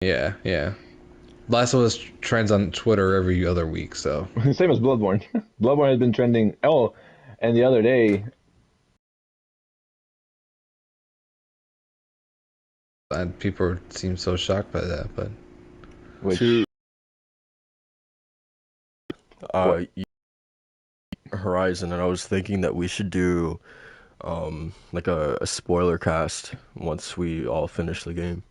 Yeah, yeah. Last of Us trends on Twitter every other week, so Same as Bloodborne. Bloodborne has been trending. Oh, and the other day, and people seem so shocked by that. But which To what? Horizon, and I was thinking that we should do like a spoiler cast once we all finish the game.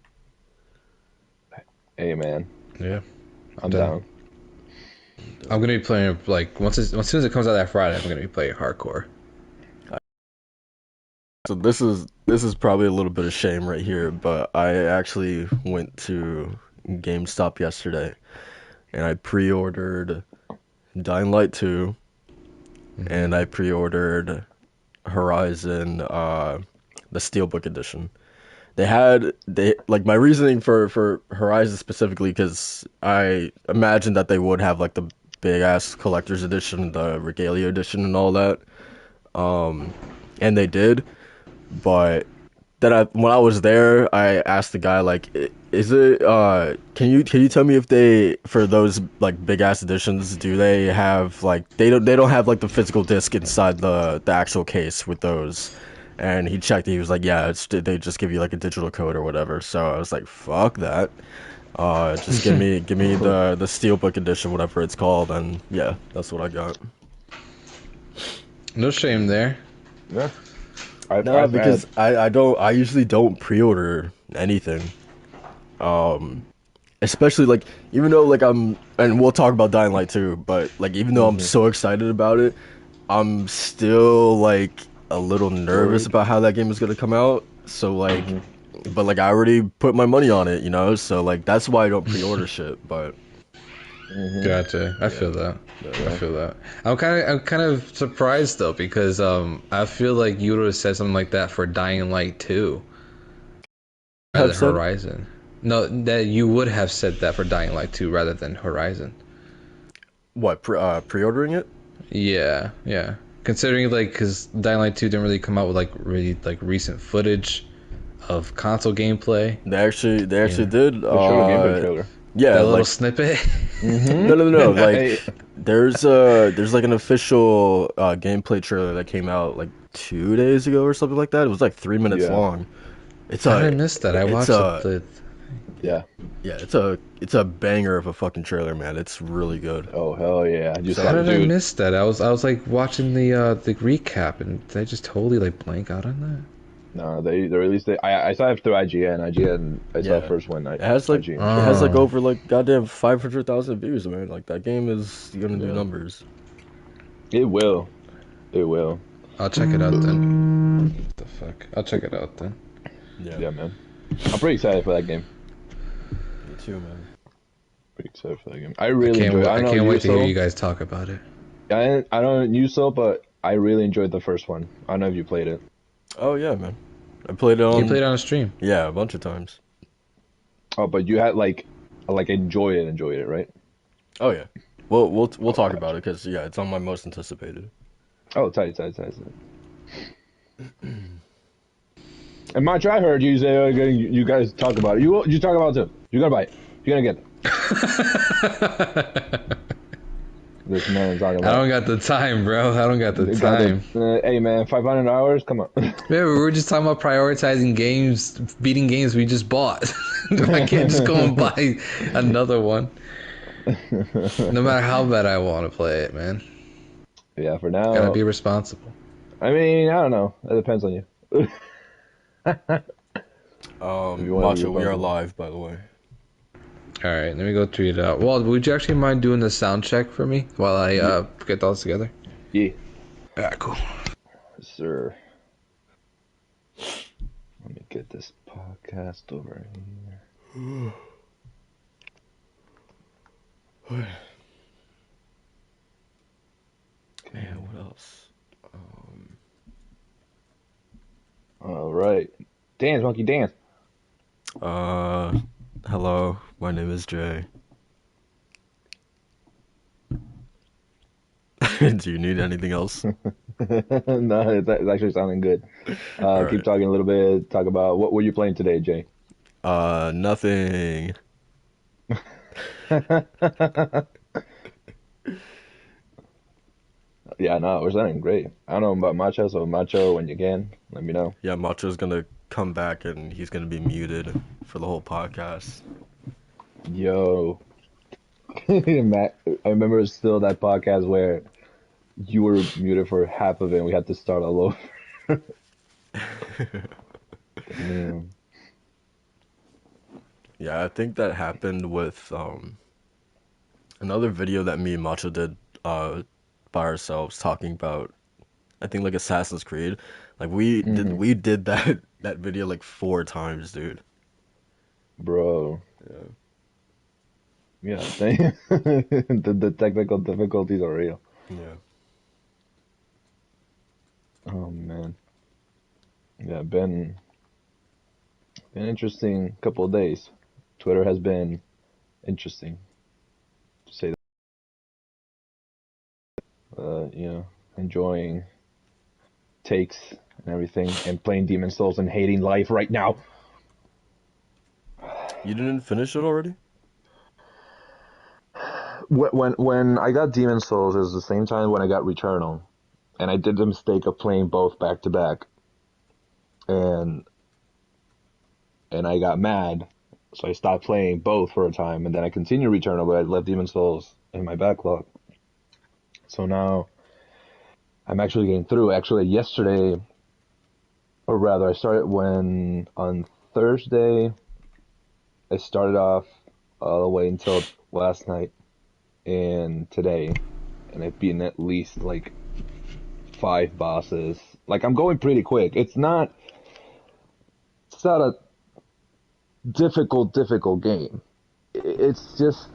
Hey man, yeah, I'm done. down. I'm gonna be playing like as soon as it comes out that Friday. I'm gonna be playing hardcore. So this is probably a little bit of shame right here, but I actually went to GameStop yesterday and I pre-ordered Dying Light 2 and I pre-ordered Horizon the Steelbook edition. They like my reasoning for Horizon specifically because I imagined that they would have like the big ass collector's edition, the Regalia edition, and all that. And they did, but then when I was there, I asked the guy like, "Is it? Can you tell me if they for those like big ass editions do they have like they don't have like the physical disc inside the actual case with those?" And he checked. He was like, "Yeah, they just give you like a digital code or whatever." So I was like, "Fuck that." Just give me the Steelbook edition, whatever it's called, and yeah, that's what I got. No shame there. Yeah, No, I've had. because I usually don't pre-order anything. Especially like even though like and we'll talk about Dying Light too, but like even though I'm Hmm. so excited about it, I'm still like a little nervous Worried. about how that game is gonna come out. So like, Hmm. but like I already put my money on it, you know. So like that's why I don't pre-order shit. But Hmm. Gotcha. I yeah, feel that. I Yeah. feel that. I'm kind of surprised though because I feel like you would have said something like that for Dying Light 2 rather have than said Horizon. No, that you would have said that for Dying Light 2 rather than Horizon. what pre-ordering it? Yeah, yeah. Considering like because Dying Light 2 didn't really come out with like really like recent footage of console gameplay. They actually Yeah. did. They showed a gameplay trailer. Yeah, That little like snippet. Hmm. no. And Like Hey. there's like an official gameplay trailer that came out like 2 days ago or something like that. It was like 3 minutes Yeah. long. It's how did I a miss that? I it's watched a the Yeah. yeah, it's a banger of a fucking trailer, man. It's really good. Oh hell yeah! I just How saw, So did I dude. miss that? I was like watching the recap and did I just totally like blank out on that? No, they released it. I saw it through IGN. IGN. I saw it yeah, first when IGN it showed has it. like Oh, over like goddamn 500,000 views, man. Like that game is gonna do Yeah. numbers. It will. It will. I'll check it out then. What the fuck? I'll check it out then. Yeah, Yeah, man. I'm pretty excited for that game. me too, man. Pretty excited for that game. I really enjoyed it. I I don't know can't you wait to hear so. you guys talk about it. I don't you so, but I really enjoyed the first one. I don't know if you played it. Oh yeah, man. I played it You on played it on a stream. yeah a bunch of times. Oh, but you had like enjoyed it, right? Oh yeah. Well, we'll Oh, talk about gotcha. it because yeah, it's on my most anticipated. Oh, tight, tight, tight, tight. And Mantra, I heard you say you guys talk about it. You talk about it too. You're gonna buy it. You're gonna get it. This man is talking I about. don't got the time, bro. I don't got the They got time. hey man, 500 hours. Come on. Yeah, we were just talking about prioritizing games, beating games we just bought. I can't just go and buy another one, no matter how bad I want to play it, man. Yeah, for Gotta now. be responsible. I mean, I don't know. It depends on you. If you want to be Macho, we are responsible. live, by the way. All right, let me go tweet it out. Well, would you actually mind doing the sound check for me while I Yeah, get those together? yeah, Yeah, cool. sir. Let me get this podcast over here. Man, Okay. what else? Um, All right. Dance, monkey, dance. uh, hello, my name is Jay. Do you need anything else? No, it's actually sounding good. All Keep right. talking a little bit. Talk about what were you playing today, Jay? Nothing. Yeah, no, we're sounding great. I don't know about Macho, so Macho, when you can, let me know. Yeah, Macho's gonna come back and he's gonna be muted for the whole podcast. Yo, Matt, I remember still that podcast where you were muted for half of it and we had to start all over. Damn. Yeah, I think that happened with another video that me and Macho did by ourselves talking about, I think, like Assassin's Creed. Like we did that video like 4 times, dude. Bro. Yeah. Yeah, the technical difficulties are real. Yeah. Oh man. Yeah, been interesting couple of days. Twitter has been interesting, to say that. Enjoying takes and everything, and playing Demon Souls and hating life right now. You didn't finish it already? When I got Demon Souls, it was the same time when I got Returnal, and I did the mistake of playing both back to back, and I got mad, so I stopped playing both for a time, and then I continued Returnal, but I left Demon Souls in my backlog. So now I'm actually getting through. Actually, yesterday, or rather, I started on Thursday, I started off all the way until last night and today, and I've beaten at least like 5 bosses. Like, I'm going pretty quick. It's not a difficult game. It's just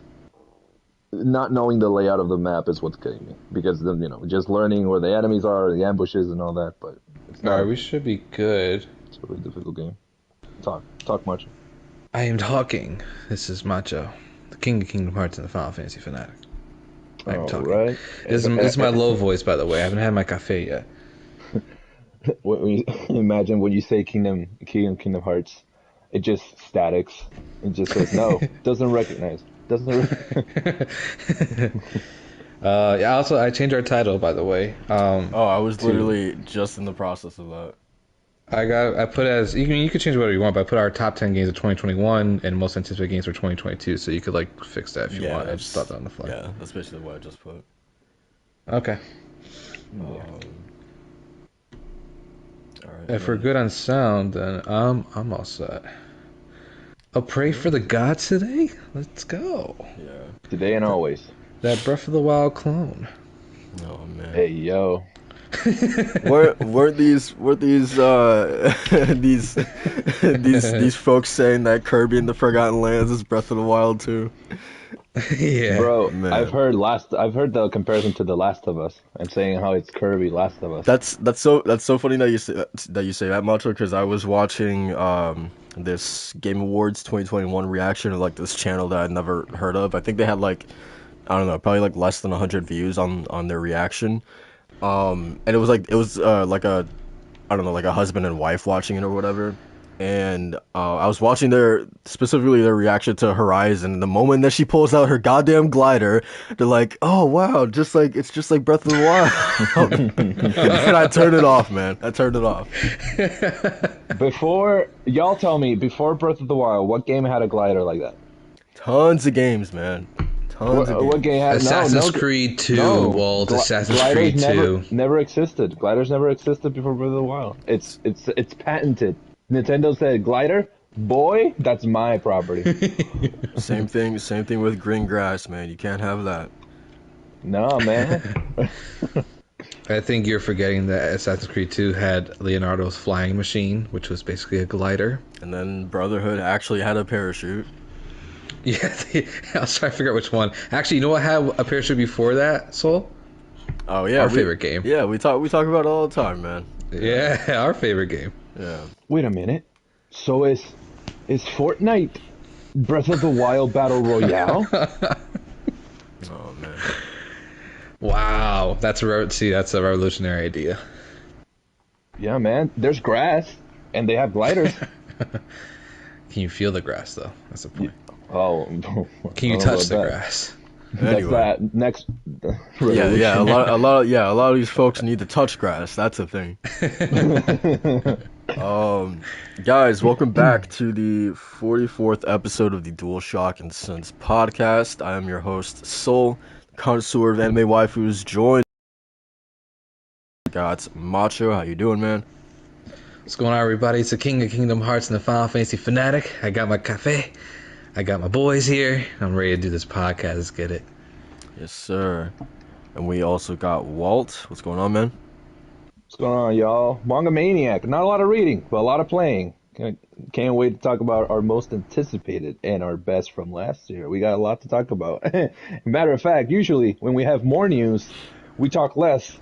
not knowing the layout of the map is what's getting me, because then, just learning where the enemies are, the ambushes and all that. But it's not. Alright, we should be good. It's a really difficult game. Talk much. I am talking. This is Macho, the king of Kingdom Hearts and the Final Fantasy fanatic. I am talking. Right. This is my low voice, by the way. I haven't had my cafe yet. Imagine when you say Kingdom Hearts, it just statics. It just says no. Doesn't recognize. Yeah. Also, I changed our title, by the way. I was literally just in the process of that. I put as you could change whatever you want, but I put our top 10 games of 2021 and most anticipated games for 2022. So you could like fix that if you want. I just thought that on the fly. Yeah, that's basically what I just put. Okay. All right. If we're good on sound, then I'm all set. I'll pray for the gods today. Let's go. Yeah. Today and always. That Breath of the Wild clone. Oh man. Hey yo. were these these folks saying that Kirby and the Forgotten Lands is Breath of the Wild too? Yeah, bro. Man. I've heard the comparison to The Last of Us and saying how it's Kirby Last of Us. That's so funny that you say that, Macho, because I was watching this Game Awards 2021 reaction of like this channel that I'd never heard of. I think they had like, I don't know, probably like less than 100 views on their reaction. And it was like a, I don't know, like a husband and wife watching it or whatever. And I was watching their reaction to Horizon. The moment that she pulls out her goddamn glider, they're like, "Oh wow, it's just like Breath of the Wild." And I turned it off, man. I turned it off. Y'all tell me, before Breath of the Wild, what game had a glider like that? Tons of games, man. What game had Assassin's Creed 2, Walt, Assassin's Creed 2. Never existed. Gliders never existed before Breath of the Wild. It's patented. Nintendo said glider, boy, that's my property. Same thing with green grass, man. You can't have that. No, man. I think you're forgetting that Assassin's Creed 2 had Leonardo's flying machine, which was basically a glider. And then Brotherhood actually had a parachute. Yeah, I was trying to figure out which one. Actually, you know what had a parachute before that, Soul? Oh yeah, our favorite game. Yeah, we talk about it all the time, man. Yeah, our favorite game. Yeah. Wait a minute. So is Fortnite Breath of the Wild Battle Royale? Oh man. Wow, that's a revolutionary idea. Yeah, man. There's grass, and they have gliders. Can you feel the grass though? That's the point. Oh, Can you touch the grass? That's Anyway. that next Yeah, a lot of these folks need to touch grass. That's a thing. Guys, welcome back to the 44th episode of the DualShock Sense Podcast. I am your host, Soul, connoisseur of anime waifus, joined. Got Macho. How you doing, man? What's going on, everybody? It's the King of Kingdom Hearts and the Final Fantasy fanatic. I got my cafe. I got my boys here. I'm ready to do this podcast. Let's get it. Yes, sir. And we also got Walt. What's going on, man? What's going on, y'all? Manga Maniac. Not a lot of reading, but a lot of playing. Can't wait to talk about our most anticipated and our best from last year. We got a lot to talk about. Matter of fact, usually when we have more news, we talk less.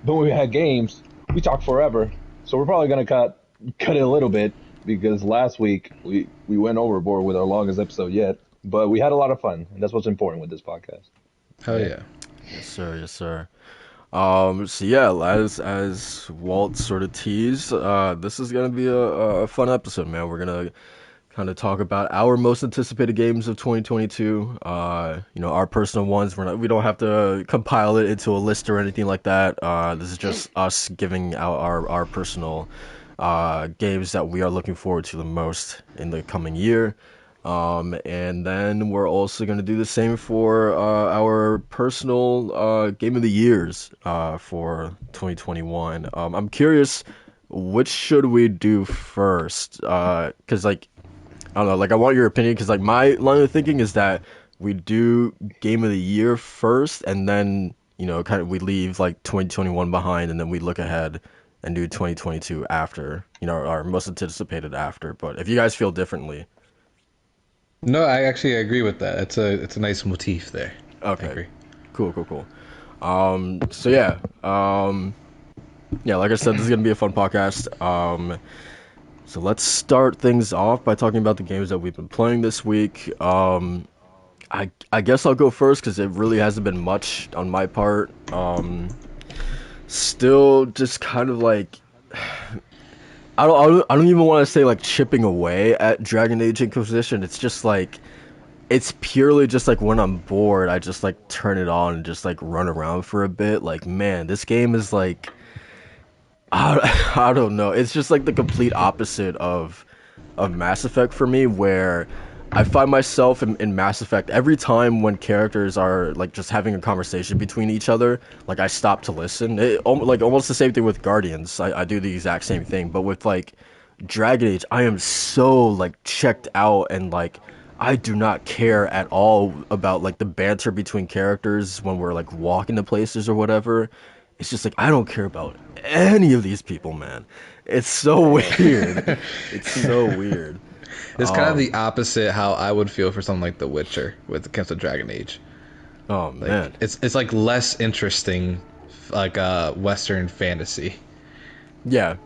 But when we had games, we talk forever. So we're probably gonna cut it a little bit because last week we went overboard with our longest episode yet. But we had a lot of fun, and that's what's important with this podcast. Hell yeah. Yes, sir. Yes, sir. So yeah, as Walt sort of teased, this is gonna be a fun episode, man. We're gonna kind of talk about our most anticipated games of 2022. Our personal ones. We don't have to compile it into a list or anything like that. This is just us giving out our personal games that we are looking forward to the most in the coming year. And then we're also going to do the same for our personal game of the years for 2021. I'm curious, which should we do first? Because I don't know, I want your opinion, because my line of thinking is that we do game of the year first, and then kind of we leave 2021 behind, and then we look ahead and do 2022 after, our most anticipated after. But if you guys feel differently. No, I actually agree with that. It's a nice motif there. Okay. I agree. Cool. So yeah. Like I said, this is gonna be a fun podcast. So let's start things off by talking about the games that we've been playing this week. I guess I'll go first because it really hasn't been much on my part. Still just kind of I don't even want to say chipping away at Dragon Age Inquisition. It's just it's purely just when I'm bored, I just turn it on and just run around for a bit. Man, this game is I don't know. It's just the complete opposite of Mass Effect for me, where I find myself in Mass Effect every time when characters are just having a conversation between each other, I stop to listen. Almost the same thing with Guardians. I do the exact same thing, but with Dragon Age, I am so checked out, and I do not care at all about the banter between characters when we're walking to places or whatever. It's just I don't care about any of these people, man. It's so weird. It's so weird. It's kind of the opposite how I would feel for something like The Witcher with the comes to Dragon Age. Oh man, it's less interesting, Western fantasy. Yeah.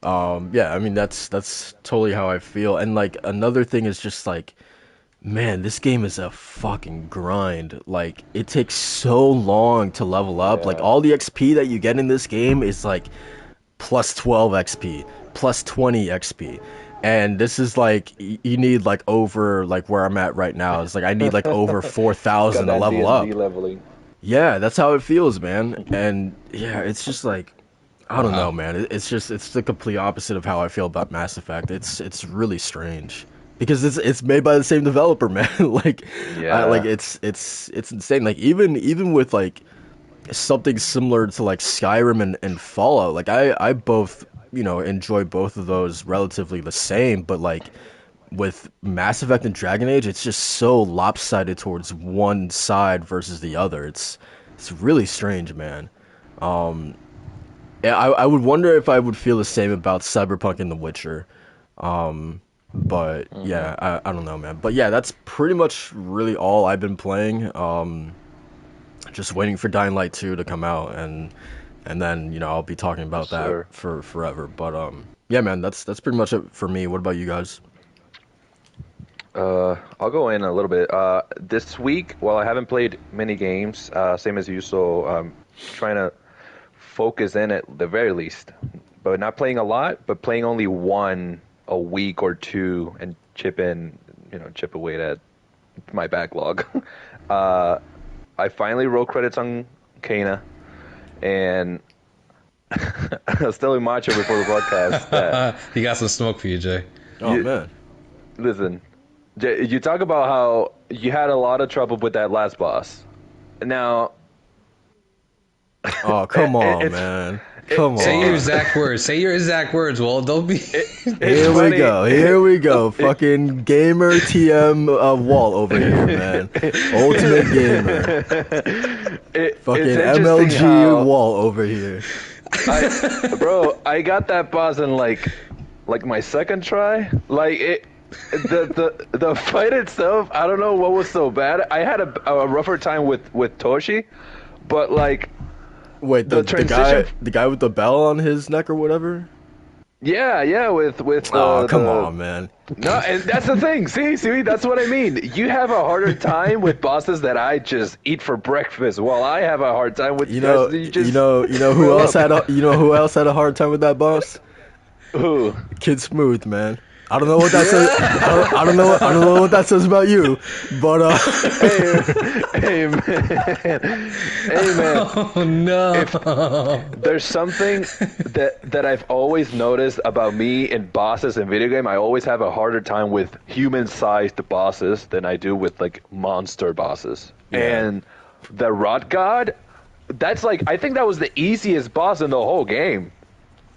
I mean that's totally how I feel. And another thing is just man, this game is a fucking grind. It takes so long to level up. Yeah. All the XP that you get in this game is plus 12 XP, plus 20 XP. And this is you need over where I'm at right now. It's I need over 4,000 to level up. Leveling. Yeah, that's how it feels, man. And yeah, it's just I don't know, man. It's the complete opposite of how I feel about Mass Effect. It's really strange because it's made by the same developer, man. It's insane. Even with something similar to Skyrim and Fallout. I both enjoy both of those relatively the same, but with Mass Effect and Dragon Age, it's just so lopsided towards one side versus the other. It's really strange, man. I would wonder if I would feel the same about Cyberpunk and The Witcher. But yeah, I don't know, man. But yeah, that's pretty much really all I've been playing. Just waiting for Dying Light 2 to come out, and then I'll be talking about that for forever. But yeah, man, that's pretty much it for me. What about you guys? I'll go in a little bit. This week, while I haven't played many games, same as you, so trying to focus in at the very least, but not playing a lot, but playing only one a week or two and chip in chip away at my backlog. I finally rolled credits on Kana, and I was telling Macho before the podcast that He got some smoke for you, Jay. Oh man. listen, you talk about how you had a lot of trouble with that last boss. Now, Oh, come on, man. Come on. Say your exact words. Say your exact words. Well, don't be. Here we go. Here we go. Fucking gamer TM wall over here, man. Ultimate gamer. Fucking MLG wall over here. Bro, I got that boss in like my second try. Like the fight itself, I don't know what was so bad. I had a rougher time with Toshi, but like. Wait, the guy with the bell on his neck or whatever? Yeah, with oh, come on, man. No, and that's the thing. See, that's what I mean. You have a harder time with bosses that I just eat for breakfast, while I have a hard time with you know who else had a hard time with that boss? Who? Kid Smooth, man. I don't know what that says. I don't know what that says about you, but hey man. Oh no! If there's something that I've always noticed about me in bosses in video game. I always have a harder time with human-sized bosses than I do with like monster bosses. Yeah. And the Rot God, that's like I think that was the easiest boss in the whole game.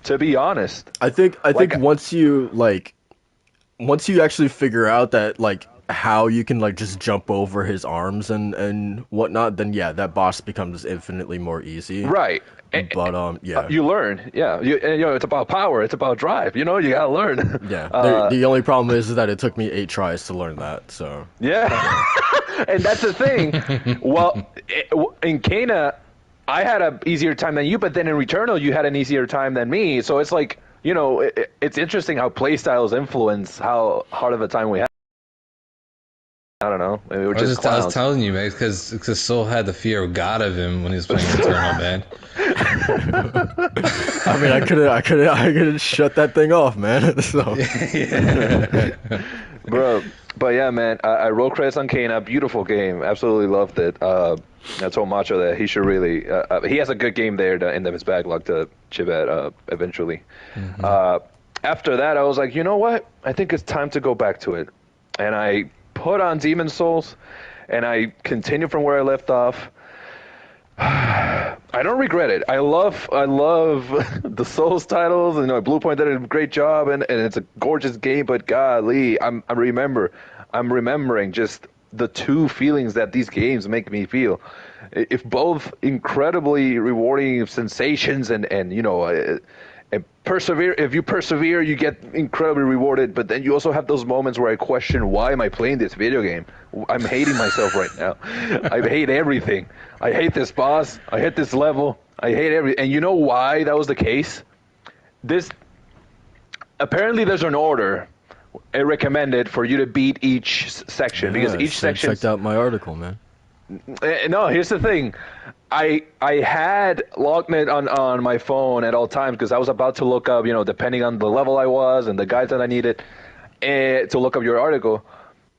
To be honest, I think once you actually figure out that like how you can like just jump over his arms and whatnot, then yeah, that boss becomes infinitely more easy. Right. But yeah, you learn. Yeah, it's about power. It's about drive. You gotta learn. Yeah. The only problem is that it took me 8 tries to learn that. So. Yeah. And that's the thing. Well, in Kana, I had an easier time than you, but then in Returnal, you had an easier time than me. So it's like. It's interesting how playstyles influence how hard of a time we have. I don't know. Maybe we're just clowns. I was telling you, man, because Soul had the fear of God of him when he was playing Returnal, man. I mean, I could shut that thing off, man. So. Yeah. Bro, but yeah, man, I rolled credits on Kana. Beautiful game. Absolutely loved it. I told Macho that he should really. He has a good game there in his backlog to chip at eventually. Mm-hmm. After that, I was like, you know what? I think it's time to go back to it. And I put on Demon Souls, and I continued from where I left off. I don't regret it. I love the Souls titles. Blue Point did a great job, and it's a gorgeous game. But golly, I'm remembering just the two feelings that these games make me feel. If both incredibly rewarding sensations and persevere. If you persevere, you get incredibly rewarded. But then you also have those moments where I question, why am I playing this video game? I'm hating myself right now. I hate everything. I hate this boss. I hate this level. I hate everything. And you know why that was the case? Apparently there's an order recommended for you to beat each section, because each section. Checked out my article, man. No, here's the thing. I had logged it on my phone at all times because I was about to look up, depending on the level I was and the guides that I needed, to look up your article.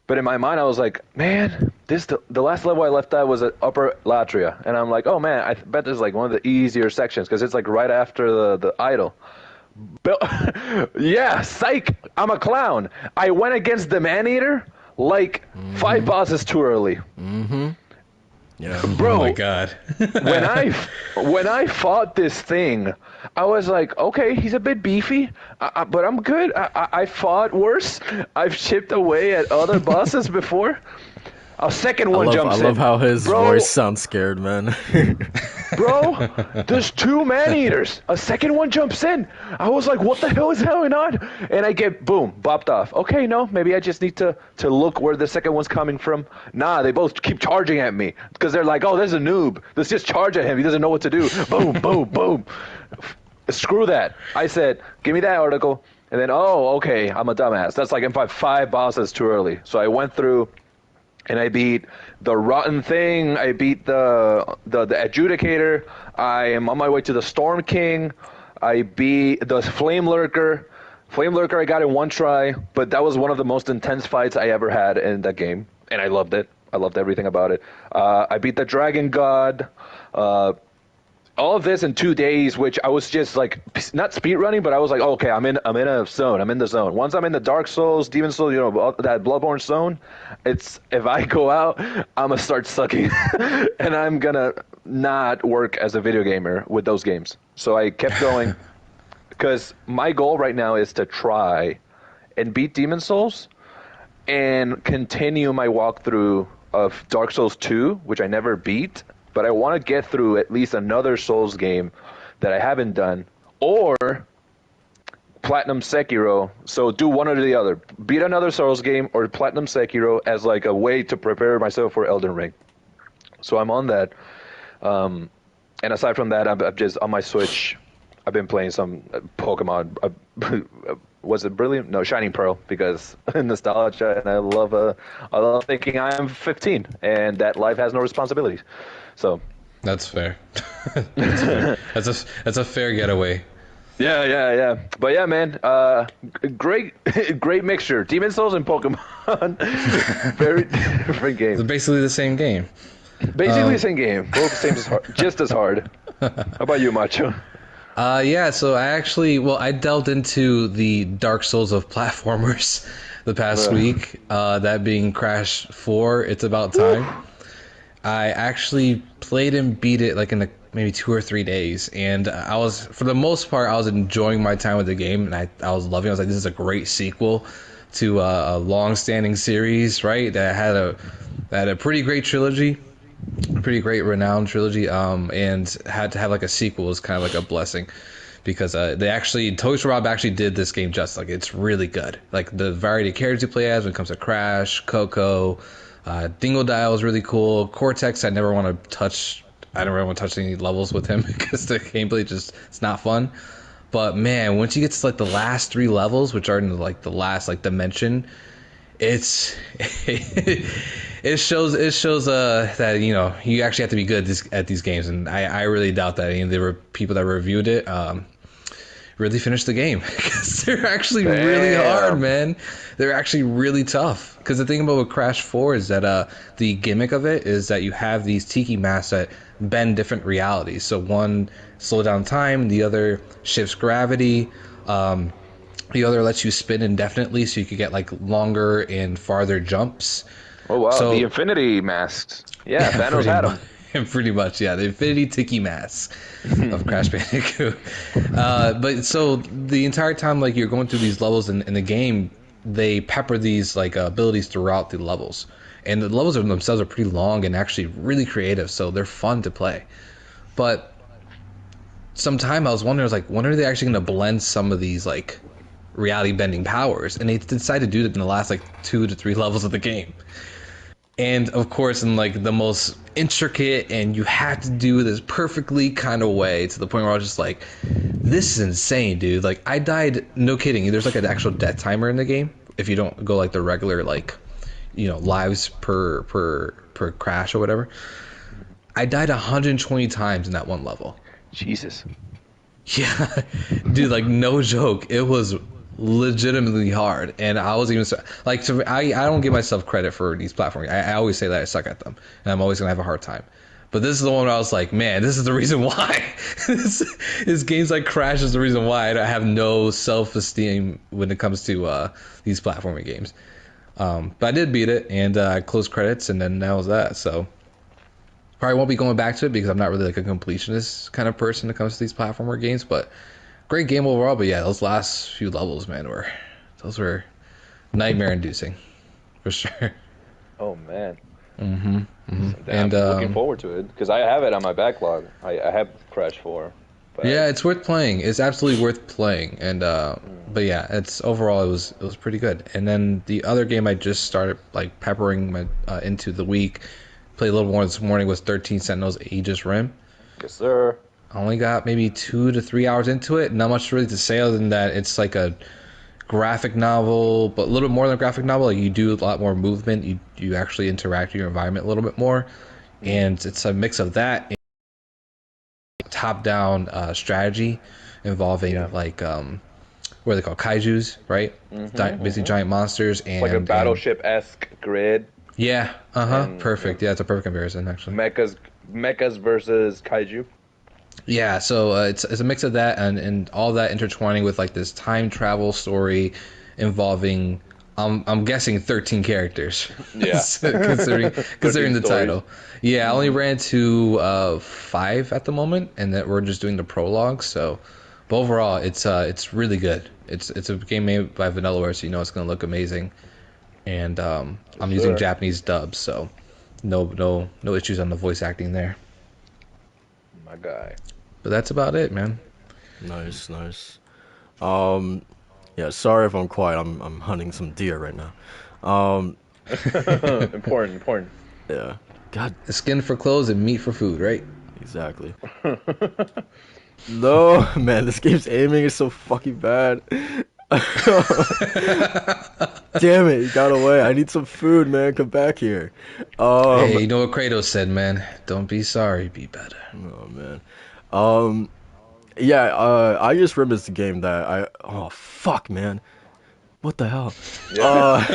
But in my mind, I was like, man, the last level I left at was at Upper Latria. And I'm like, oh man, I bet this is like one of the easier sections because it's like right after the idol. Yeah, psych, I'm a clown. I went against the Man-Eater like 5 bosses too early. Mm-hmm. Yeah. Bro, oh my God. when I fought this thing, I was like, okay, he's a bit beefy, but I'm good. I fought worse. I've chipped away at other bosses before. A second one jumps in. I love how his voice sounds scared, man. Bro, there's 2 Man-Eaters. A second one jumps in. I was like, what the hell is going on? And I get, boom, bopped off. Okay, no, maybe I just need to look where the second one's coming from. Nah, they both keep charging at me because they're like, oh, there's a noob. Let's just charge at him. He doesn't know what to do. Boom, boom, boom. Screw that. I said, give me that article. And then, oh, okay, I'm a dumbass. That's like in 5 bosses too early. So I went through. And I beat the Rotten Thing. I beat the Adjudicator. I am on my way to the Storm King. I beat the Flame Lurker. Flame Lurker I got in one try, but that was one of the most intense fights I ever had in that game, and I loved it. I loved everything about it. I beat the Dragon God. All of this in 2 days, which I was just like not speed running, but I was like, oh, okay, I'm in a zone. I'm in the zone. Once I'm in the Dark Souls, Demon Souls, that Bloodborne zone, it's if I go out, I'm gonna start sucking, and I'm gonna not work as a video gamer with those games. So I kept going because my goal right now is to try and beat Demon Souls and continue my walkthrough of Dark Souls 2, which I never beat. But I want to get through at least another Souls game that I haven't done, or Platinum Sekiro. So do one or the other. Beat another Souls game or Platinum Sekiro as like a way to prepare myself for Elden Ring. So I'm on that. And aside from that, I'm just on my Switch. I've been playing some Pokemon. Was it Brilliant? No, Shining Pearl, because nostalgia, and I love thinking I'm 15 and that life has no responsibilities. So that's fair. That's fair. That's a fair getaway. Yeah. But yeah, man, great mixture. Demon Souls and Pokemon, very different games. It's basically the same game. Basically the same game. Both same as hard, just as hard. How about you, Macho? Yeah, so I delved into the Dark Souls of platformers the past week, that being Crash 4, It's About Time. I actually played and beat it like in maybe 2 or 3 days, and for the most part, I was enjoying my time with the game, and I was loving it. I was like, this is a great sequel to a long-standing series, right, that had a pretty great trilogy. Pretty great renowned trilogy, and had to have like a sequel was kind of like a blessing, because Toys Rob actually did this game just like it's really good. Like the variety of characters you play as when it comes to Crash, Coco, Dingo Dial is really cool. Cortex, I never want to touch. I don't really want to touch any levels with him because the gameplay it's not fun. But man, once you get to like the last 3 levels, which are in the last like dimension, it shows that you actually have to be good at these games, and I really doubt that any of the people that reviewed it really finished the game, because they're actually really hard, man. They're actually really tough. Because the thing about with Crash 4 is that the gimmick of it is that you have these tiki masks that bend different realities. So one slows down time, the other shifts gravity. The other lets you spin indefinitely, so you could get like longer and farther jumps. Oh wow, so, the Infinity masks. Yeah, Thanos had them. Pretty much, yeah, the Infinity Tiki masks of Crash Bandicoot. But so the entire time, like you're going through these levels in the game, they pepper these like abilities throughout the levels, and the levels themselves are pretty long and actually really creative, so they're fun to play. But sometime I was wondering, when are they actually going to blend some of these like reality bending powers? And they decided to do it in the last like 2 to 3 levels of the game, and of course in like the most intricate, and you had to do this perfectly kind of way, to the point where I was just like, this is insane, dude. Like I died, no kidding, there's like an actual death timer in the game if you don't go like the regular like lives per crash or whatever. I died 120 times in that one level. Jesus. Yeah, dude, like no joke, it was legitimately hard, and I was even like, I don't give myself credit for these platforms. I always say that I suck at them, and I'm always gonna have a hard time. But this is the one where I was like, man, this is the reason why. this games like Crash is the reason why I have no self-esteem when it comes to these platforming games. But I did beat it, and I closed credits, and then that was that. So probably won't be going back to it, because I'm not really like a completionist kind of person when it comes to these platformer games. But great game overall. But yeah, those last few levels, man, were nightmare inducing for sure. Oh man. And I'm looking forward to it, because I have it on my backlog. I have Crash 4. But yeah, it's worth playing. It's absolutely worth playing. And but yeah, it's overall it was pretty good. And then the other game I just started like peppering my into the week, played a little more this morning, was 13 Sentinels Aegis Rim. Yes, sir. I only got maybe 2 to 3 hours into it. Not much really to say other than that it's like a graphic novel, but a little bit more than a graphic novel. Like you do a lot more movement. You actually interact with your environment a little bit more, and it's a mix of that and top-down strategy involving like what are they called? Kaijus, right? Basically giant monsters and Like a battleship-esque grid. Yeah, perfect. Yeah, it's a perfect comparison actually. Mechas versus kaiju. Yeah, so it's a mix of that and all that intertwining with like this time travel story involving I'm guessing 13 characters. Yeah. considering the title. Yeah, I only ran to 5 at the moment, and that we're just doing the prologue. So, but overall, it's really good. It's a game made by Vanillaware, so you know it's gonna look amazing. And I'm using Japanese dubs, so no issues on the voice acting there. My guy. But that's about it, man. Nice. Yeah, sorry if I'm quiet. I'm hunting some deer right now. Important. Yeah. God, Skin for clothes and meat for food, right? exactly. No, man, this game's aiming is so fucking bad. Damn it, you got away. I need some food, man. Come back here. Hey, you know what Kratos said, man? Don't be sorry, be better. Oh man. Yeah, I just remembered the game that oh fuck, man. What the hell? Yeah.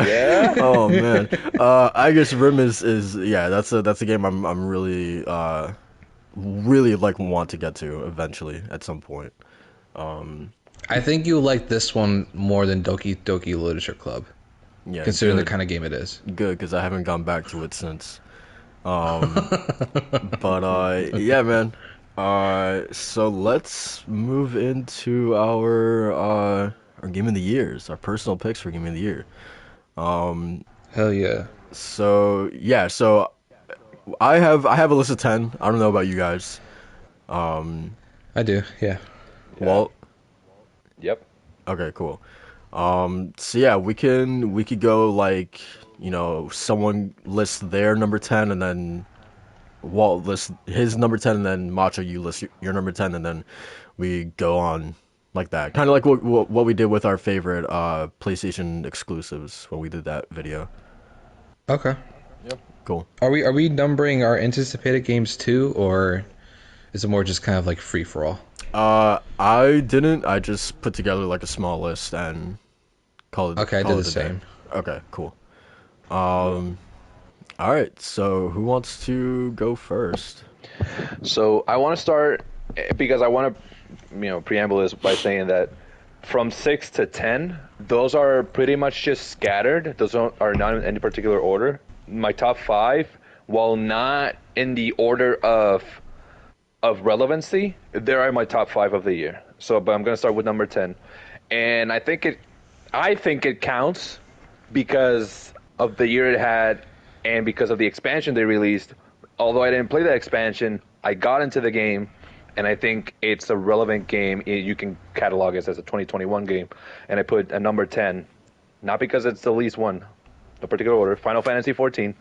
Yeah. Oh man. I guess Rim is that's a game I'm really like want to get to eventually at some point. I think you like this one more than Doki Doki Literature Club, considering the kind of game it is. Good, because I haven't gone back to it since. But yeah, man. So let's move into our game of the years, our personal picks for game of the year. Hell yeah. So yeah, so I have a list of 10. I don't know about you guys. I do, yeah. Walt? Yep. Okay, cool. So yeah, we could go like, you know, someone lists their number 10 and then Walt lists his number 10 and then Macho, you list your number 10 and then we go on like that. Kind of like what we did with our favorite PlayStation exclusives when we did that video. Okay. Yep. Cool. Are we numbering our anticipated games too, or is it more just kind of like free for all? I didn't. I just put together like a small list and called it. Okay, I did the same. Okay, cool. All right. So who wants to go first? So I want to start because I want to, preamble this by saying that from 6 to 10, those are pretty much just scattered. Those are not in any particular order. My top 5, while not in the order of relevancy, there are my top 5 of the year. So, but I'm going to start with number 10, and I think it counts because of the year it had, and because of the expansion they released. Although I didn't play that expansion, I got into the game, and I think it's a relevant game. You can catalog it as a 2021 game, and I put a number 10, not because it's the least one, no particular order. Final Fantasy XIV,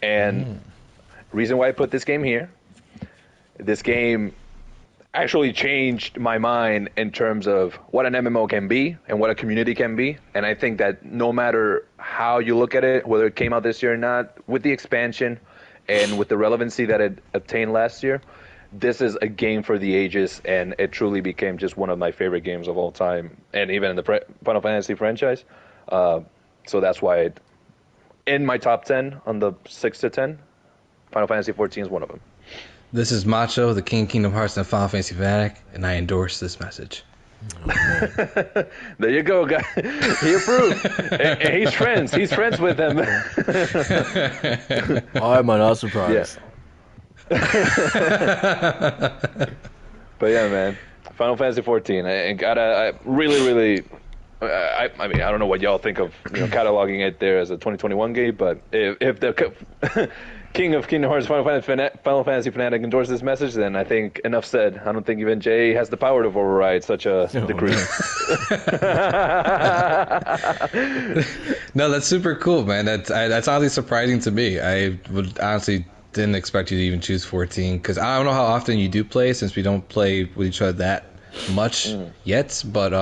and reason why I put this game here. This game actually changed my mind in terms of what an MMO can be and what a community can be. And I think that no matter how you look at it, whether it came out this year or not, with the expansion and with the relevancy that it obtained last year, this is a game for the ages, and it truly became just one of my favorite games of all time, and even in the Final Fantasy franchise. So that's why in my top 10 on the 6 to 10, Final Fantasy XIV is one of them. This is Macho, the King of Kingdom Hearts and Final Fantasy fanatic, and I endorse this message. There you go, guy. He approved. And he's friends. He's friends with him. Why am I not surprised? Yeah. But yeah, man. Final Fantasy XIV. I really. I mean, I don't know what y'all think of cataloging it there as a 2021 game, but if the King of Kingdom Hearts Final Fantasy fanatic endorses this message, then I think enough said. I don't think even Jay has the power to override such a decree. No, that's super cool, man. That's oddly surprising to me. I would honestly didn't expect you to even choose 14, because I don't know how often you do play, since we don't play with each other that much yet. But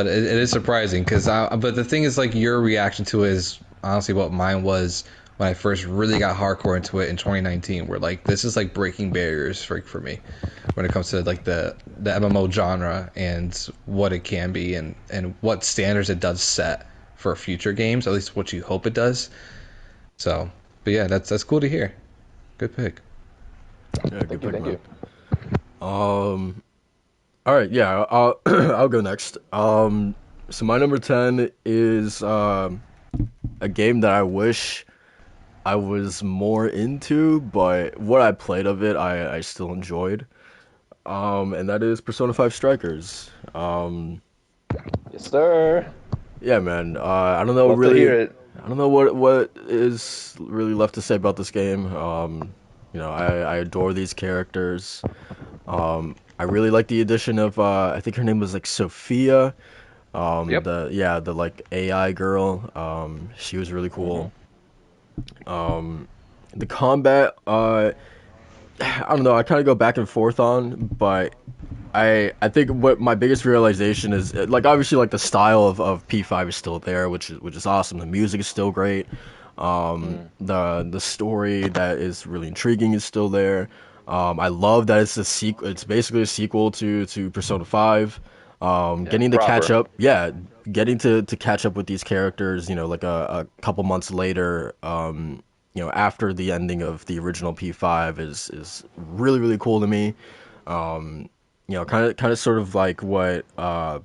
it is surprising, because but the thing is, like, your reaction to it is honestly what mine was when I first really got hardcore into it in 2019. Where like this is like breaking barriers for me when it comes to like the MMO genre and what it can be and what standards it does set for future games. At least what you hope it does. So, but yeah, that's cool to hear. Good pick. Yeah, good pick, Thank man. you. All right, yeah, I'll I'll go next. So my number 10 is a game that I wish I was more into, but what I played of it, I still enjoyed. And that is Persona 5 Strikers. Yes, sir. Yeah, man. I don't know Love to really. hear it. I don't know what is really left to say about this game. I adore these characters. I really like the addition of I think her name was like Sophia. Yep. The like AI girl. She was really cool. The combat, I don't know. I kind of go back and forth on, but I think what my biggest realization is like obviously like the style of P5 is still there, which is awesome. The music is still great. The story that is really intriguing is still there. I love that it's a sequel. It's basically a sequel to Persona 5. Getting to catch proper. up, getting to catch up with these characters, like a couple months later, after the ending of the original P5 is really really cool to me. Kind of sort of like what I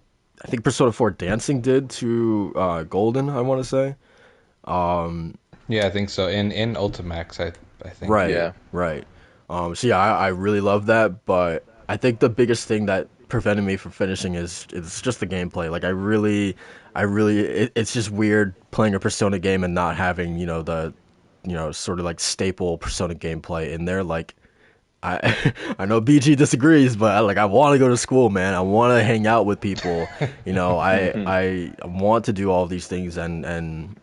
think Persona 4 Dancing did to Golden, I want to say. Yeah, I think so. In Ultimax, I think. Right, Yeah. right. So yeah, I really love that, but I think the biggest thing that prevented me from finishing is it's just the gameplay. Like it's just weird playing a Persona game and not having, the sort of like staple Persona gameplay in there. Like I I know BG disagrees, but I want to go to school, man. I want to hang out with people. I want to do all these things and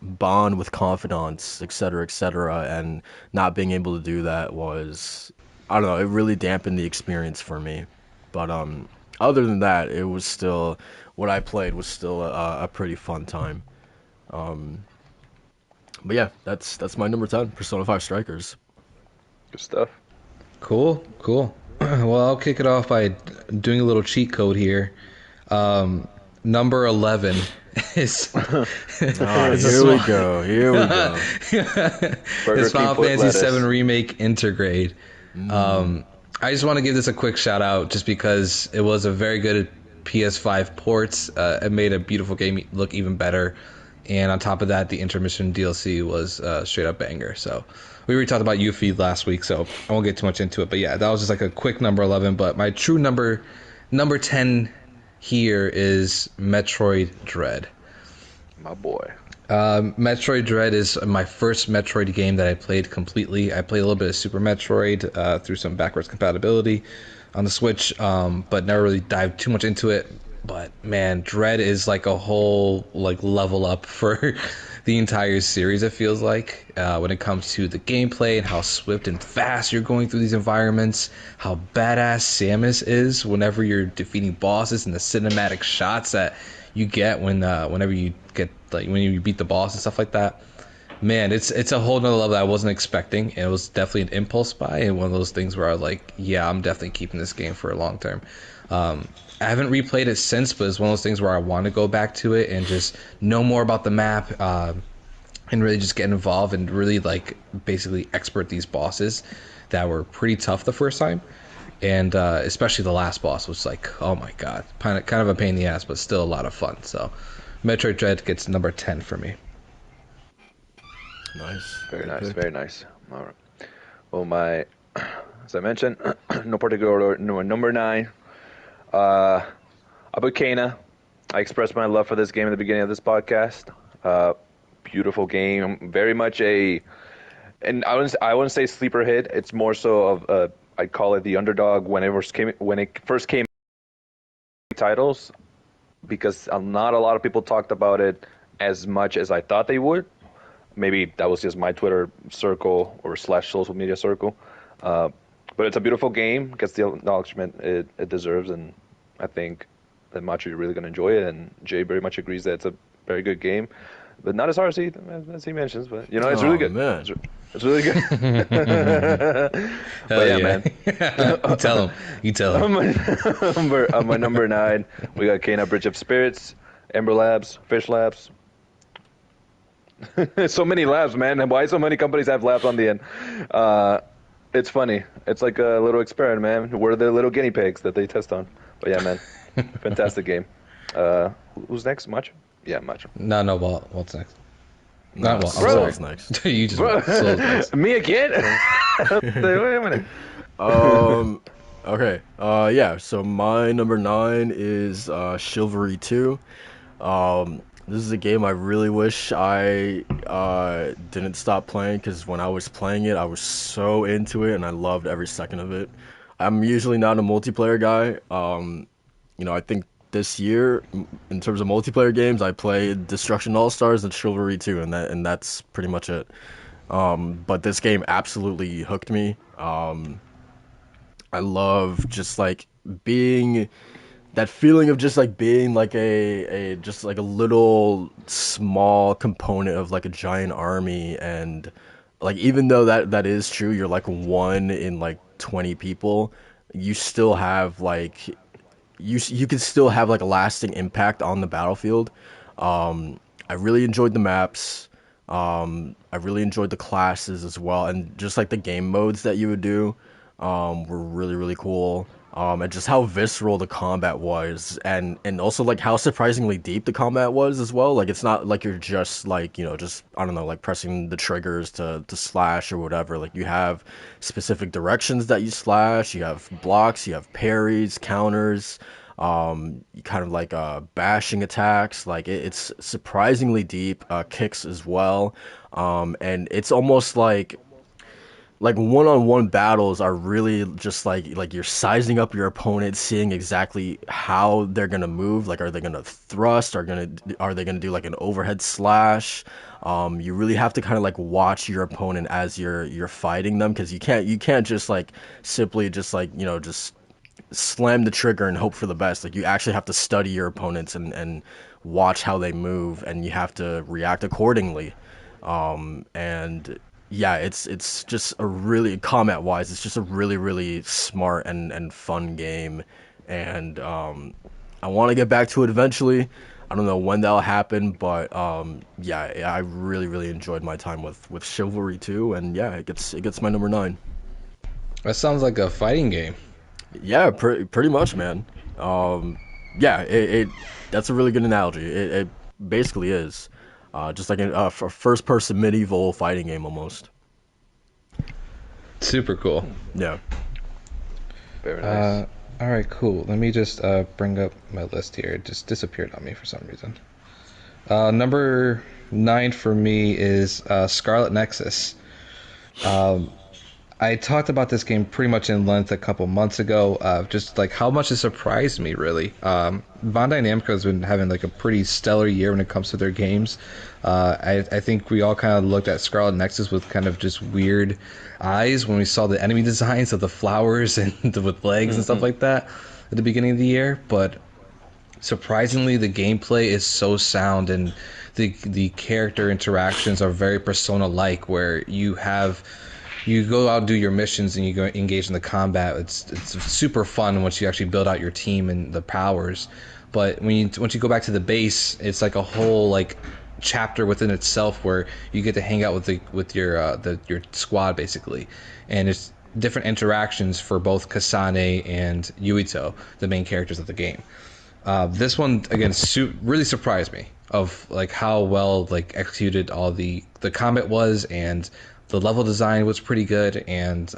bond with confidants, et cetera. And not being able to do that was, I don't know, it really dampened the experience for me. But other than that, it was still what I played was still a pretty fun time. But yeah, that's my number 10, Persona 5 Strikers. Good stuff. Cool. Well, I'll kick it off by doing a little cheat code here. Number 11 is Ah, it's a here we small- go. Here we go. Burger it's King Final put Fantasy lettuce. VII Remake Intergrade. I just want to give this a quick shout out just because it was a very good PS5 port. It made a beautiful game look even better. And on top of that, the intermission DLC was straight up banger. So we already talked about Yuffie last week, so I won't get too much into it. But yeah, that was just like a quick number 11. But my true number 10 here is Metroid Dread. My boy. Metroid Dread is my first Metroid game that I played completely. I played a little bit of Super Metroid through some backwards compatibility on the Switch, but never really dived too much into it. But man, Dread is like a whole like level up for the entire series. It feels like when it comes to the gameplay and how swift and fast you're going through these environments, how badass Samus is whenever you're defeating bosses, and the cinematic shots that you get whenever you get like when you beat the boss and stuff like that. Man, it's a whole nother level that I wasn't expecting, and it was definitely an impulse buy and one of those things where I was like, yeah, I'm definitely keeping this game for a long term. I haven't replayed it since, but it's one of those things where I want to go back to it and just know more about the map, and really just get involved and really like basically expert these bosses that were pretty tough the first time. And especially the last boss was like, oh my god, kind of a pain in the ass, but still a lot of fun. So Metroid Dread gets number 10 for me. Nice. Very Good nice. pick. Very nice. All right. Well, as I mentioned, no particular order. Number 9. I put Kana. I expressed my love for this game at the beginning of this podcast. Beautiful game. Very much and I wouldn't say sleeper hit. It's more so of I'd call it the underdog when it first came titles, because not a lot of people talked about it as much as I thought they would. Maybe that was just my Twitter circle or / social media circle. But it's a beautiful game. Gets the acknowledgement it deserves, and I think that Macho, you're really going to enjoy it. And Jay very much agrees that it's a very good game. but not as hard as he mentions. But you know, it's really good. Man. It's really good. But yeah, man. You tell him. On my number 9, we got Kena Bridge of Spirits, Ember Labs, Fish Labs. So many labs, man. And why so many companies have labs on the end? It's funny. It's like a little experiment, man. We're the little guinea pigs that they test on. But yeah, man. Fantastic game. Who's next? Macho? Yeah, Macho. No, Walt's next. Not Walt. Bro. I'm sorry. Next. You just Soul's next. Me again? Wait a minute. Okay. Yeah. So my number 9 is Chivalry 2. This is a game I really wish I didn't stop playing, because when I was playing it, I was so into it and I loved every second of it. I'm usually not a multiplayer guy. I think this year, in terms of multiplayer games, I played Destruction All-Stars and Chivalry 2, and that's pretty much it. But this game absolutely hooked me. I love just like being that feeling of just like being like a just like a little small component of like a giant army, and like even though that is true, you're like one in like 20 people, you still have like you can still have like a lasting impact on the battlefield. I really enjoyed the maps. I really enjoyed the classes as well, and just like the game modes that you would do were really cool. And just how visceral the combat was, and also like how surprisingly deep the combat was as well. Like it's not like you're just like, just, I don't know, like pressing the triggers to slash or whatever. Like you have specific directions that you slash, you have blocks, you have parries, counters, you kind of like bashing attacks. Like it's surprisingly deep, kicks as well. And it's almost like one-on-one battles are really just like you're sizing up your opponent, seeing exactly how they're gonna move. Like, are they gonna thrust? Are they gonna do like an overhead slash? You really have to kind of like watch your opponent as you're fighting them, because you can't just like simply just like just slam the trigger and hope for the best. Like you actually have to study your opponents and watch how they move, and you have to react accordingly. And yeah, it's just a really, combat wise, it's just a really smart and fun game, and I want to get back to it eventually. I don't know when that'll happen, but yeah, I really enjoyed my time with Chivalry 2, and yeah, it gets my number 9. That sounds like a fighting game. Yeah, pretty much, man. Yeah, it that's a really good analogy. It basically is. Just like a first-person medieval fighting game almost. Super cool. Yeah. Very nice. All right, cool. Let me just bring up my list here. It just disappeared on me for some reason. Number 9 for me is Scarlet Nexus. I talked about this game pretty much in length a couple months ago, just like how much it surprised me, really. Bandai Namco has been having like a pretty stellar year when it comes to their games. I think we all kind of looked at Scarlet Nexus with kind of just weird eyes when we saw the enemy designs of the flowers and with legs and stuff like that at the beginning of the year. But surprisingly, the gameplay is so sound, and the character interactions are very Persona-like, where you go out and do your missions and you go engage in the combat. It's super fun once you actually build out your team and the powers. But once you go back to the base, it's like a whole like chapter within itself where you get to hang out with your squad basically, and it's different interactions for both Kasane and Yuito, the main characters of the game. This one again really surprised me of like how well like executed all the combat was, and the level design was pretty good, and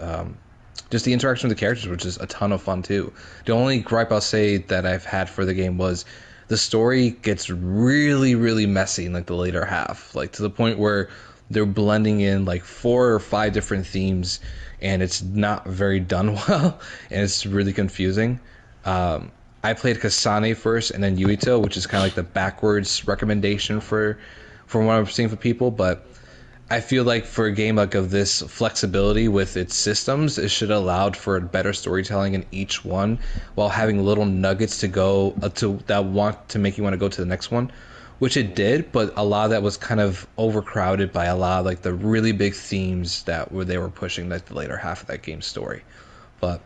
just the interaction with the characters, which is a ton of fun too. The only gripe I'll say that I've had for the game was the story gets really messy in like the later half, like to the point where they're blending in like 4 or 5 different themes, and it's not very done well, and it's really confusing. I played Kasane first and then Yuito, which is kind of like the backwards recommendation from what I'm seeing for people, but I feel like for a game like of this flexibility with its systems, it should have allowed for better storytelling in each one, while having little nuggets to go to that want to make you want to go to the next one, which it did, but a lot of that was kind of overcrowded by a lot of like the really big themes they were pushing like the later half of that game's story. But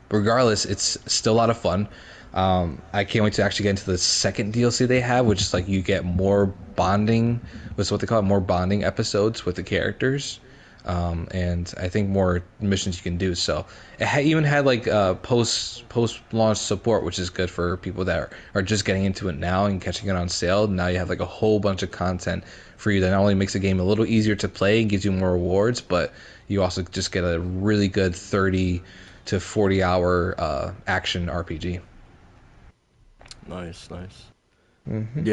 regardless, it's still a lot of fun. I can't wait to actually get into the second DLC they have, which is like you get more bonding, what's what they call it, more bonding episodes with the characters, and I think more missions you can do. So it even had like post launch support, which is good for people that are just getting into it now and catching it on sale. Now you have like a whole bunch of content for you that not only makes the game a little easier to play and gives you more rewards, but you also just get a really good 30 to 40 hour action RPG. Nice. Mm-hmm.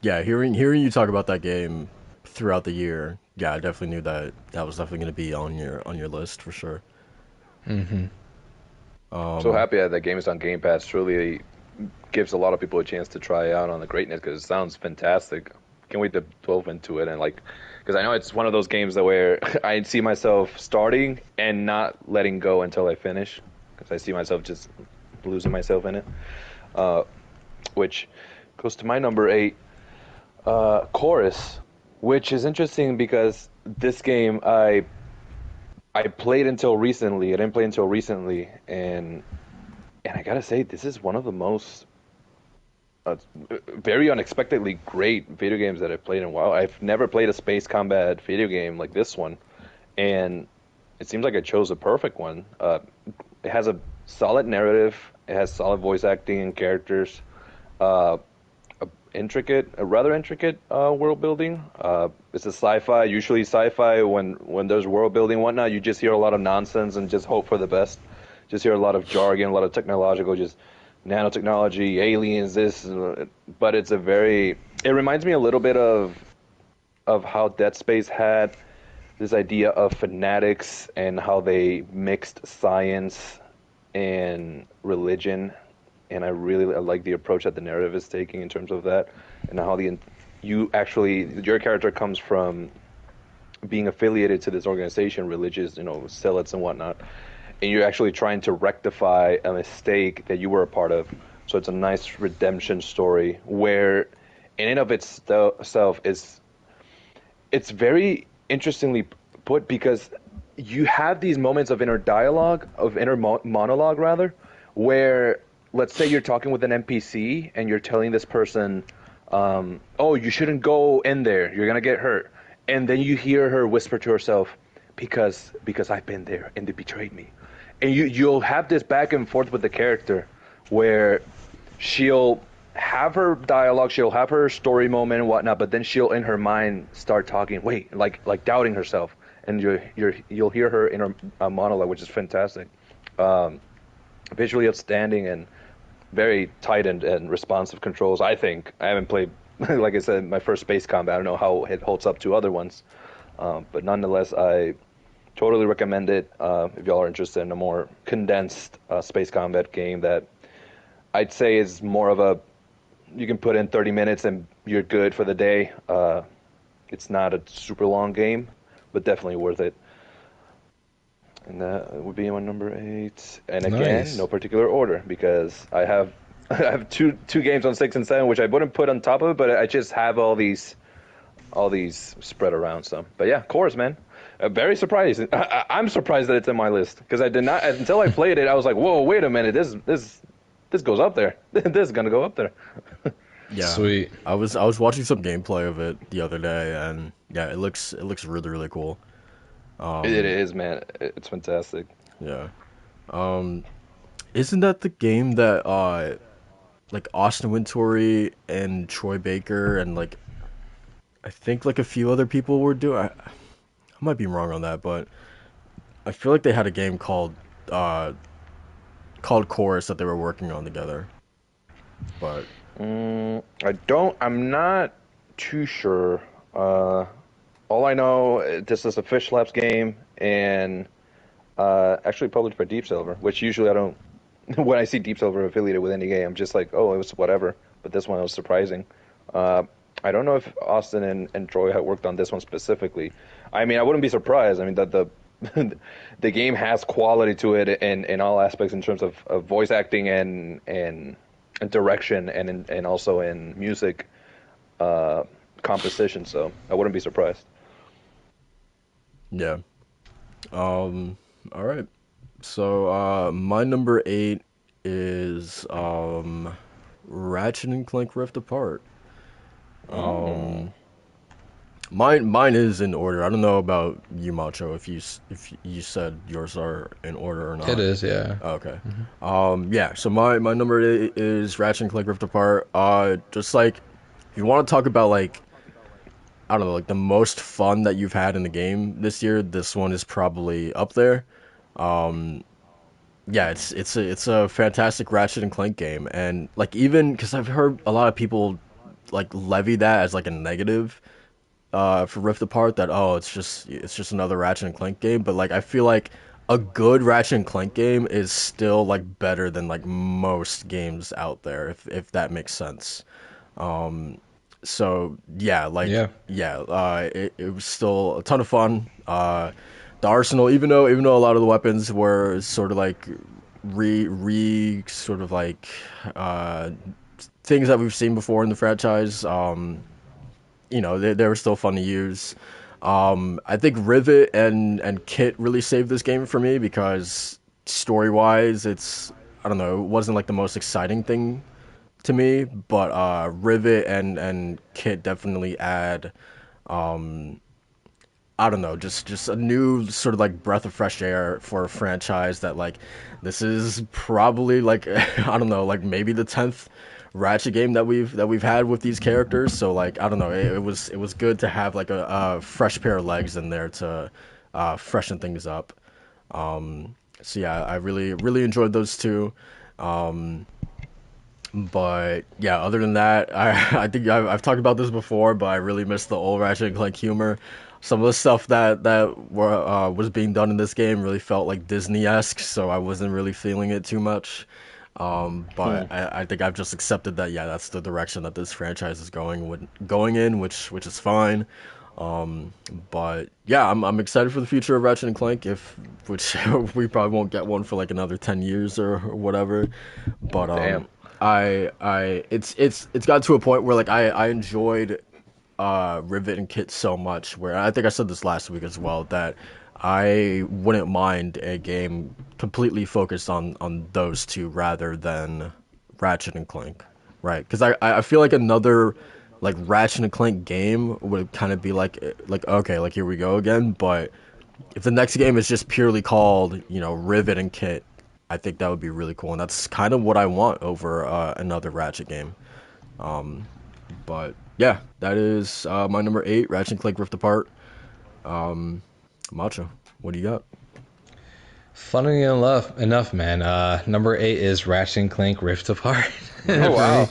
Yeah. Hearing you talk about that game throughout the year, yeah, I definitely knew that was definitely going to be on your list for sure. Mm-hmm. So happy that game is on Game Pass. Truly gives a lot of people a chance to try out on the greatness because it sounds fantastic. Can't wait to delve into it because I know it's one of those games that where I see myself starting and not letting go until I finish because I see myself just losing myself in it. Which goes to my number 8, Chorus, which is interesting because this game I played until recently. I didn't play until recently, and I gotta say this is one of the most very unexpectedly great video games that I've played in a while. I've never played a space combat video game like this one, and it seems like I chose a perfect one. It has a solid narrative. It has solid voice acting and characters. A rather intricate world building. It's a sci-fi. Usually sci-fi, when there's world building and whatnot, you just hear a lot of nonsense and just hope for the best. Just hear a lot of jargon, a lot of technological, just nanotechnology, aliens, this. But it reminds me a little bit of how Dead Space had this idea of fanatics and how they mixed science and religion, and I like the approach that the narrative is taking in terms of that, and how your character comes from being affiliated to this organization, religious, zealots and whatnot, and you're actually trying to rectify a mistake that you were a part of. So it's a nice redemption story where, in and of itself, it's very interestingly put because you have these moments of inner monologue rather, where let's say you're talking with an NPC and you're telling this person, oh, you shouldn't go in there, you're gonna get hurt, and then you hear her whisper to herself, because I've been there and they betrayed me, and you'll have this back and forth with the character where she'll have her dialogue, she'll have her story moment and whatnot, but then she'll in her mind start talking, like doubting herself. And you'll hear her in her monologue, which is fantastic. Visually outstanding and very tight and responsive controls, I think. I haven't played, like I said, my first space combat. I don't know how it holds up to other ones. But nonetheless, I totally recommend it if y'all are interested in a more condensed space combat game that I'd say is more of you can put in 30 minutes and you're good for the day. It's not a super long game, but definitely worth it. And that would be my number 8. And again, Nice. no particular order because I have two games on 6 and 7, which I wouldn't put on top of it, but I just have all these spread around some. But yeah, Chorus, man, very surprised. I'm surprised that it's in my list because I did not until I played it. I was like, whoa, wait a minute, this goes up there. This is gonna go up there. Yeah, Sweet. I was watching some gameplay of it the other day, and yeah, it looks really really cool. It is, man. It's fantastic. Yeah, isn't that the game that like Austin Wintory and Troy Baker and like I think like a few other people were doing? I might be wrong on that, but I feel like they had a game called Chorus that they were working on together. But I'm not too sure. All I know, this is a Fish Labs game, and actually published by Deep Silver, which usually I don't. When I see Deep Silver affiliated with any game, I'm just like, oh, it was whatever. But this one was surprising. I don't know if Austin and Troy had worked on this one specifically. I mean, I wouldn't be surprised. I mean, that the game has quality to it in all aspects in terms of voice acting and direction and also in music. composition. So I wouldn't be surprised. Yeah. All right. So my number 8 is Ratchet and Clank Rift Apart. Mine is in order. I don't know about you, Macho. If you said yours are in order or not. It is, yeah. Okay. Yeah. So my number 8 is Ratchet and Clank Rift Apart. Just like if you want to talk about like I don't know, like the most fun that you've had in the game this year, this one is probably up there. Yeah, it's a fantastic Ratchet and Clank game, and like even because I've heard a lot of people like levy that as like a negative for Rift Apart that oh it's just another Ratchet and Clank game, but like I feel like a good Ratchet and Clank game is still like better than like most games out there if that makes sense. So yeah, like it was still a ton of fun. The arsenal, even though a lot of the weapons were sort of like re sort of like uh things that we've seen before in the franchise, they were still fun to use. I think Rivet and Kit really saved this game for me because story wise, I don't know, it wasn't like the most exciting thing to me, but Rivet and Kit definitely add I don't know, just a new sort of like breath of fresh air for a franchise that like this is probably like I don't know, like maybe the 10th Ratchet game that we've had with these characters. So like I don't know, it was good to have like a fresh pair of legs in there to freshen things up. So yeah, I really enjoyed those two. But yeah, other than that, I think I've talked about this before, but I really miss the old Ratchet and Clank humor. Some of the stuff that was being done in this game really felt like Disney-esque, so I wasn't really feeling it too much. But I think I've just accepted that yeah, that's the direction that this franchise is going in, which is fine. But yeah, I'm excited for the future of Ratchet and Clank, which we probably won't get one for like another 10 years or whatever. But Damn. it's got to a point where like I enjoyed Rivet and Kit so much where I think I said this last week as well that I wouldn't mind a game completely focused on those two rather than Ratchet and Clank, right? Because I feel like another like Ratchet and Clank game would kind of be like okay, like here we go again. But if the next game is just purely called Rivet and Kit, I think that would be really cool, and that's kind of what I want over another Ratchet game. But yeah, that is my number 8, Ratchet and Clank Rift Apart. Macho, what do you got? Funny enough, man. Number 8 is Ratchet and Clank Rift Apart. Oh wow.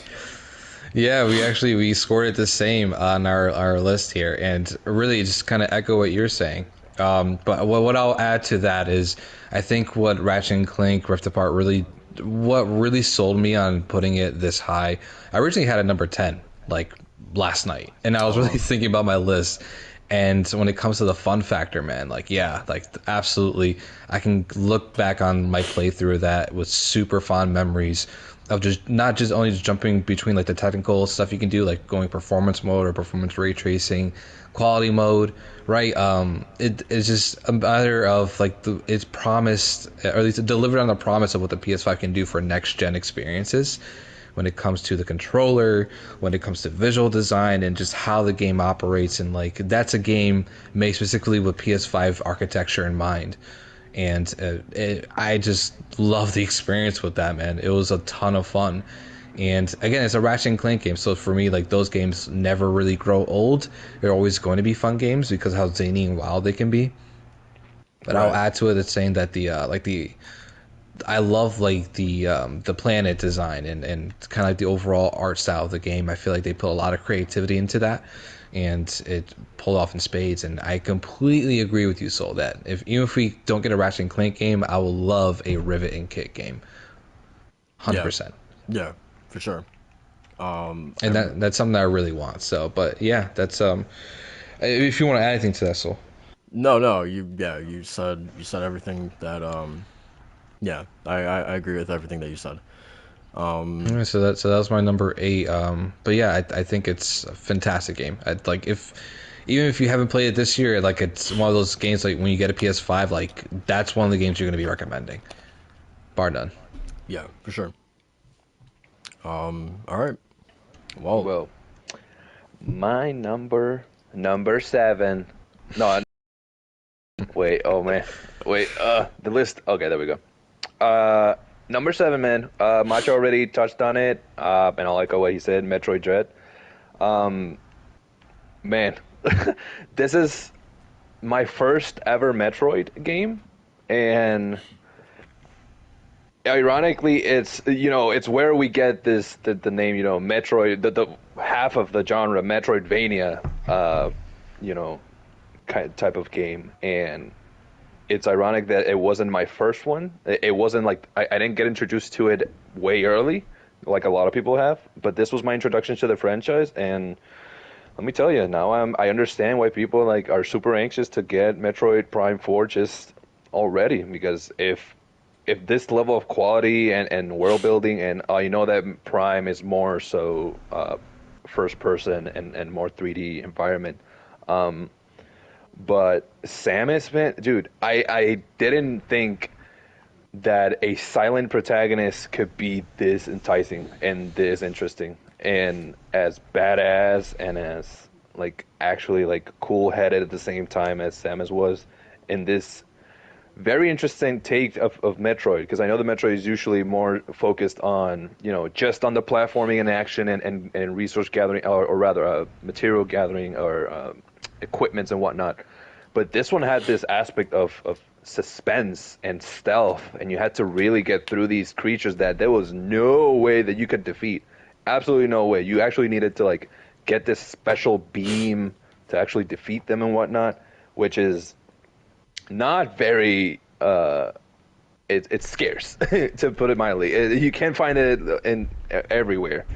Yeah, we scored it the same on our list here, and really just kind of echo what you're saying. But what I'll add to that is I think what Ratchet and Clank Rift Apart what really sold me on putting it this high. I originally had it number 10, like last night, and I was really thinking about my list. And when it comes to the fun factor, man, like yeah, like absolutely, I can look back on my playthrough of that with super fond memories of just not just only just jumping between like the technical stuff you can do, like going performance mode or performance ray tracing, quality mode, right? It's just a matter of like it's promised, or at least it delivered on the promise of what the PS5 can do for next gen experiences. When it comes to the controller, when it comes to visual design, and just how the game operates, and like that's a game made specifically with PS5 architecture in mind. And I just love the experience with that, man. It was a ton of fun. And again, it's a Ratchet and Clank game, so for me, like those games never really grow old. They're always going to be fun games because of how zany and wild they can be. But right. I'll add to it that's saying that I love like the planet design and kind of like the overall art style of the game. I feel like they put a lot of creativity into that, and it pulled off in spades. And I completely agree with you, Soul, that even if we don't get a Ratchet and Clank game, I will love a Rivet and Kit game, 100%. Yeah, for sure. And that's something that I really want. So, but yeah, that's if you want to add anything to that, Soul. No, you said everything that. Yeah, I agree with everything that you said. Yeah, so that was my number 8. But yeah, I think it's a fantastic game. I'd like even if you haven't played it this year, like it's one of those games like when you get a PS5, like that's one of the games you're going to be recommending, bar none. Yeah, for sure. All right. Well, Well, my number 7. No, wait. Oh man, wait. The list. Okay, there we go. Number 7, man. Macho already touched on it. And I like what he said. Metroid Dread. Man, this is my first ever Metroid game, and ironically, it's where we get the name, Metroid, the half of the genre Metroidvania, type of game. And it's ironic that it wasn't my first one. It wasn't like I didn't get introduced to it way early, like a lot of people have. But this was my introduction to the franchise, and let me tell you, now I understand why people like are super anxious to get Metroid Prime 4 just already, because if this level of quality and world building, and you know that Prime is more so first person and more 3D environment. But Samus, man, dude, I didn't think that a silent protagonist could be this enticing and this interesting and as badass and as like actually like cool-headed at the same time as Samus was in this very interesting take of Metroid, because I know the Metroid is usually more focused on, just on the platforming and action and resource gathering, or rather material gathering or equipments and whatnot. But this one had this aspect of suspense and stealth, and you had to really get through these creatures that there was no way that you could defeat. Absolutely no way. You actually needed to like get this special beam to actually defeat them and whatnot, which is not very it's scarce to put it mildly. You can't find it in everywhere.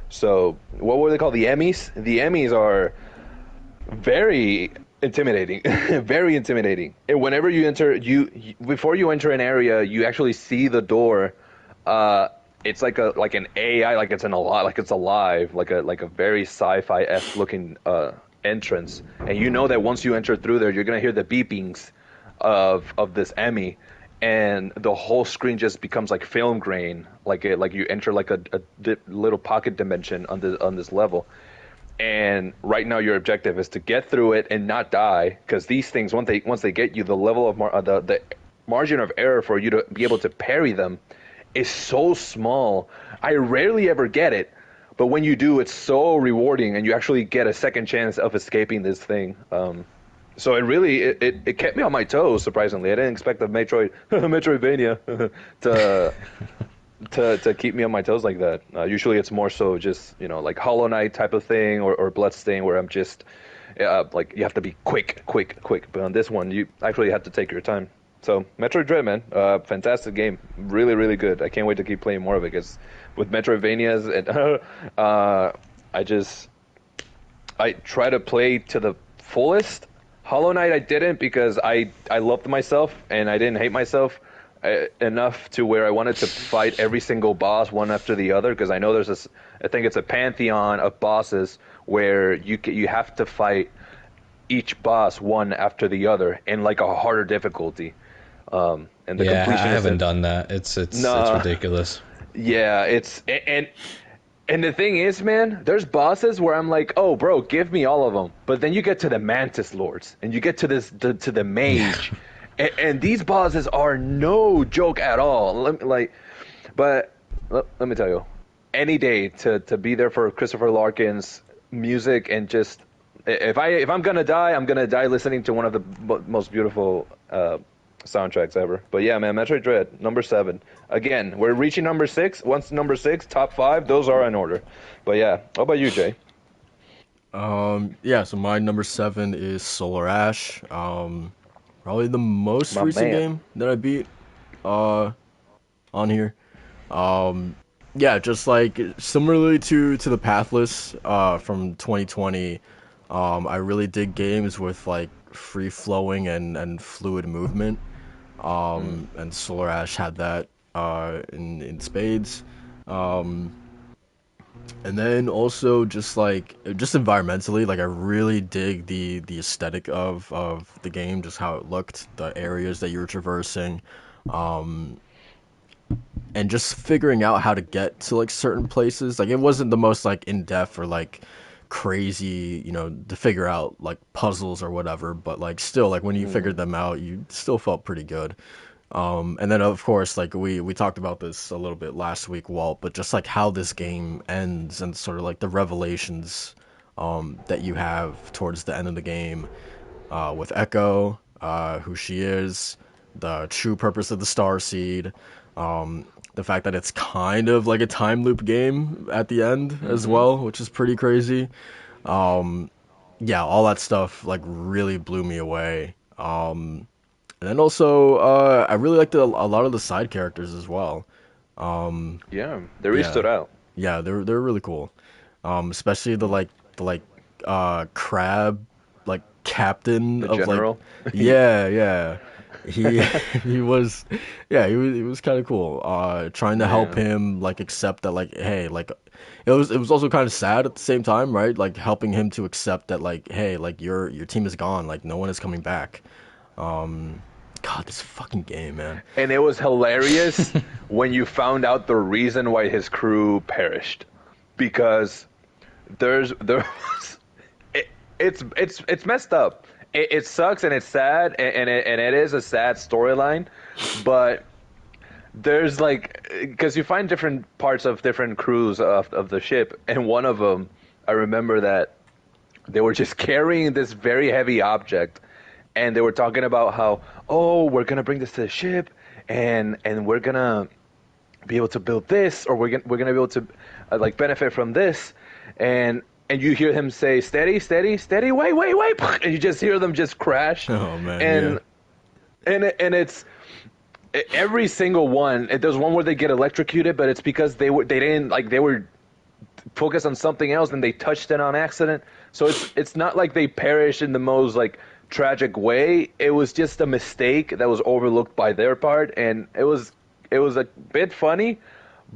So what were they called? The Emmys? The Emmys are very intimidating. Very intimidating. And whenever you enter, before you enter an area, you actually see the door. It's like an AI, like it's alive, like a very sci-fi-esque looking entrance. And you know that once you enter through there, you're gonna hear the beepings of this Emmy, and the whole screen just becomes like film grain, like you enter like a little pocket dimension on this level. And right now your objective is to get through it and not die, because these things, once they get you, the level of the margin of error for you to be able to parry them is so small. I rarely ever get it, but when you do, it's so rewarding, and you actually get a second chance of escaping this thing. So it really it kept me on my toes. Surprisingly, I didn't expect the Metroidvania to keep me on my toes like that. Usually, it's more so just like Hollow Knight type of thing, or Bloodstain, where I'm just like you have to be quick. But on this one, you actually have to take your time. So Metroid Dread, man, fantastic game, really really good. I can't wait to keep playing more of it, because with Metroidvanias, I try to play to the fullest. Hollow Knight I didn't, because I loved myself and I didn't hate myself enough to where I wanted to fight every single boss one after the other, because I know there's this, I think it's a pantheon of bosses where you have to fight each boss one after the other in like a harder difficulty. And the completion I haven't done that. It's ridiculous. Yeah, and the thing is, man, there's bosses where I'm like, oh, bro, give me all of them. But then you get to the Mantis Lords, and you get to to the Mage, and these bosses are no joke at all. Let me tell you, any day to be there for Christopher Larkin's music, and just if I'm gonna die, I'm gonna die listening to one of the most beautiful soundtracks ever. But yeah, man, Metroid Dread, number 7. Again, we're reaching number 6. Once number 6, top 5, those are in order. But yeah, how about you, Jay? Yeah, so my number 7 is Solar Ash. Probably the most recent game that I beat on here. Yeah, just like similarly to the Pathless from 2020, I really dig games with like free flowing and fluid movement. And Solar Ash had that in spades. And then also just environmentally, like I really dig the aesthetic of the game, just how it looked, the areas that you were traversing, um, and just figuring out how to get to like certain places. Like it wasn't the most like in depth or like crazy, to figure out like puzzles or whatever, but like still like when you figured them out, you still felt pretty good. And then of course, like we talked about this a little bit last week, Walt, but just like how this game ends and sort of like the revelations that you have towards the end of the game, with Echo, who she is, the true purpose of the Star Seed, the fact that it's kind of like a time loop game at the end as well, which is pretty crazy. Yeah, all that stuff like really blew me away. And then also, I really liked a lot of the side characters as well. Yeah, they really Yeah, stood out. yeah, they're really cool. Especially the crab like captain The of like, general. yeah, yeah. He he was kind of cool. Trying to help Yeah. him like accept that like, hey, like it was also kind of sad at the same time, right? Like helping him to accept that like, hey, like your team is gone, like no one is coming back. Um, God, this fucking game, man. And it was hilarious when you found out the reason why his crew perished, because there was it's messed up. It sucks and it's sad and it is a sad storyline, but there's like, because you find different parts of different crews of the ship, and one of them, I remember that they were just carrying this very heavy object, and they were talking about how, oh, we're gonna bring this to the ship, and we're gonna be able to build this, or we're gonna be able to like benefit from this, and you hear him say, steady, steady, steady, wait, wait, wait, and you just hear them just crash, Oh man, and and it's every single one. There's one where they get electrocuted, but it's because they were focused on something else and they touched it on accident. So it's not like they perished in the most like tragic way. It was just a mistake that was overlooked by their part, and it was a bit funny,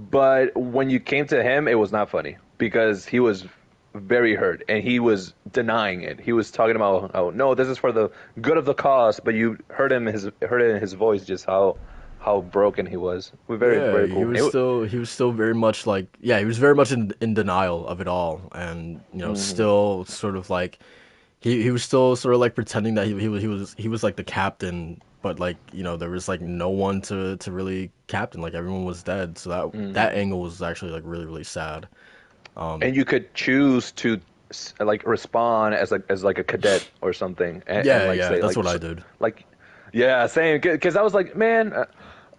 but when you came to him, it was not funny because he was very hurt and he was denying it. He was talking about, oh no, this is for the good of the cause, but you heard it in his voice just how broken he was. We're very yeah. very He cool. was still very much like, yeah, he was very much in denial of it all, and still sort of like he was still sort of like pretending that he was like the captain, but like there was like no one to really captain, like everyone was dead. So that angle was actually like really really sad. And you could choose to like respond as like a cadet or something, Yeah, and like yeah, say that's like what I did. like yeah, same, because I was like, man,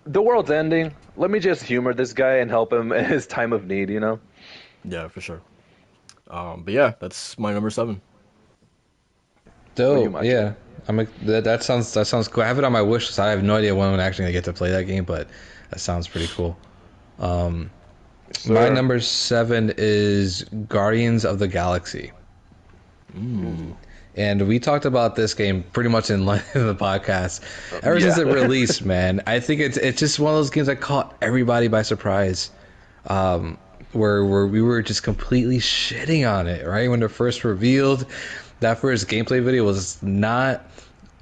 the world's ending. Let me just humor this guy and help him in his time of need, you know? Yeah, for sure. But yeah, that's my number 7. Dope. much. Yeah. That sounds cool. I have it on my wish list. I have no idea when I'm actually gonna get to play that game, but that sounds pretty cool. My Sir. number 7 is Guardians of the Galaxy. And we talked about this game pretty much in length in the podcast. Ever since Yeah. it released, man, I think it's just one of those games that caught everybody by surprise. Where we were just completely shitting on it, right? When it first revealed, that first gameplay video was not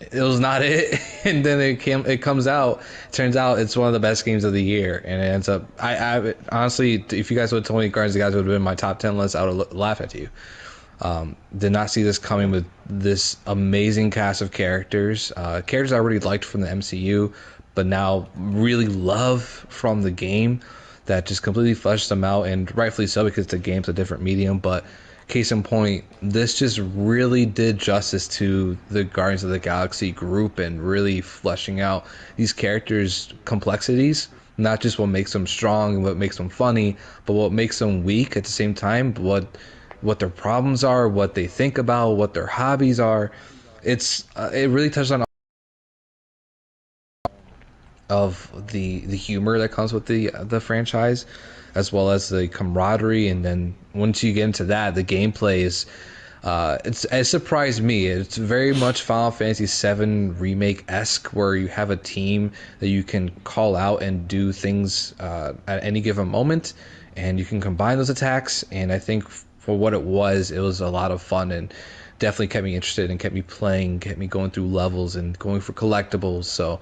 it. And then it comes out, turns out it's one of the best games of the year, and it ends up, I honestly, if you guys would have told me Guardians of the Galaxy would have been my top 10 list, I would have laughed at you. Did not see this coming with this amazing cast of characters I already liked from the MCU, but now really love from the game, that just completely fleshed them out, and rightfully so, because the game's a different medium. But case in point, this just really did justice to the Guardians of the Galaxy group, and really fleshing out these characters' complexities, not just what makes them strong and what makes them funny, but what makes them weak at the same time, what their problems are, what they think about, what their hobbies are. It really touched on of the humor that comes with the franchise, as well as the camaraderie. And then once you get into that, the gameplay is it surprised me. It's very much Final Fantasy VII Remake-esque, where you have a team that you can call out and do things at any given moment, and you can combine those attacks. And I think for what it was a lot of fun and definitely kept me interested and kept me playing, kept me going through levels and going for collectibles. So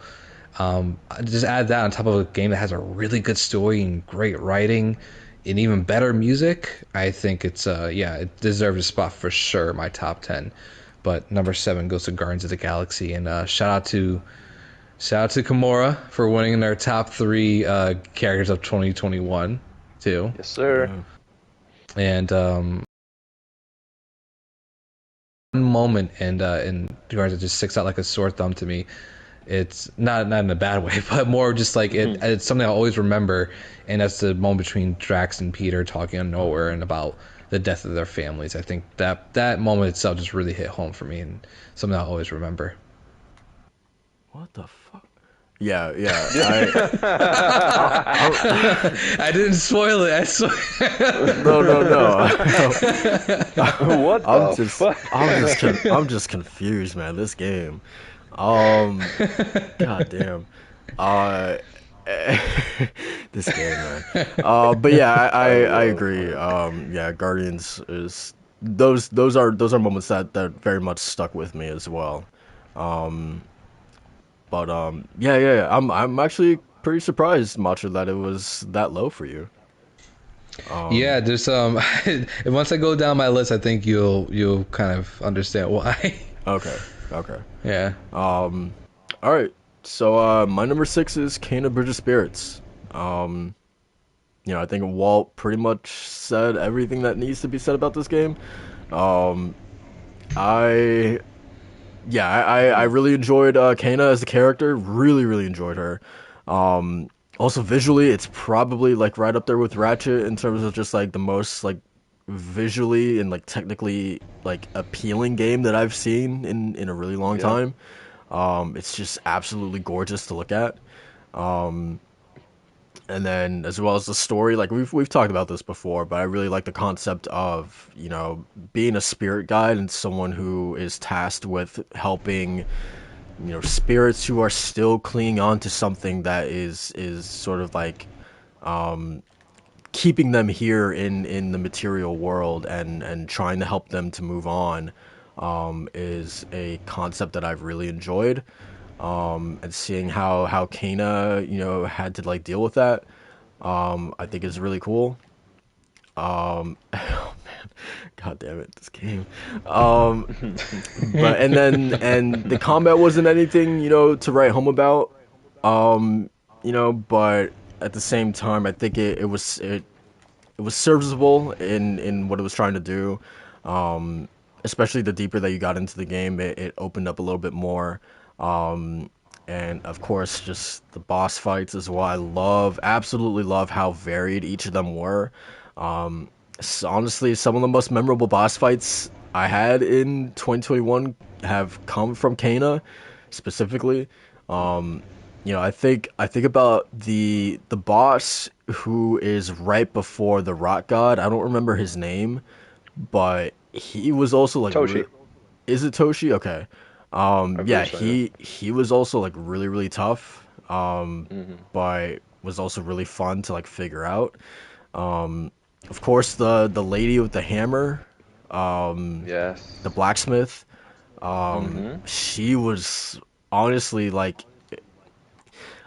just add that on top of a game that has a really good story and great writing and even better music. I think it's it deserves a spot for sure, my top 10. But number 7 goes to Guardians of the Galaxy, and shout out to Kimura for winning their top 3 characters of 2021 too. Yes, sir. And one moment in Guardians that just sticks out like a sore thumb to me. It's not in a bad way, but more just like it's something I'll always remember, and that's the moment between Drax and Peter talking on Nowhere and about the death of their families. I think that moment itself just really hit home for me, and something I'll always remember. What the fuck? Yeah. I didn't spoil it. I swear. No. What the fuck? I'm just confused, man. This game. God damn. This game, man. But yeah, I agree. Yeah, Guardians is those are moments that very much stuck with me as well. But yeah. I'm actually pretty surprised, Macho, that it was that low for you. Yeah, there's once I go down my list, I think you'll kind of understand why. Okay. Yeah. All right. So my number 6 is Kena Bridge of Spirits. I think Walt pretty much said everything that needs to be said about this game. I really enjoyed Kena as a character. Really enjoyed her. Also visually, it's probably like right up there with Ratchet in terms of just like the most like visually and like technically like appealing game that I've seen in a really long time. It's just absolutely gorgeous to look at. And then as well as the story, like we've talked about this before, but I really like the concept of, being a spirit guide and someone who is tasked with helping, spirits who are still clinging on to something that is sort of like keeping them here in the material world and trying to help them to move on is a concept that I've really enjoyed. And seeing how Kena, had to like deal with that, I think is really cool. Oh man, god damn it, this game. But and the combat wasn't anything, to write home about. But at the same time, I think it was serviceable in what it was trying to do. Especially the deeper that you got into the game, it opened up a little bit more. And of course, just the boss fights as well. I absolutely love how varied each of them were. Honestly, some of the most memorable boss fights I had in 2021 have come from Kena, specifically. I think about the boss who is right before the Rock God. I don't remember his name, but he was also like Toshi. Is it Toshi? Okay. So, he was also like really tough. But was also really fun to like figure out. Of course, the lady with the hammer. Yes. The blacksmith. She was honestly like,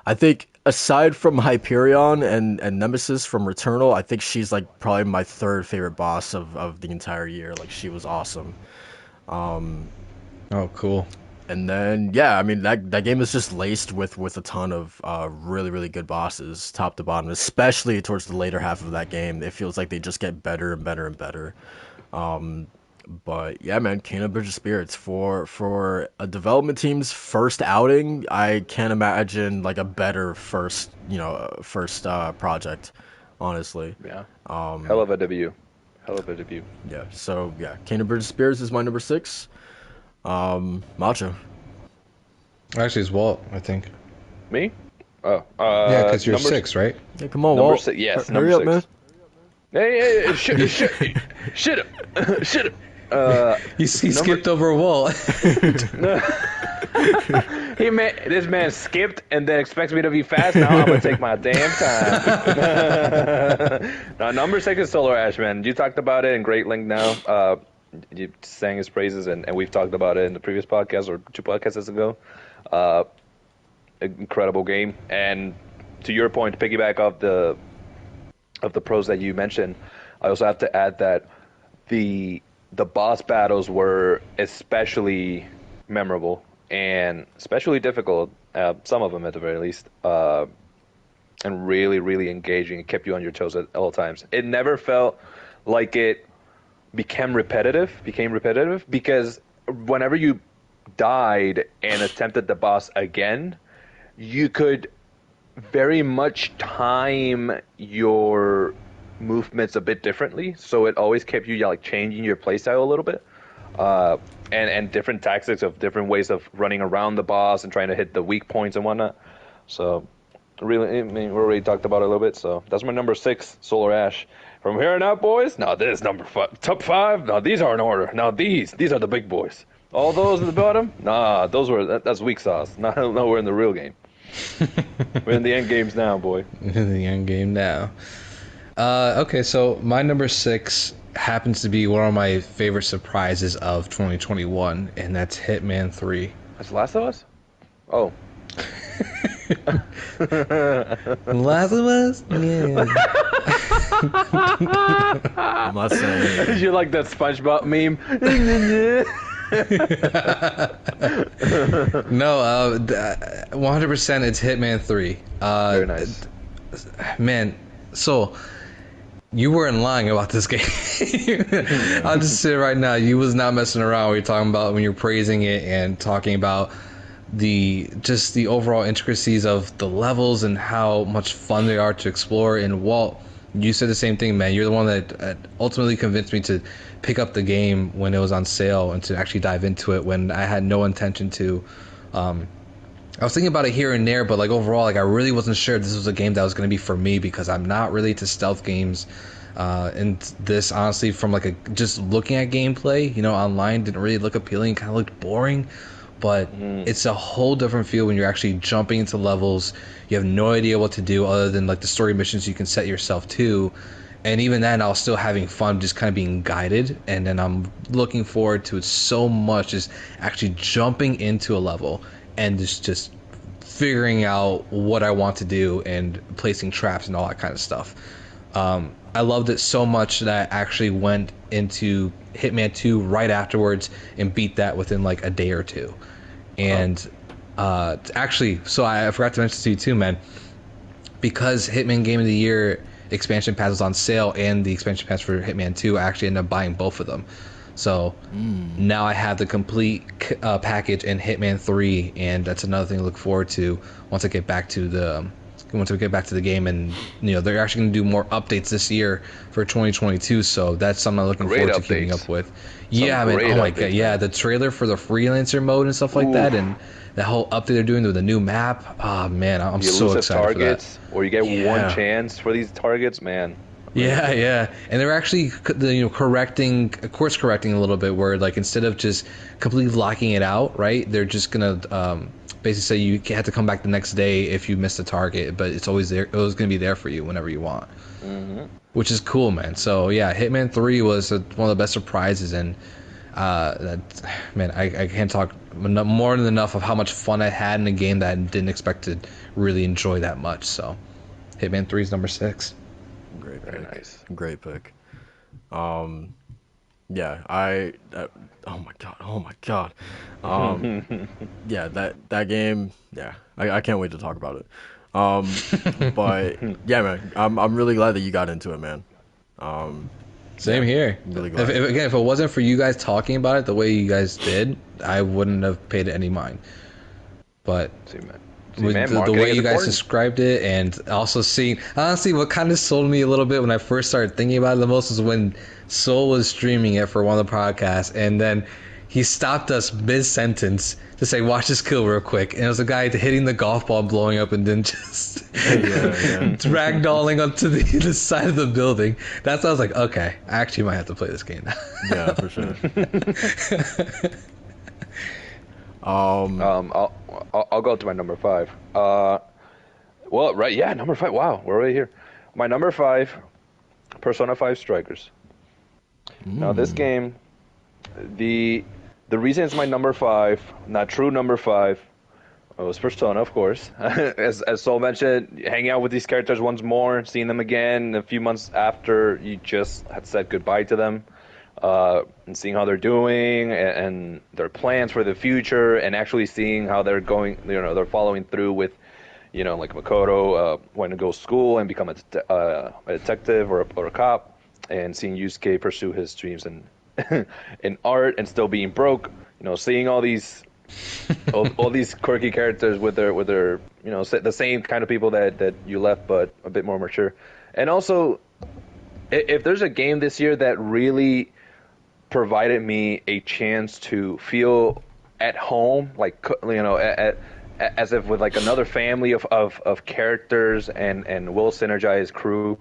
I think aside from Hyperion and Nemesis from Returnal, I think she's like probably my third favorite boss of the entire year. Like, she was awesome. Oh, cool. And then that game is just laced with a ton of really good bosses, top to bottom, especially towards the later half of that game. It feels like they just get better and better and better. But yeah, man, Kena Bridge of Spirits for a development team's first outing, I can't imagine like a better first project, honestly. Yeah. Hell of a debut. Yeah. So yeah, Kena Bridge of Spirits is my number 6. Macho. Actually, it's Walt, I think. Me? Oh. Yeah, because you're number 6, right? Yeah, come on, Number Walt. 6. Yes. Hurry up, man. Hey, shit him. He skipped over a wall. This man skipped and then expects me to be fast. Now I'm gonna take my damn time. Now, number 6 is Solar Ash, man. You talked about it in great length now. You sang his praises, and we've talked about it in the previous podcast or 2 podcasts ago. Incredible game, and to your point, to piggyback off the pros that you mentioned, I also have to add that the boss battles were especially memorable and especially difficult, some of them at the very least, and really, really engaging. It kept you on your toes at all times. It never felt like it became repetitive because whenever you died and attempted the boss again, you could very much time your movements a bit differently, so it always kept you like changing your playstyle a little bit, and different tactics of different ways of running around the boss and trying to hit the weak points and whatnot. So really, I mean, we already talked about it a little bit, so that's my number 6, Solar Ash. From here on out, boys, now this is number 5. Top 5, now these are in order. Now these are the big boys. All those at the bottom, nah, that's weak sauce. No, we're in the real game. We're in the end games now, boy. In the end game now. Okay, so my number 6 happens to be one of my favorite surprises of 2021, and that's Hitman 3. That's Last of Us? Oh. Last of Us? Yeah. I'm not saying. You like that SpongeBob meme? No, 100% it's Hitman 3. Very nice. Man, so you weren't lying about this game. I'll just say right now, you was not messing around when you're talking about, when you're praising it and talking about the overall intricacies of the levels and how much fun they are to explore. And Walt, you said the same thing, man. You're the one that ultimately convinced me to pick up the game when it was on sale and to actually dive into it when I had no intention to. I was thinking about it here and there, but like overall, like I really wasn't sure this was a game that was going to be for me because I'm not really into stealth games. And this, honestly, from like just looking at gameplay, online didn't really look appealing. Kind of looked boring. But it's a whole different feel when you're actually jumping into levels. You have no idea what to do other than like the story missions you can set yourself to. And even then, I was still having fun just kind of being guided. And then I'm looking forward to it so much, just actually jumping into a level and just figuring out what I want to do and placing traps and all that kind of stuff. I loved it so much that I actually went into Hitman 2 right afterwards and beat that within like a day or two. And actually, so I forgot to mention to you too, man, because Hitman Game of the Year expansion pass was on sale and the expansion pass for Hitman 2, I actually ended up buying both of them. So now I have the complete package in Hitman 3, and that's another thing to look forward to once I get back to the game. And they're actually going to do more updates this year for 2022, so that's something I'm looking forward to keeping up with. Yeah, man. Oh my god, yeah, the trailer for the freelancer mode and stuff like that, and the whole update they're doing with the new map. Oh man, I'm so excited targets, for that. Or you get one chance for these targets, man. Yeah, and they're actually course correcting a little bit, where like instead of just completely locking it out, right? They're just gonna basically say you have to come back the next day if you miss the target, but it's always there. It was gonna be there for you whenever you want, which is cool, man. So yeah, Hitman 3 was one of the best surprises, and I can't talk more than enough of how much fun I had in a game that I didn't expect to really enjoy that much. So Hitman 3 is number 6. Great pick. Very nice. Great pick. Yeah, oh my god. Yeah, that game, yeah, I can't wait to talk about it. But yeah, man, I'm really glad that you got into it, man. Same here. Really glad. If it wasn't for you guys talking about it the way you guys did, I wouldn't have paid it any mind. But the way you guys described it, and also seeing, honestly, what kind of sold me a little bit when I first started thinking about it the most was when Soul was streaming it for one of the podcasts, and then he stopped us mid-sentence to say, watch this kill real quick. And it was a guy hitting the golf ball, blowing up, and then just ragdolling up to the side of the building. That's why I was like, okay, I actually might have to play this game now. Yeah, for sure. I'll go to my number 5. Well, right, yeah, number 5. Wow, we're right here. My number 5, Persona 5 Strikers. Now, this game, the reason it's my number 5, not true number 5, it was Persona, of course. As Sol mentioned, hanging out with these characters once more, seeing them again a few months after you just had said goodbye to them, and seeing how they're doing and their plans for the future, and actually seeing how they're going, they're following through with, like Makoto wanting to go to school and become a detective or a cop, and seeing Yusuke pursue his dreams in art and still being broke. Seeing all these all these quirky characters with their the same kind of people that you left, but a bit more mature. And also, if there's a game this year that really provided me a chance to feel at home, like as if with like another family of characters and well synergized crew,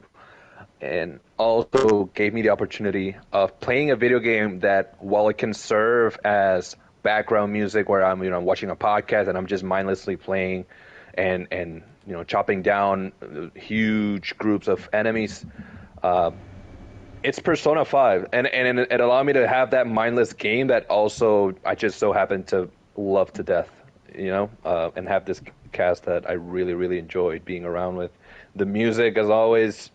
and also gave me the opportunity of playing a video game that, while it can serve as background music where I'm watching a podcast and I'm just mindlessly playing and chopping down huge groups of enemies, it's Persona 5, and it allowed me to have that mindless game that also I just so happen to love to death, and have this cast that I really, really enjoyed being around with. The music, as always,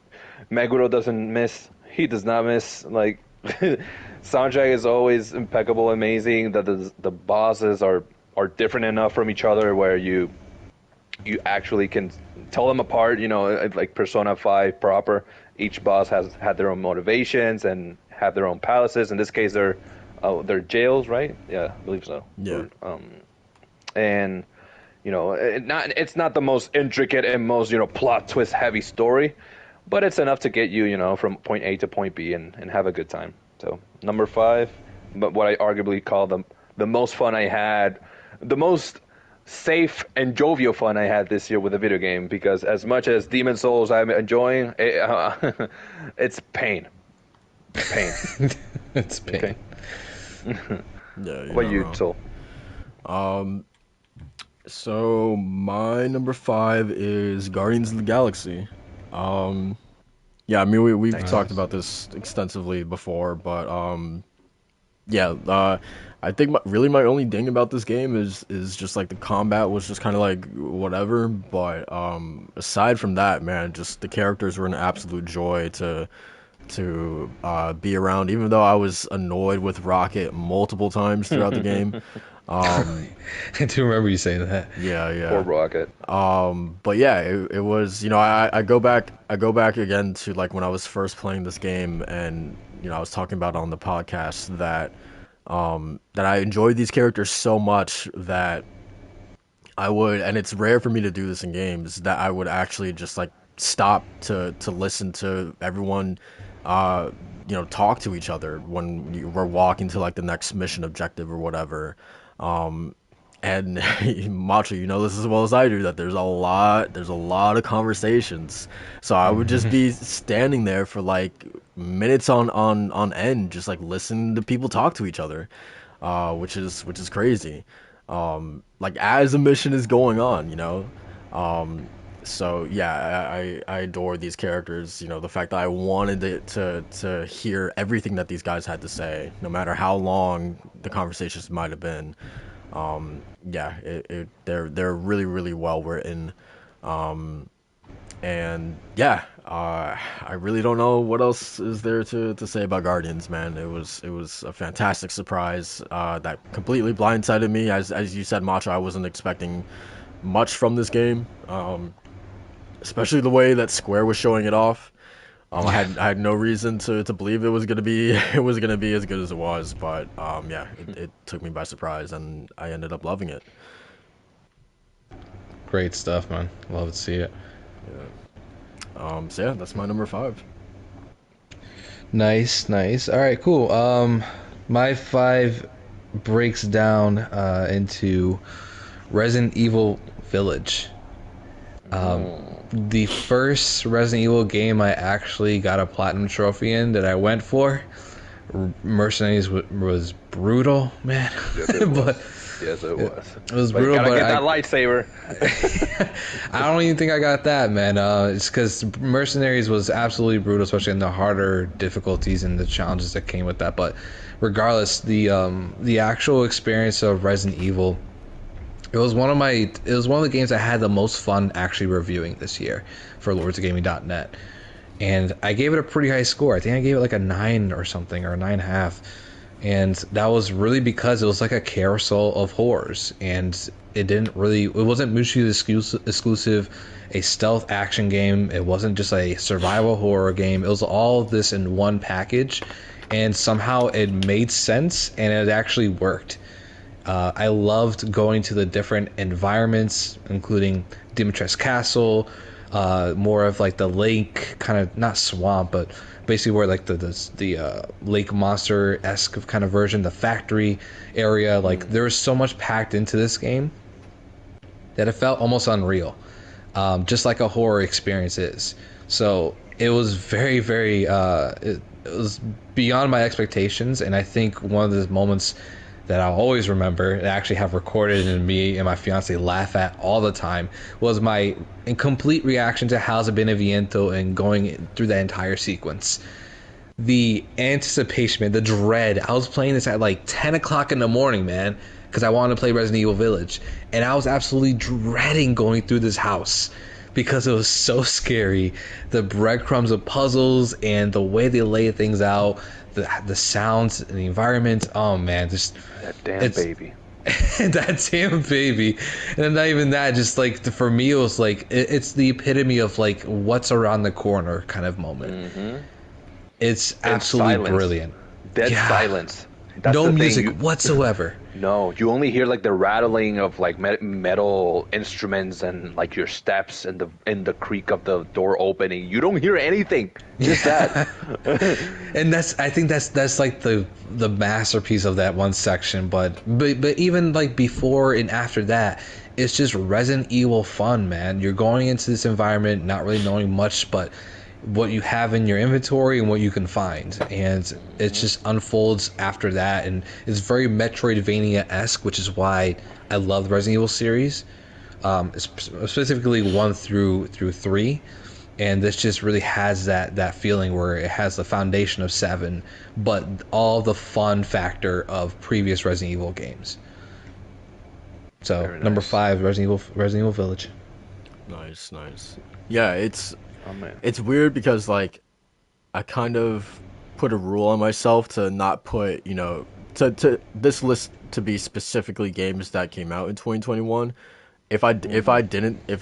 Meguro doesn't miss. He does not miss. Like, soundtrack is always impeccable, amazing. The bosses are different enough from each other where you actually can tell them apart. Like Persona 5 proper. Each boss has had their own motivations and have their own palaces. In this case, they're jails, right? Yeah, I believe so. Yeah. And it's not the most intricate and most plot twist heavy story, but it's enough to get you from point A to point B and have a good time. So number 5, but what I arguably call the most fun I had, the most safe and jovial fun I had this year with a video game, because as much as Demon Souls I'm enjoying, it's pain. It's pain. Okay. Yeah. What about you, Soul? So my number 5 is Guardians of the Galaxy. Yeah, I mean we've talked about this extensively before, but I think my only ding about this game is just like the combat was just kind of like whatever, but aside from that, man, just the characters were an absolute joy to be around, even though I was annoyed with Rocket multiple times throughout the game. I do remember you saying that. Yeah. Poor Rocket. But yeah, it was, I go back again to like when I was first playing this game, and I was talking about on the podcast that I enjoyed these characters so much that I would, and it's rare for me to do this in games, that I would actually just like stop to listen to everyone talk to each other when we're walking to like the next mission objective or whatever. And Macho, this as well as I do, that there's a lot of conversations. So I would just be standing there for like minutes on end, just like listening to people talk to each other, which is crazy. Like as a mission is going on, so yeah, I adore these characters. The fact that I wanted to hear everything that these guys had to say, no matter how long the conversations might have been. They're really, really well written. And yeah, I really don't know what else is there to say about Guardians, man. It was a fantastic surprise that completely blindsided me. As you said, Macho, I wasn't expecting much from this game, especially the way that Square was showing it off. I had no reason to believe it was gonna be as good as it was, but it took me by surprise, and I ended up loving it. Great stuff, man. Love to see it. Yeah. So yeah, that's my number 5. Nice. All right, cool. My 5 breaks down into Resident Evil Village. The first Resident Evil game I actually got a platinum trophy in that I went for, Mercenaries, was brutal, man. Yes, it was. But Yes, it was. it was But you brutal. gotta But get that lightsaber. I don't even think I got that, man. It's because Mercenaries was absolutely brutal, especially in the harder difficulties and the challenges that came with that. But regardless, the actual experience of Resident Evil, it was one of the games I had the most fun actually reviewing this year for lordsofgaming.net. And I gave it a pretty high score. I think I gave it like a 9 or something, or a 9.5. And that was really because it was like a carousel of horrors, and it wasn't mutually exclusive, a stealth action game. It wasn't just a survival horror game. It was all of this in one package, and somehow it made sense and it actually worked. I loved going to the different environments, including Dimitrescu Castle, more of like the lake, kind of not swamp, but basically where like the lake monster-esque kind of version, the factory area. Like there was so much packed into this game that it felt almost unreal, just like a horror experience is. So it was very, very it was beyond my expectations, and I think one of the moments that I'll always remember and actually have recorded and me and my fiance laugh at all the time was my incomplete reaction to House of Beneviento and going through that entire sequence. The anticipation, man, the dread. I was playing this at like 10 o'clock in the morning, man, because I wanted to play Resident Evil Village, and I was absolutely dreading going through this house because it was so scary. The breadcrumbs of puzzles and the way they lay things out, the sounds and the environment. Oh man, just That damn baby. that damn baby. And not even that, just like for me it was like it's the epitome of like what's around the corner kind of moment. It's absolutely silence. brilliant. Dead silence. That's no the thing. music whatsoever. No, you only hear like the rattling of like metal instruments and like your steps and the creak of the door opening. You don't hear anything. Just that. And I think that's like the masterpiece of that one section. But even like before and after that, it's just Resident Evil fun, man. You're going into this environment not really knowing much, but what you have in your inventory and what you can find, and it just unfolds after that, and it's very Metroidvania-esque, which is why I love the Resident Evil series, specifically 1 through 3, and this just really has that feeling where it has the foundation of 7, but all the fun factor of previous Resident Evil games. So Very nice. Number 5, Resident Evil Village. Nice. Yeah, Oh man. it's weird because like I kind of put a rule on myself to not put, to this list to be specifically games that came out in 2021. If I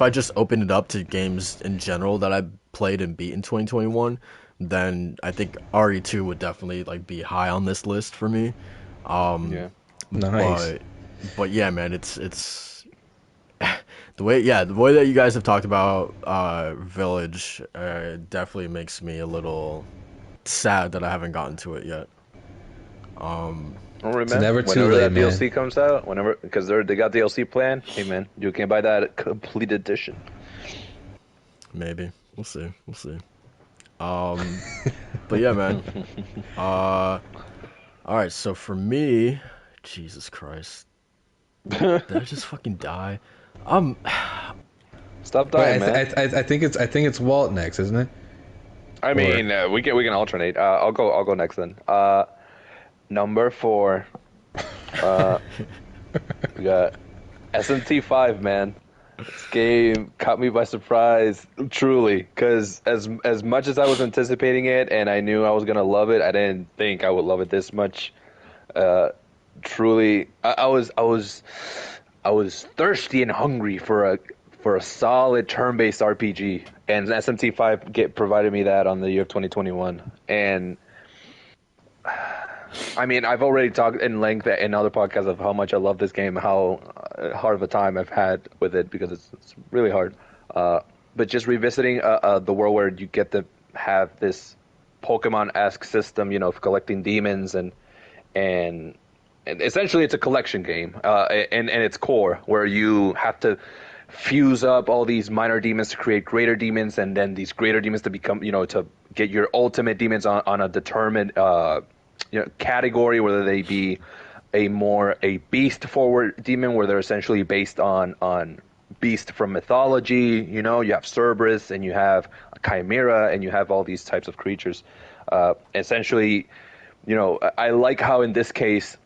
just opened it up to games in general that I played and beat in 2021, then I think RE2 would definitely like be high on this list for me. Yeah. Nice. But yeah, man, it's the way that you guys have talked about Village definitely makes me a little sad that I haven't gotten to it yet. Remember, never too whenever late, that man. DLC comes out, because they got DLC plan. Hey man, you can buy that complete edition. Maybe we'll see. But yeah, man. All right. So for me, Jesus Christ, did I just fucking die? Stop dying, Wait, man. I think it's Walt next, isn't it? I mean, we can alternate. I'll go next then. Number 4. We got SMT5, man. This game caught me by surprise, truly, because as much as I was anticipating it and I knew I was gonna love it, I didn't think I would love it this much. Truly, I was thirsty and hungry for a solid turn-based RPG, and SMT5 provided me that on the year of 2021. And I mean, I've already talked in length in other podcasts of how much I love this game, how hard of a time I've had with it because it's really hard. But just revisiting the world where you get to have this Pokemon-esque system, of collecting demons and essentially it's a collection game, and its core, where you have to fuse up all these minor demons to create greater demons, and then these greater demons to become, to get your ultimate demons on a determined category, whether they be a beast forward demon, where they're essentially based on beast from mythology. You have Cerberus, and you have a Chimera, and you have all these types of creatures. Essentially, I like how in this case,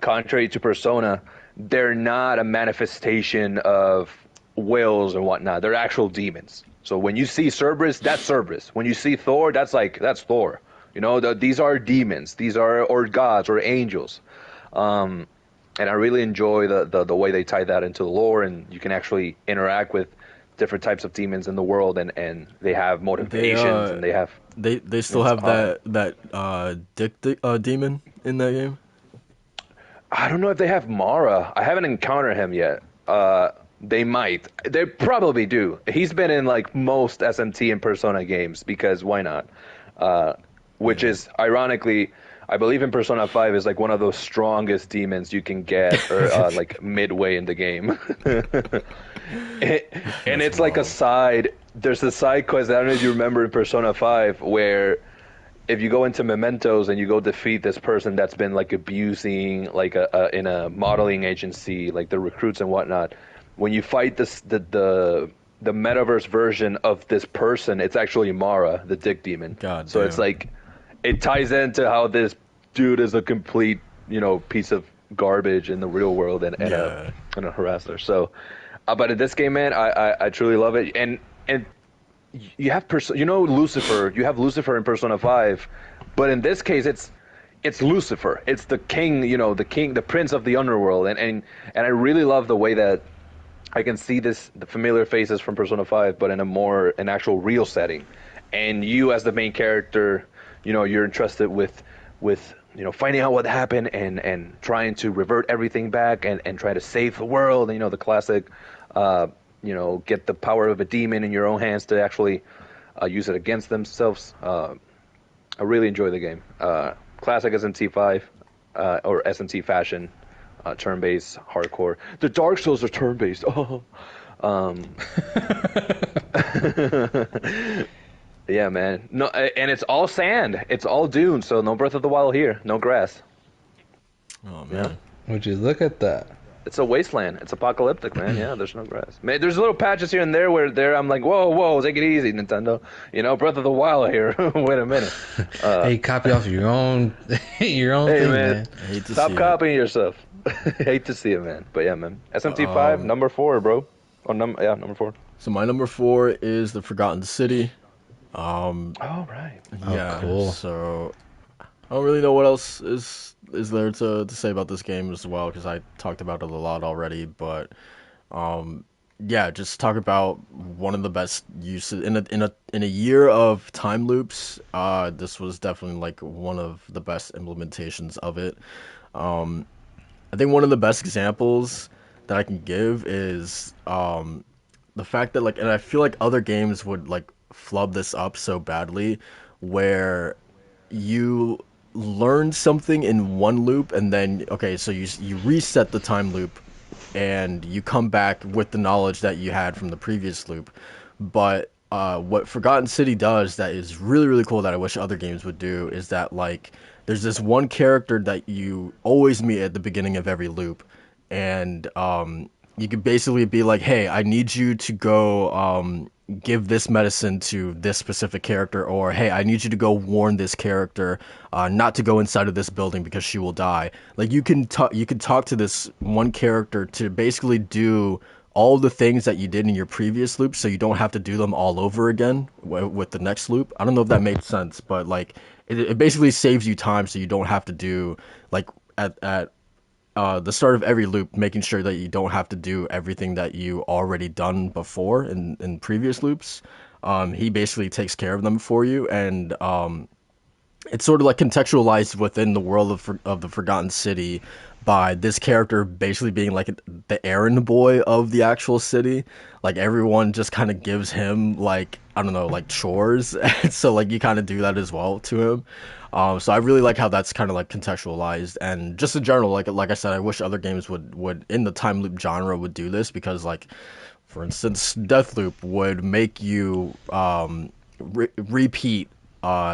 contrary to Persona, they're not a manifestation of wills and whatnot. They're actual demons. So when you see Cerberus, that's Cerberus. When you see Thor, that's Thor. These are demons. These are or gods or angels. And I really enjoy the way they tie that into the lore, and you can actually interact with different types of demons in the world, and they have motivations, and they have. They still have that dick demon in that game. I don't know if they have Mara. I haven't encountered him yet. They might. They probably do. He's been in like most SMT and Persona games, because why not? Which is ironically, I believe in Persona 5 is like one of those strongest demons you can get, or like midway in the game. And it's like a side. There's a side quest. I don't know if you remember in Persona 5 where, if you go into Mementos and you go defeat this person that's been like abusing like in a modeling agency, like the recruits and whatnot, when you fight the metaverse version of this person, it's actually Mara, the dick demon. God so damn. It's like, it ties into how this dude is a complete piece of garbage in the real world and a harasser. So, but in this game, man, I truly love it. And you have Lucifer. You have Lucifer in Persona 5, but in this case, it's Lucifer. It's the king, the prince of the underworld, and I really love the way that I can see the familiar faces from Persona 5, but in an actual real setting. And you, as the main character, you're entrusted with finding out what happened and trying to revert everything back and try to save the world. And, the classic. Get the power of a demon in your own hands to actually use it against themselves. I really enjoy the game. Classic SMT5 or SMT fashion, turn-based, hardcore. The Dark Souls are turn-based. Oh. Yeah, man. No, and it's all sand. It's all dune. So no Breath of the Wild here. No grass. Oh man. Yeah. Would you look at that? It's a wasteland. It's apocalyptic, man. Yeah, there's no grass. Man, there's little patches here and there where I'm like, whoa, take it easy, Nintendo. Breath of the Wild here. Wait a minute. Hey, copy off your own thing, man. I hate to Stop see copying yourself. Hate to see it, man. But yeah, man. SMT5, number 4, bro. Number 4. So my number 4 is The Forgotten City. Oh, right. Yeah, cool. So I don't really know what else is there to say about this game as well, because I talked about it a lot already. But just talk about one of the best uses in a year of time loops. This was definitely like one of the best implementations of it. I think one of the best examples that I can give is the fact that and I feel like other games would flub this up so badly, where you learn something in one loop and then so you reset the time loop and you come back with the knowledge that you had from the previous loop. But what Forgotten City does that is really, really cool that I wish other games would do is that there's this one character that you always meet at the beginning of every loop, and you could basically be like, hey, I need you to go give this medicine to this specific character, or hey, I need you to go warn this character not to go inside of this building because she will die. You can talk to this one character to basically do all the things that you did in your previous loop, so you don't have to do them all over again with the next loop. I don't know if that made sense, but it basically saves you time, so you don't have to do at the start of every loop, making sure that you don't have to do everything that you already done before in previous loops. He basically takes care of them for you, and it's sort of contextualized within the world of the Forgotten City by this character basically being the errand boy of the actual city. Everyone just kind of gives him I don't know, chores, so you kind of do that as well to him. So I really like how that's kind of like contextualized, and just in general, like I said, I wish other games would in the time loop genre would do this, because like, for instance, Deathloop would make you repeat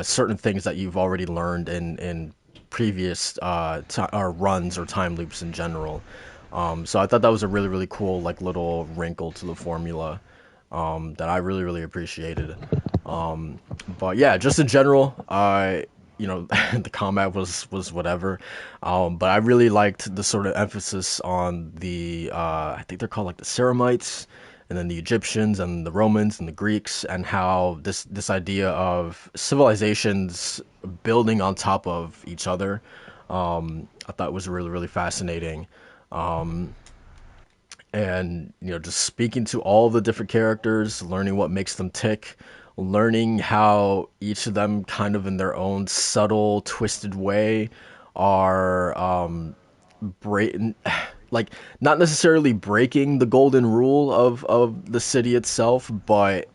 certain things that you've already learned in previous or runs or time loops in general. So I thought that was a really really cool like little wrinkle to the formula that I really really appreciated. But yeah, just in general, the combat was whatever. But I really liked the sort of emphasis on the I think they're called like the Ceramites, and then the Egyptians and the Romans and the Greeks, and how this idea of civilizations building on top of each other, I thought was really really fascinating. And just speaking to all the different characters, learning what makes them tick, learning how each of them kind of in their own subtle twisted way are breaking, like, not necessarily breaking the golden rule of the city itself, but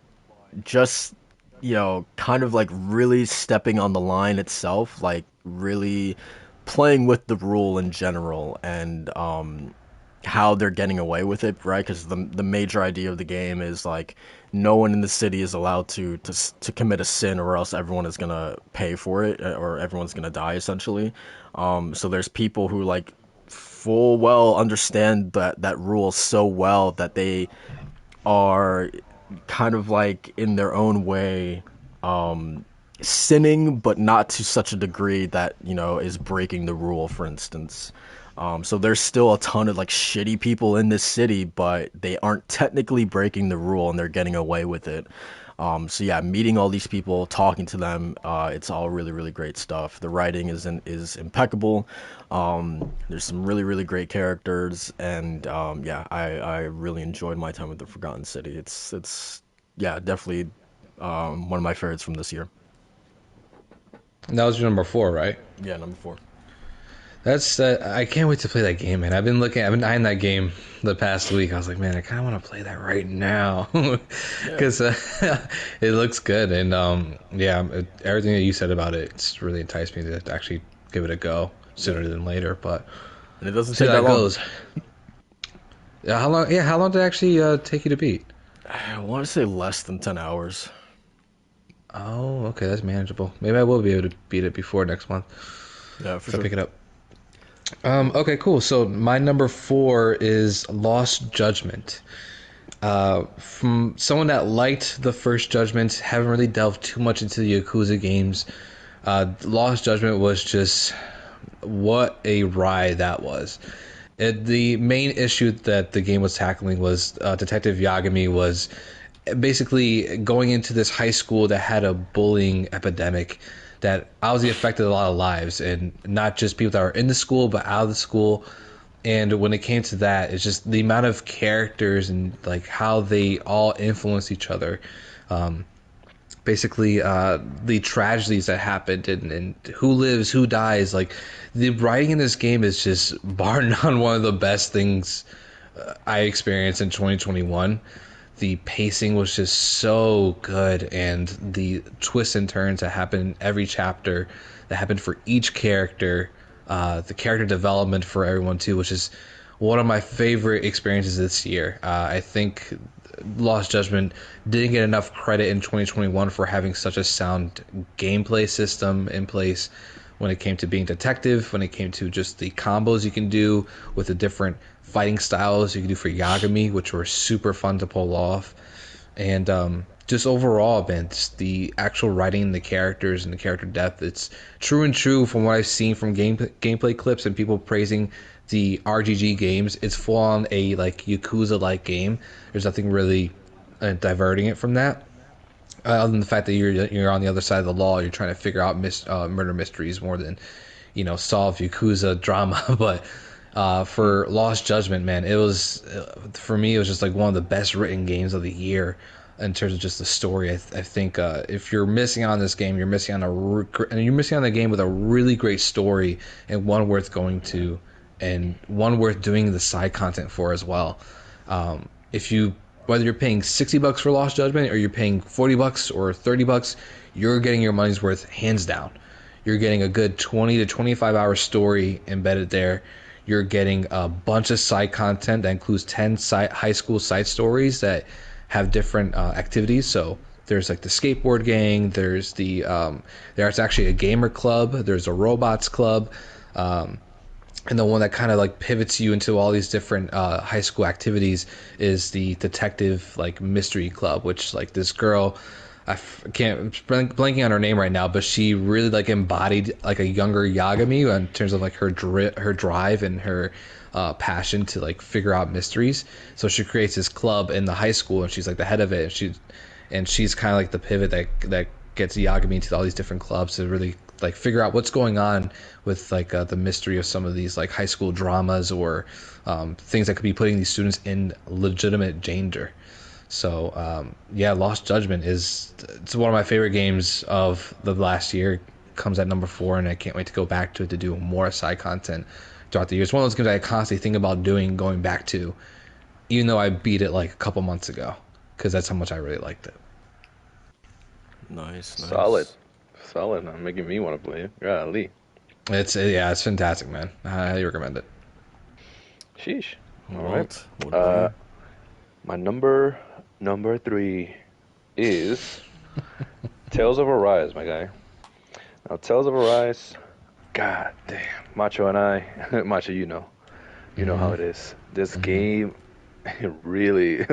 just kind of like really stepping on the line itself, like really playing with the rule in general, and how they're getting away with it, right? Because the major idea of the game is like no one in the city is allowed to commit a sin, or else everyone is gonna pay for it, or everyone's gonna die essentially. So there's people who like full well understand that rule so well that they are kind of like in their own way sinning, but not to such a degree that is breaking the rule, for instance. So there's still a ton of like shitty people in this city, but they aren't technically breaking the rule and they're getting away with it. So yeah, meeting all these people, talking to them, it's all really, really great stuff. The writing is impeccable. There's some really, really great characters, and yeah, I really enjoyed my time with the Forgotten City. It's yeah, definitely one of my favorites from this year. And that was your number 4, right? Yeah, number 4. That's I can't wait to play that game, man. I've been eyeing that game the past week. I was like, man, I kind of want to play that right now because it looks good, and everything that you said about it's really enticed me to actually give it a go sooner than later. But and it doesn't take that long. Goes. How long? Yeah, how long did it actually take you to beat? I want to say less than 10 hours. Oh, okay, that's manageable. Maybe I will be able to beat it before next month. Yeah, for sure. Pick it up. Okay, cool. So my number 4 is Lost Judgment. From someone that liked the first Judgment, haven't really delved too much into the Yakuza games. Lost Judgment was just what a ride that was. The main issue that the game was tackling was Detective Yagami was basically going into this high school that had a bullying epidemic that obviously affected a lot of lives, and not just people that are in the school but out of the school. And when it came to that, it's just the amount of characters and like how they all influence each other. Basically the tragedies that happened, and who lives, who dies. Like, the writing in this game is just bar none one of the best things I experienced in 2021. The pacing was just so good, and the twists and turns that happened in every chapter, that happened for each character, the character development for everyone too, which is one of my favorite experiences this year. I think Lost Judgment didn't get enough credit in 2021 for having such a sound gameplay system in place when it came to being detective, when it came to just the combos you can do with the different fighting styles you can do for Yagami, which were super fun to pull off. And just overall, man, just the actual writing, the characters, and the character depth, it's true and true from what I've seen from gameplay clips and people praising the RGG games. It's full on a like Yakuza-like game. There's nothing really diverting it from that. Other than the fact that you're on the other side of the law, you're trying to figure out murder mysteries more than solve Yakuza drama. But for Lost Judgment, man, it was for me, it was just like one of the best written games of the year in terms of just the story. I think if you're missing on this game, you're missing on a game with a really great story, and one worth going to, and one worth doing the side content for as well. Whether you're paying $60 for Lost Judgment or you're paying $40 or $30, you're getting your money's worth hands down. You're getting a good 20 to 25 hour story embedded there. You're getting a bunch of side content that includes 10 high school side stories that have different activities. So there's like the skateboard gang. There's actually a gamer club. There's a robots club. And the one that kind of like pivots you into all these different high school activities is the detective like mystery club, which like this girl, can't blanking on her name right now, but she really like embodied like a younger Yagami in terms of like her drive and her passion to like figure out mysteries. So she creates this club in the high school, and she's like the head of it, and she's kind of like the pivot that gets Yagami into all these different clubs to really like figure out what's going on with like the mystery of some of these like high school dramas or things that could be putting these students in legitimate danger. So yeah, Lost Judgment it's one of my favorite games of the last year. It comes at number 4, and I can't wait to go back to it to do more side content throughout the year. It's one of those games I constantly think about going back to, even though I beat it like a couple months ago, because that's how much I really liked it. Nice. Solid. I'm making me want to play it. Golly. It's fantastic, man. I highly recommend it. Sheesh. All What right. My number 3 is Tales of Arise, my guy. Now, Tales of Arise, god damn, Macho and I, Macho, you know how it is. This game, really,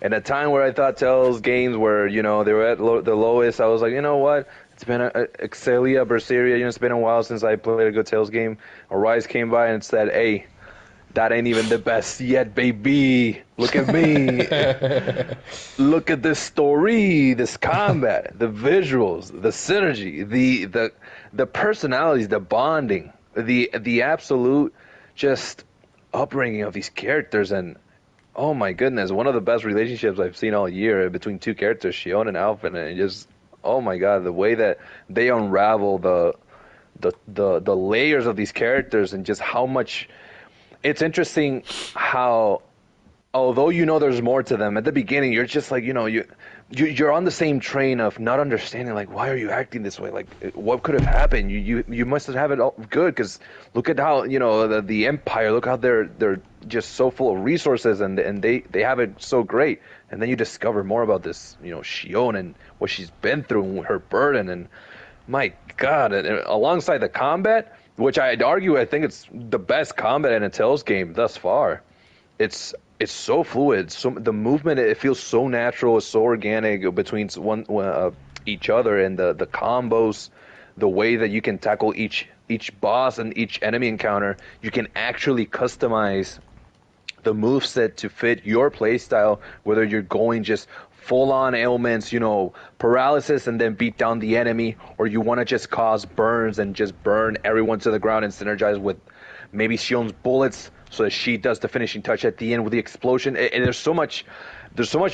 in a time where I thought Tales games were, they were at the lowest, I was like, you know what? It's been Excelia, Berseria, it's been a while since I played a good Tales game. Arise came by and said, hey, that ain't even the best yet, baby. Look at me. Look at this story, this combat, the visuals, the synergy, the personalities, the bonding, the absolute just upbringing of these characters. And oh my goodness, one of the best relationships I've seen all year between two characters, Shion and Alphen, and just oh my god, the way that they unravel the layers of these characters, and just how much. It's interesting how, although there's more to them, at the beginning you're just like, you're on the same train of not understanding, like, why are you acting this way? Like, what could have happened? You must have it all good, because look at how, the Empire, look how they're just so full of resources, and they have it so great. And then you discover more about this, Shion and what she's been through and her burden, and my God, and alongside the combat, which I'd argue, I think it's the best combat in a Tales game thus far. It's so fluid. So the movement, it feels so natural, it's so organic between each other, and the combos, the way that you can tackle each boss and each enemy encounter. You can actually customize the moveset to fit your playstyle, whether you're going just full-on ailments, paralysis and then beat down the enemy, or you want to just cause burns and just burn everyone to the ground and synergize with maybe Shion's bullets so that she does the finishing touch at the end with the explosion. And there's so much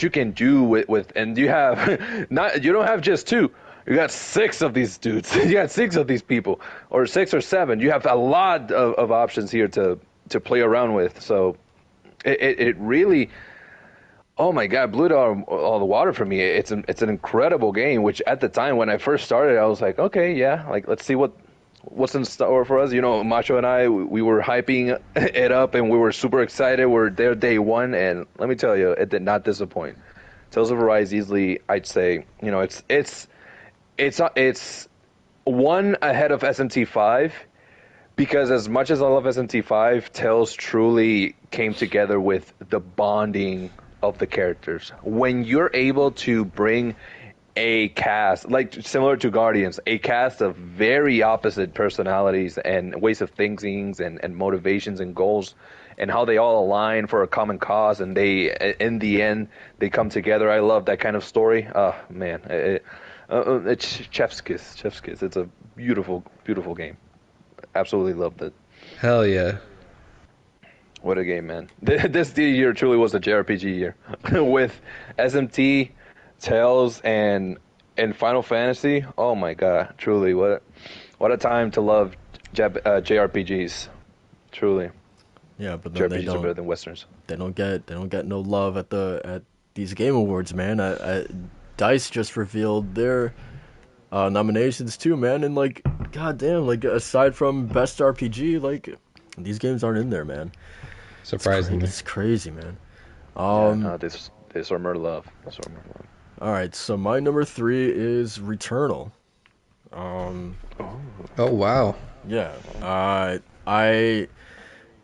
you can do with and you don't have just 2. You got 6 of these dudes. You got 6 of these people, or 6 or 7. You have a lot of options here to play around with. So it really, oh my God, blew it all the water for me. It's an incredible game, which at the time when I first started, I was like, okay, yeah, like let's see what's in store for us. Macho and I, we were hyping it up, and we were super excited. We're there day one, and let me tell you, it did not disappoint. Tales of Arise easily, I'd say, it's one ahead of SMT5, because as much as I love SMT5, Tales truly came together with the bonding of the characters. When you're able to bring a cast, like similar to Guardians, a cast of very opposite personalities and ways of thinking and motivations and goals, and how they all align for a common cause, and they, in the end, they come together. I love that kind of story. Oh, man. It's chef's kiss. It's a beautiful, beautiful game. Absolutely loved it. Hell yeah. What a game, man. This year truly was a JRPG year. With SMT, Tales, and Final Fantasy. Oh my God, truly, what a time to love JRPGs. Truly. Yeah, but then JRPGs are better than Westerns. They don't get no love at these Game Awards, man. DICE just revealed their nominations too, man, and like goddamn, like aside from best RPG, like these games aren't in there, man. Surprisingly. It's crazy, man. No, this are more love. This are more love. All right, so my number 3 is Returnal. Oh wow. Yeah.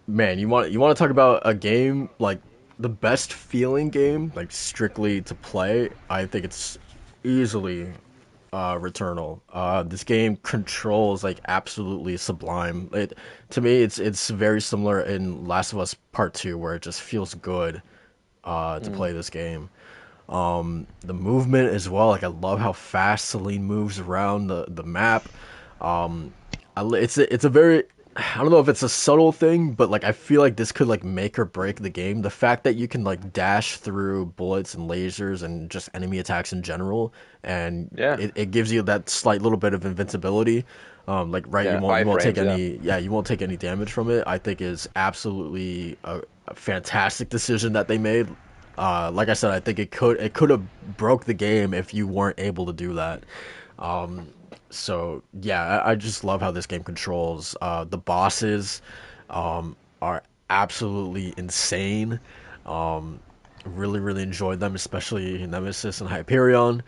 Man, you want to talk about a game like the best feeling game, like strictly to play? I think it's easily Returnal. This game controls like absolutely sublime. To me, it's very similar in Last of Us Part 2, where it just feels good to play this game. The movement as well, like I love how fast Celine moves around the map. It's a very, I don't know if it's a subtle thing, but like I feel like this could like make or break the game. The fact that you can like dash through bullets and lasers and just enemy attacks in general, and it gives you that slight little bit of invincibility. You won't take any damage from it. I think is absolutely a fantastic decision that they made. Like I said, I think it could have broke the game if you weren't able to do that. So yeah, I just love how this game controls. The bosses are absolutely insane. Really, really enjoyed them, especially Nemesis and Hyperion.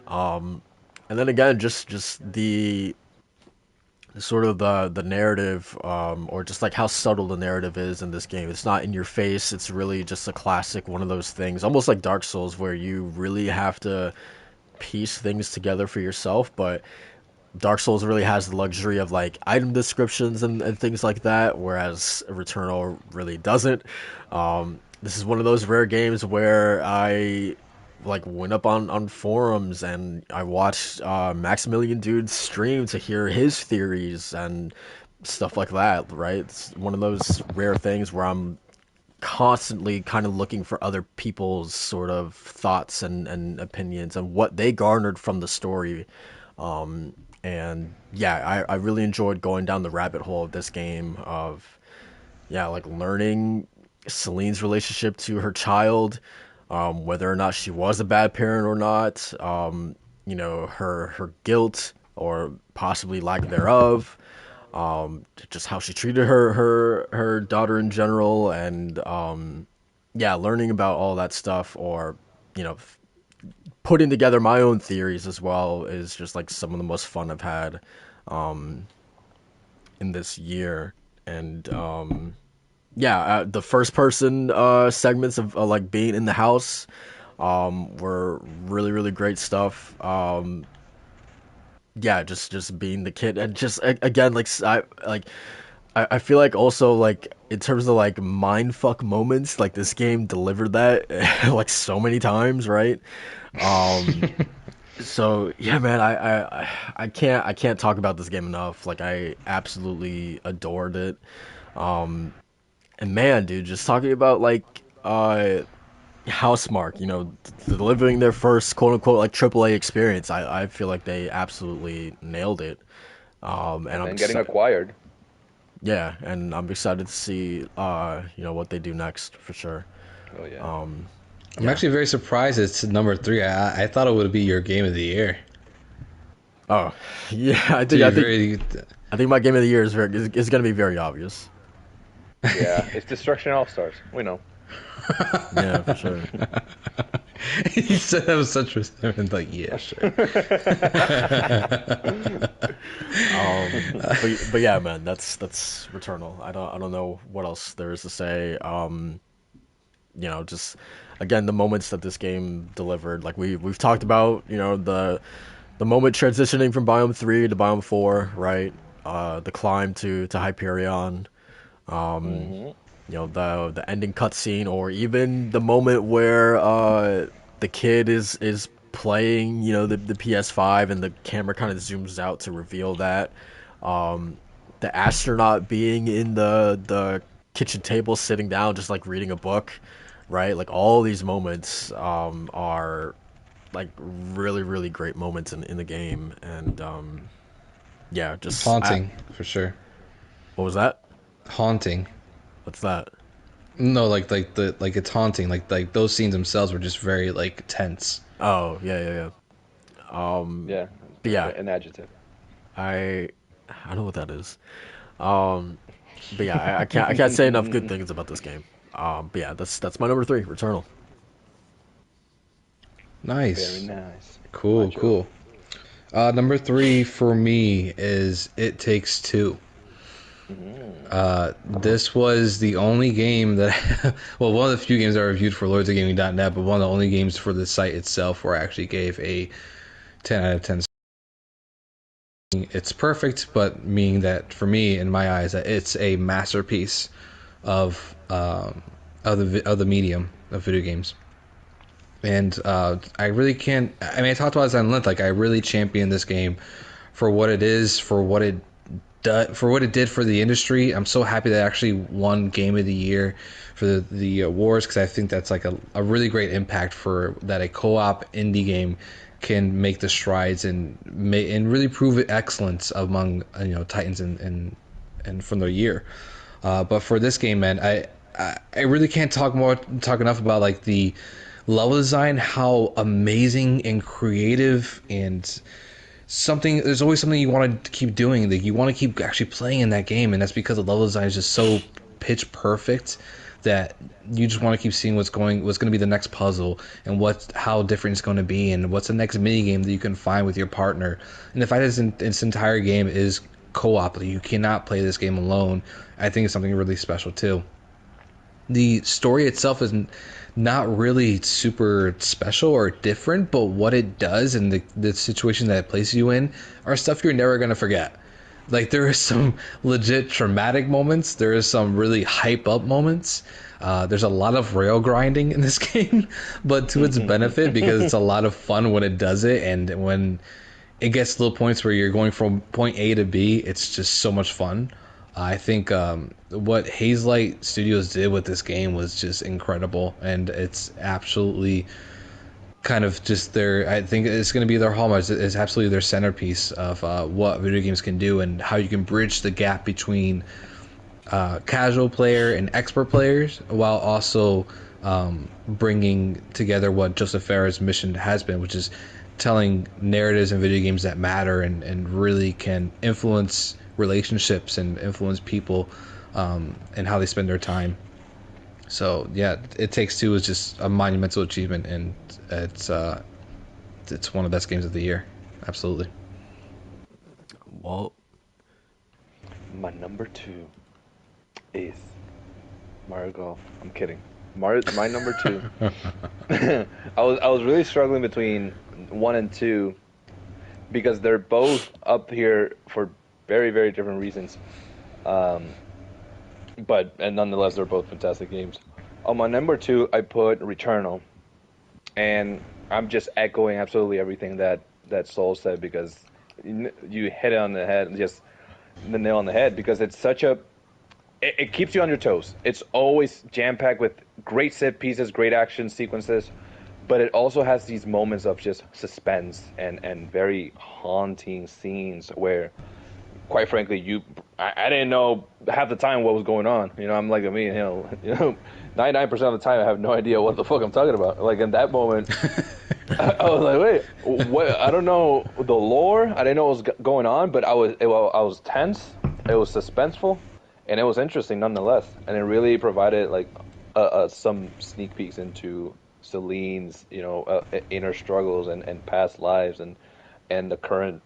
And then again, just the sort of the narrative, or just like how subtle the narrative is in this game. It's not in your face. It's really just a classic one of those things, almost like Dark Souls, where you really have to piece things together for yourself. But Dark Souls really has the luxury of like item descriptions and things like that, whereas Returnal really doesn't. This is one of those rare games where I like went up on forums and I watched Maximilian Dude's stream to hear his theories and stuff like that, right? It's one of those rare things where I'm constantly kind of looking for other people's sort of thoughts and opinions and what they garnered from the story. And yeah, I really enjoyed going down the rabbit hole of this game of, like learning Celine's relationship to her child, whether or not she was a bad parent or not, her guilt or possibly lack thereof, just how she treated her daughter in general, and learning about all that stuff, or putting together my own theories as well is just like some of the most fun I've had in this year. And the first person segments of like being in the house were really, really great stuff. Just being the kid, and just again, I feel like also like in terms of like mindfuck moments, like this game delivered that like so many times, right? So yeah, man, I can't talk about this game enough. Like I absolutely adored it. And man, dude, just talking about like Housemarque, delivering their first quote unquote like AAA experience, I feel like they absolutely nailed it. And I'm getting acquired. Yeah, and I'm excited to see what they do next for sure. Oh yeah. I'm actually very surprised it's number 3. I thought it would be your game of the year. Oh, yeah, I think my game of the year is going to be very obvious. Yeah, it's Destruction All-Stars. We know. Yeah, for sure. He said that was such resentment, like, yeah, sure. But yeah, man, that's Returnal. I don't know what else there is to say. Just again, the moments that this game delivered, like we've talked about, the moment transitioning from Biome 3 to Biome 4, right? The climb to Hyperion. The ending cutscene, or even the moment where the kid is playing, the PS5, and the camera kind of zooms out to reveal that. The astronaut being in the kitchen table, sitting down, just like reading a book, right? Like all these moments are like really, really great moments in the game, and just haunting for sure. What was that? Haunting. What's that? No, like it's haunting. Like those scenes themselves were just very like tense. Oh yeah. Yeah. But yeah, an adjective. I I know what that is. Um, but yeah, I can't say enough good things about this game. But yeah, that's my number three, Returnal. Very Nice. nice. Cool, Macho. cool. Number three for me is It Takes Two. Mm. This was the only game that, well, one of the few games I reviewed for LordsOfGaming.net, but one of the only games for the site itself where I actually gave a 10 out of 10. It's perfect, but meaning that for me, in my eyes, that it's a masterpiece of of the medium of video games. And I really can't. I mean, I talked about this on length. Like, I really champion this game for what it is, for what it for what it did for the industry. I'm so happy that it actually won Game of the Year for the awards, because I think that's like a really great impact for that a co-op indie game can make the strides and really prove excellence among titans and from the year. But for this game, man, I really can't talk enough about like the level design, how amazing and creative and something. There's always something you want to keep doing. Like, you want to keep actually playing in that game, and that's because the level design is just so pitch perfect that you just want to keep seeing what's going to be the next puzzle, and how different it's going to be, and what's the next mini game that you can find with your partner. And the fact that this entire game is co-op, you cannot play this game alone, I think it's something really special too. The story itself is not really super special or different, but what it does and the situation that it places you in are stuff you're never going to forget. Like, there is some legit traumatic moments. There is some really hype up moments. There's a lot of rail grinding in this game, but to its benefit, because it's a lot of fun when it does it, and when it gets to little points where you're going from point A to B, it's just so much fun. I think what Hazelight Studios did with this game was just incredible, and it's absolutely kind of just their. I think it's going to be their hallmark. It's absolutely their centerpiece of what video games can do, and how you can bridge the gap between casual player and expert players, while also bringing together what Joseph Fares' mission has been, which is telling narratives in video games that matter, and really can influence relationships and influence people, and how they spend their time. So yeah, It Takes Two is just a monumental achievement, and it's one of the best games of the year. Absolutely. Well, My number two is Mario Golf. I'm kidding. My number two. I was really struggling between one and two, because they're both up here for very, very different reasons. And nonetheless, they're both fantastic games. On my number two, I put Returnal, and I'm just echoing absolutely everything that Soul said, because you hit it on the head, just the nail on the head, because it's such a it keeps you on your toes. It's always jam-packed with great set pieces, great action sequences, but it also has these moments of just suspense and very haunting scenes where, quite frankly, I didn't know half the time what was going on. I'm like me, 99% of the time I have no idea what the fuck I'm talking about. Like, in that moment, I was like, wait, what? I don't know the lore. I didn't know what was going on, but I was tense. It was suspenseful, and it was interesting nonetheless. And it really provided like some sneak peeks into Celine's inner struggles and past lives and the current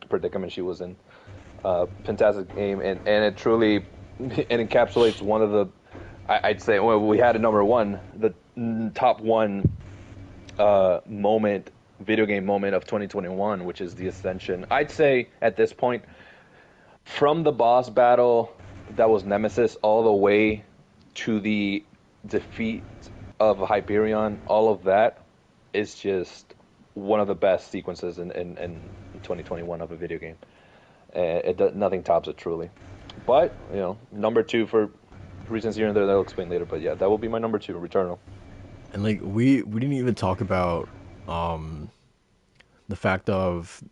predicament she was in. Fantastic game, and it truly it encapsulates one of the, I'd say, well, we had a number one, the top one video game moment of 2021, which is the ascension. I'd say at this point, from the boss battle that was Nemesis all the way to the defeat of Hyperion, all of that is just one of the best sequences in 2021 of a video game. Nothing tops it, truly. But number two, for reasons here and there that I'll explain later. But yeah, that will be my number two, Returnal. and like we didn't even talk about the fact of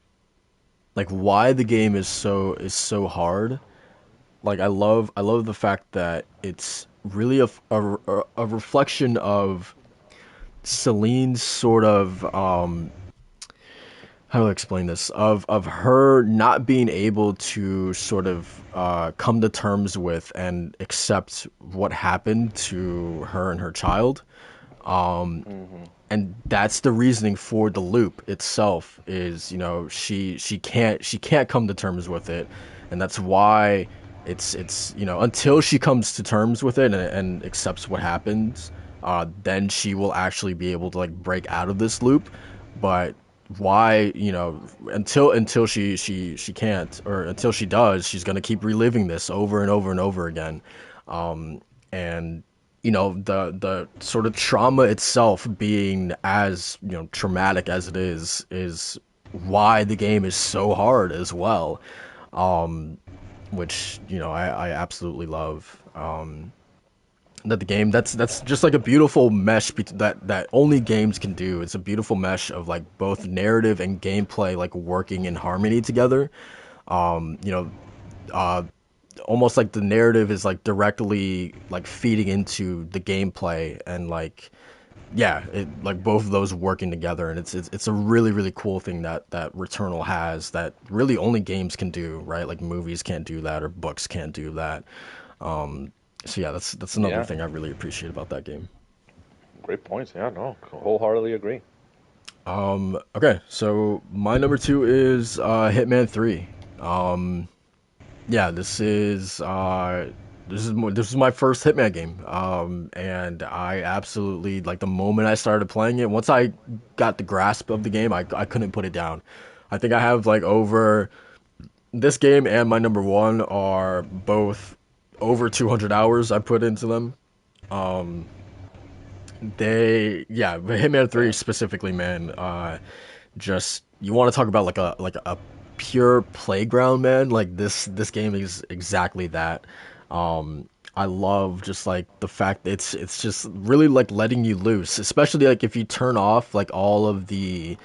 like why the game is so hard. Like, I love the fact that it's really a reflection of Celine's sort of how do I explain this? Of her not being able to sort of come to terms with and accept what happened to her and her child. And that's the reasoning for the loop itself is, she can't come to terms with it, and that's why it's until she comes to terms with it and accepts what happens, then she will actually be able to like break out of this loop. But why, until she can't, or until she does, she's gonna keep reliving this over and over and over again. And the sort of trauma itself being as traumatic as it is why the game is so hard as well, which I absolutely love. That the game, that's just like a beautiful mesh that only games can do. It's a beautiful mesh of like both narrative and gameplay like working in harmony together. um you know Almost like the narrative is like directly like feeding into the gameplay, and like yeah, it like both of those working together, and it's a really really cool thing that Returnal has that really only games can do, right? Like movies can't do that, or books can't do that. So yeah, that's another Yeah. thing I really appreciate about that game. Great points. Yeah, no, wholeheartedly agree. Okay, so my number two is Hitman 3. Yeah, this is my first Hitman game. And I absolutely like the moment I started playing it. Once I got the grasp of the game, I couldn't put it down. I think I have like over this game and my number one are both over 200 hours I put into them. Yeah, but Hitman 3 specifically, man. Just you want to talk about like a pure playground, man. Like this game is exactly that. I love just like the fact that it's just really like letting you loose, especially like if you turn off like all of the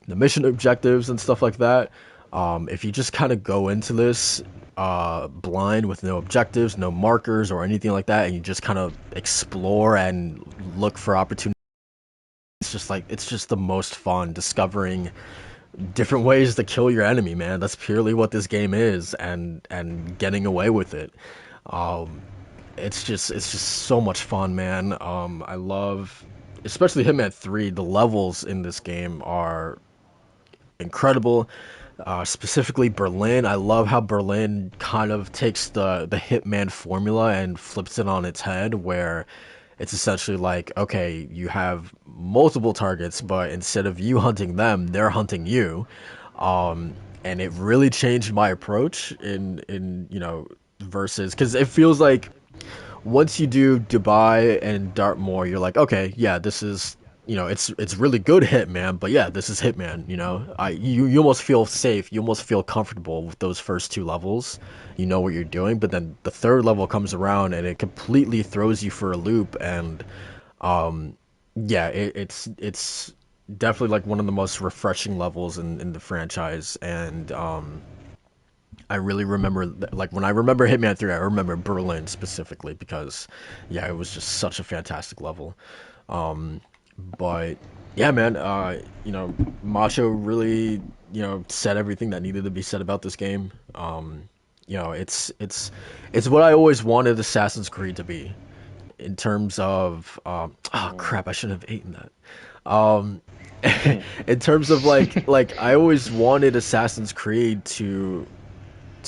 mission objectives and stuff like that. If you just kind of go into this blind with no objectives, no markers or anything like that, and you just kind of explore and look for opportunities, it's just the most fun discovering different ways to kill your enemy, man. That's purely what this game is, and getting away with it. Um, it's just so much fun, man. I love, especially Hitman 3. The levels in this game are incredible. Specifically Berlin. I love how Berlin kind of takes the Hitman formula and flips it on its head, where it's essentially like, okay, you have multiple targets, but instead of you hunting them, they're hunting you. And it really changed my approach in versus, because it feels like once you do Dubai and Dartmoor, you're like, okay, yeah, this is, it's really good Hitman, but yeah, this is Hitman. You almost feel safe, you almost feel comfortable with those first two levels. You know what you're doing, but then the third level comes around and it completely throws you for a loop. And yeah, it's definitely like one of the most refreshing levels in the franchise. And I really remember, like when I remember Hitman 3, I remember Berlin specifically because, yeah, it was just such a fantastic level. But yeah, man, Macho really, said everything that needed to be said about this game. It's what I always wanted Assassin's Creed to be in terms of, oh crap, I shouldn't have eaten that. In terms of like I always wanted Assassin's Creed to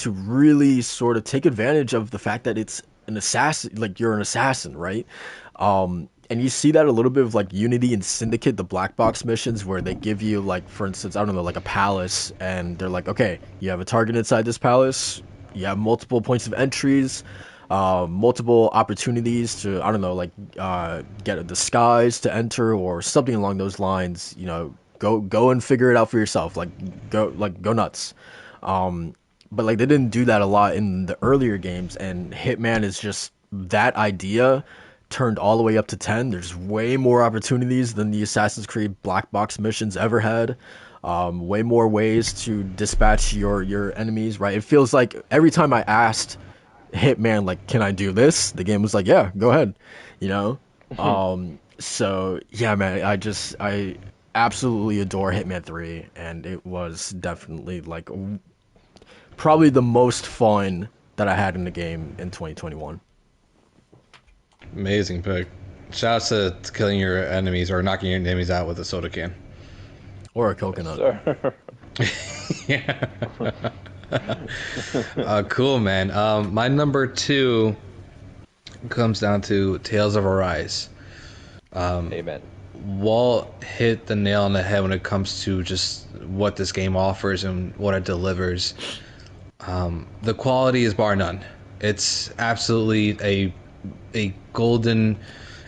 really sort of take advantage of the fact that it's an assassin, like you're an assassin, right? And you see that a little bit of like Unity and Syndicate, the black box missions, where they give you like, for instance, I don't know, like a palace, and they're like, okay, you have a target inside this palace, you have multiple points of entries, multiple opportunities to, I don't know, like get a disguise to enter or something along those lines. Go and figure it out for yourself. Go nuts. But like they didn't do that a lot in the earlier games, and Hitman is just that idea turned all the way up to 10. There's way more opportunities than the Assassin's Creed black box missions ever had. Way more ways to dispatch your enemies, right? It feels like every time I asked Hitman, like, can I do this? The game was like, yeah, go ahead, So yeah, man, absolutely adore Hitman 3, and it was definitely like probably the most fun that I had in the game in 2021. Amazing pick. Shouts to killing your enemies or knocking your enemies out with a soda can. Or a coconut. Sir. Yeah. Cool, man. My number 2 comes down to Tales of Arise. Amen. Walt hit the nail on the head when it comes to just what this game offers and what it delivers. The quality is bar none. It's absolutely a golden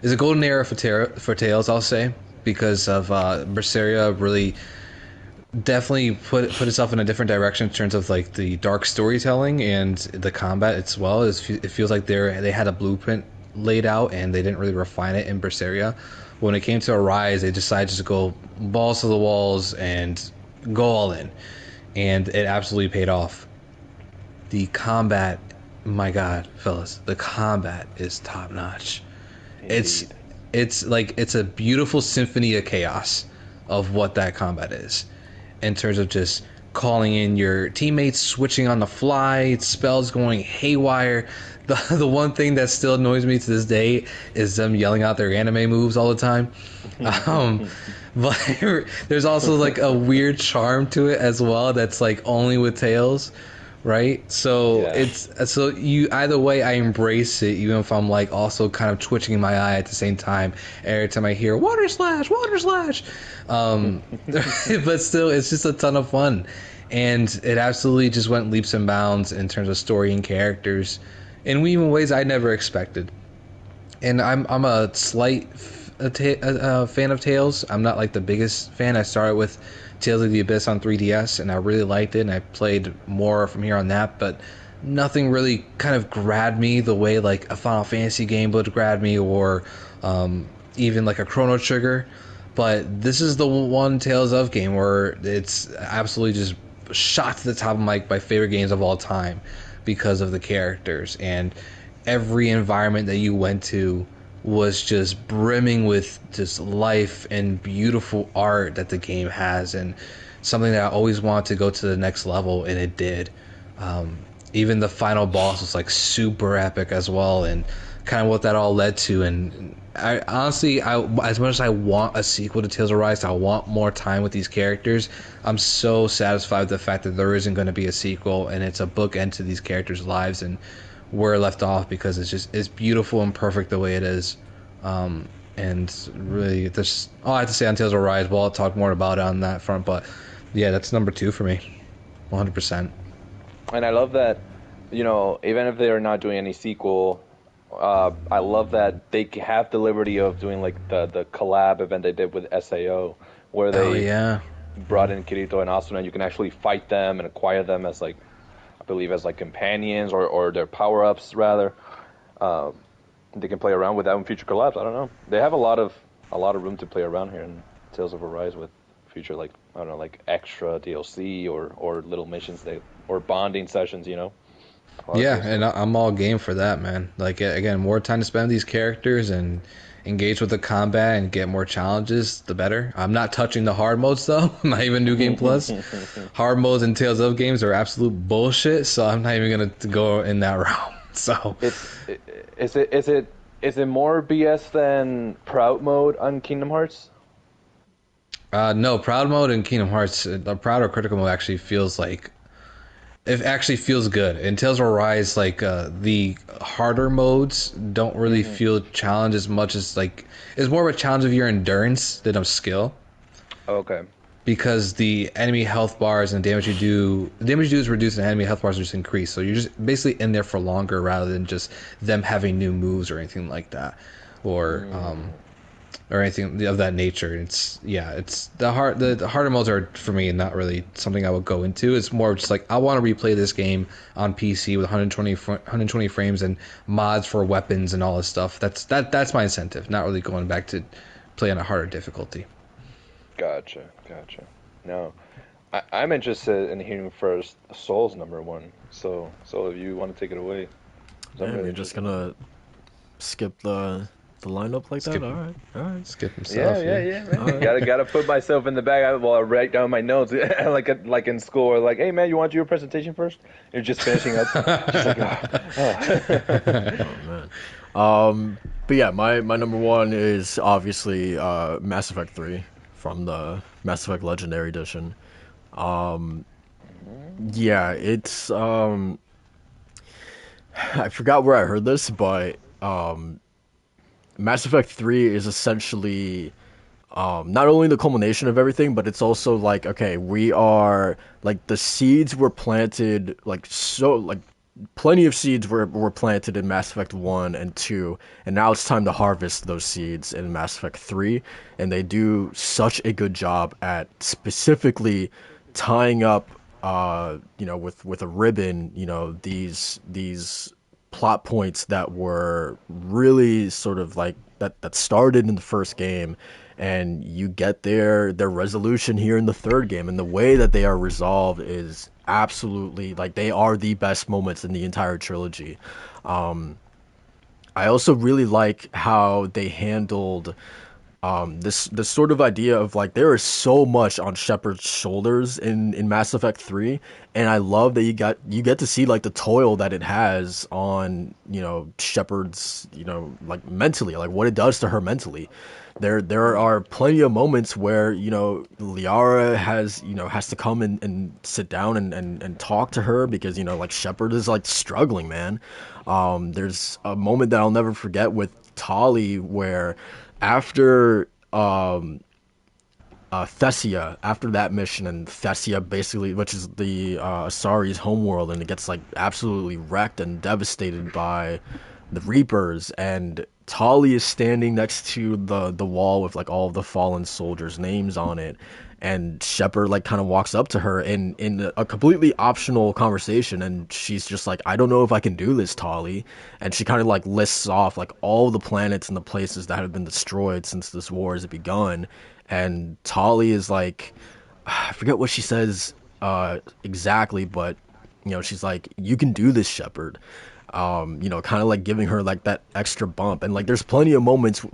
era for Tales, I'll say, because of Berseria really definitely put itself in a different direction in terms of like the dark storytelling and the combat as well. It feels like they had a blueprint laid out and they didn't really refine it in Berseria. When it came to Arise, they decided to go balls to the walls and go all in, and it absolutely paid off. The combat, my God, fellas, the combat is top notch. Indeed. It's a beautiful symphony of chaos of what that combat is, in terms of just calling in your teammates, switching on the fly, spells going haywire. The one thing that still annoys me to this day is them yelling out their anime moves all the time. But there's also like a weird charm to it as well that's like only with Tails, right? So you either way I embrace it, even if I'm like also kind of twitching my eye at the same time every time I hear water slash. But still, it's just a ton of fun, and it absolutely just went leaps and bounds in terms of story and characters in even ways I never expected. And I'm a slight fan of Tales. I'm not like the biggest fan. I started with Tales of the Abyss on 3DS, and I really liked it, and I played more from here on that, but nothing really kind of grabbed me the way like a Final Fantasy game would grab me, or even like a Chrono Trigger. But this is the one Tales of game where it's absolutely just shot to the top of my favorite games of all time because of the characters, and every environment that you went to was just brimming with just life and beautiful art that the game has, and something that I always wanted to go to the next level, and it did. Even the final boss was like super epic as well, and kind of what that all led to. And I honestly, as much as I want a sequel to Tales of Arise, I want more time with these characters. I'm so satisfied with the fact that there isn't going to be a sequel, and it's a bookend to these characters' lives and where it left off, because it's beautiful and perfect the way it is. And really, that's all I have to say on Tales of Arise. Well, I'll talk more about it on that front, but yeah, that's number 2 for me, 100%. And I love that, even if they're not doing any sequel, I love that they have the liberty of doing like the collab event they did with SAO, where they brought in Kirito and Asuna, and you can actually fight them and acquire them as like, I believe as like companions or their power-ups rather. They can play around with that in future collabs. I don't know. They have a lot of room to play around here in Tales of Arise with future, like, I don't know, like extra DLC or little missions or bonding sessions, Yeah, and I'm all game for that, man. Like, again, more time to spend with these characters and engage with the combat and get more challenges, the better. I'm not touching the hard modes, though. Not even New Game Plus. Hard modes in Tales of games are absolute bullshit, so I'm not even going to go in that realm. So is it more BS than Proud mode on Kingdom Hearts? No, Proud mode in Kingdom Hearts, the Proud or Critical mode actually feels like it actually feels good. In Tales of Arise, like the harder modes don't really feel challenge as much as like it's more of a challenge of your endurance than of skill. Okay. Because the enemy health bars and the damage you do is reduced and enemy health bars are just increased. So you're just basically in there for longer rather than just them having new moves or anything like that, or anything of that nature. It's the harder modes are for me not really something I would go into. It's more just like I want to replay this game on PC with 120 frames and mods for weapons and all this stuff. That's my incentive. Not really going back to play on a harder difficulty. Gotcha. No, I'm interested in hearing first Soul's number 1. So if you want to take it away. Yeah, we're just gonna skip the the lineup like Skip. that. All right. Skip himself. Yeah, man. Gotta put myself in the bag while I write down my notes, like in school, or like, hey man, you want to do your presentation first? You're just finishing up. Just like, Oh man. But yeah, my number one is obviously Mass Effect 3 from the Mass Effect Legendary Edition. Yeah, it's I forgot where I heard this, but Mass Effect 3 is essentially not only the culmination of everything, but it's also like, okay, we are like the seeds were planted like plenty of seeds were planted in Mass Effect 1 and 2, and now it's time to harvest those seeds in Mass Effect 3, and they do such a good job at specifically tying up with a ribbon, these plot points that were really sort of like that started in the first game, and you get their resolution here in the third game, and the way that they are resolved is absolutely like they are the best moments in the entire trilogy. I also really like how they handled this sort of idea of like there is so much on Shepard's shoulders in Mass Effect 3, and I love that you get to see like the toil that it has on Shepard's like mentally, like what it does to her mentally. There are plenty of moments where Liara has to come and sit down and talk to her because like Shepard is like struggling, man. There's a moment that I'll never forget with Tali where after Thessia, after that mission, and Thessia basically, which is the Asari's homeworld, and it gets like absolutely wrecked and devastated by the Reapers, and Tali is standing next to the wall with like all of the fallen soldiers' names on it, and Shepard like kind of walks up to her in a completely optional conversation, and she's just like, I don't know if I can do this, Tali, and she kind of like lists off like all the planets and the places that have been destroyed since this war has begun, and Tali is like, I forget what she says exactly, but she's like, you can do this, Shepard. Kind of like giving her like that extra bump, and like there's plenty of moments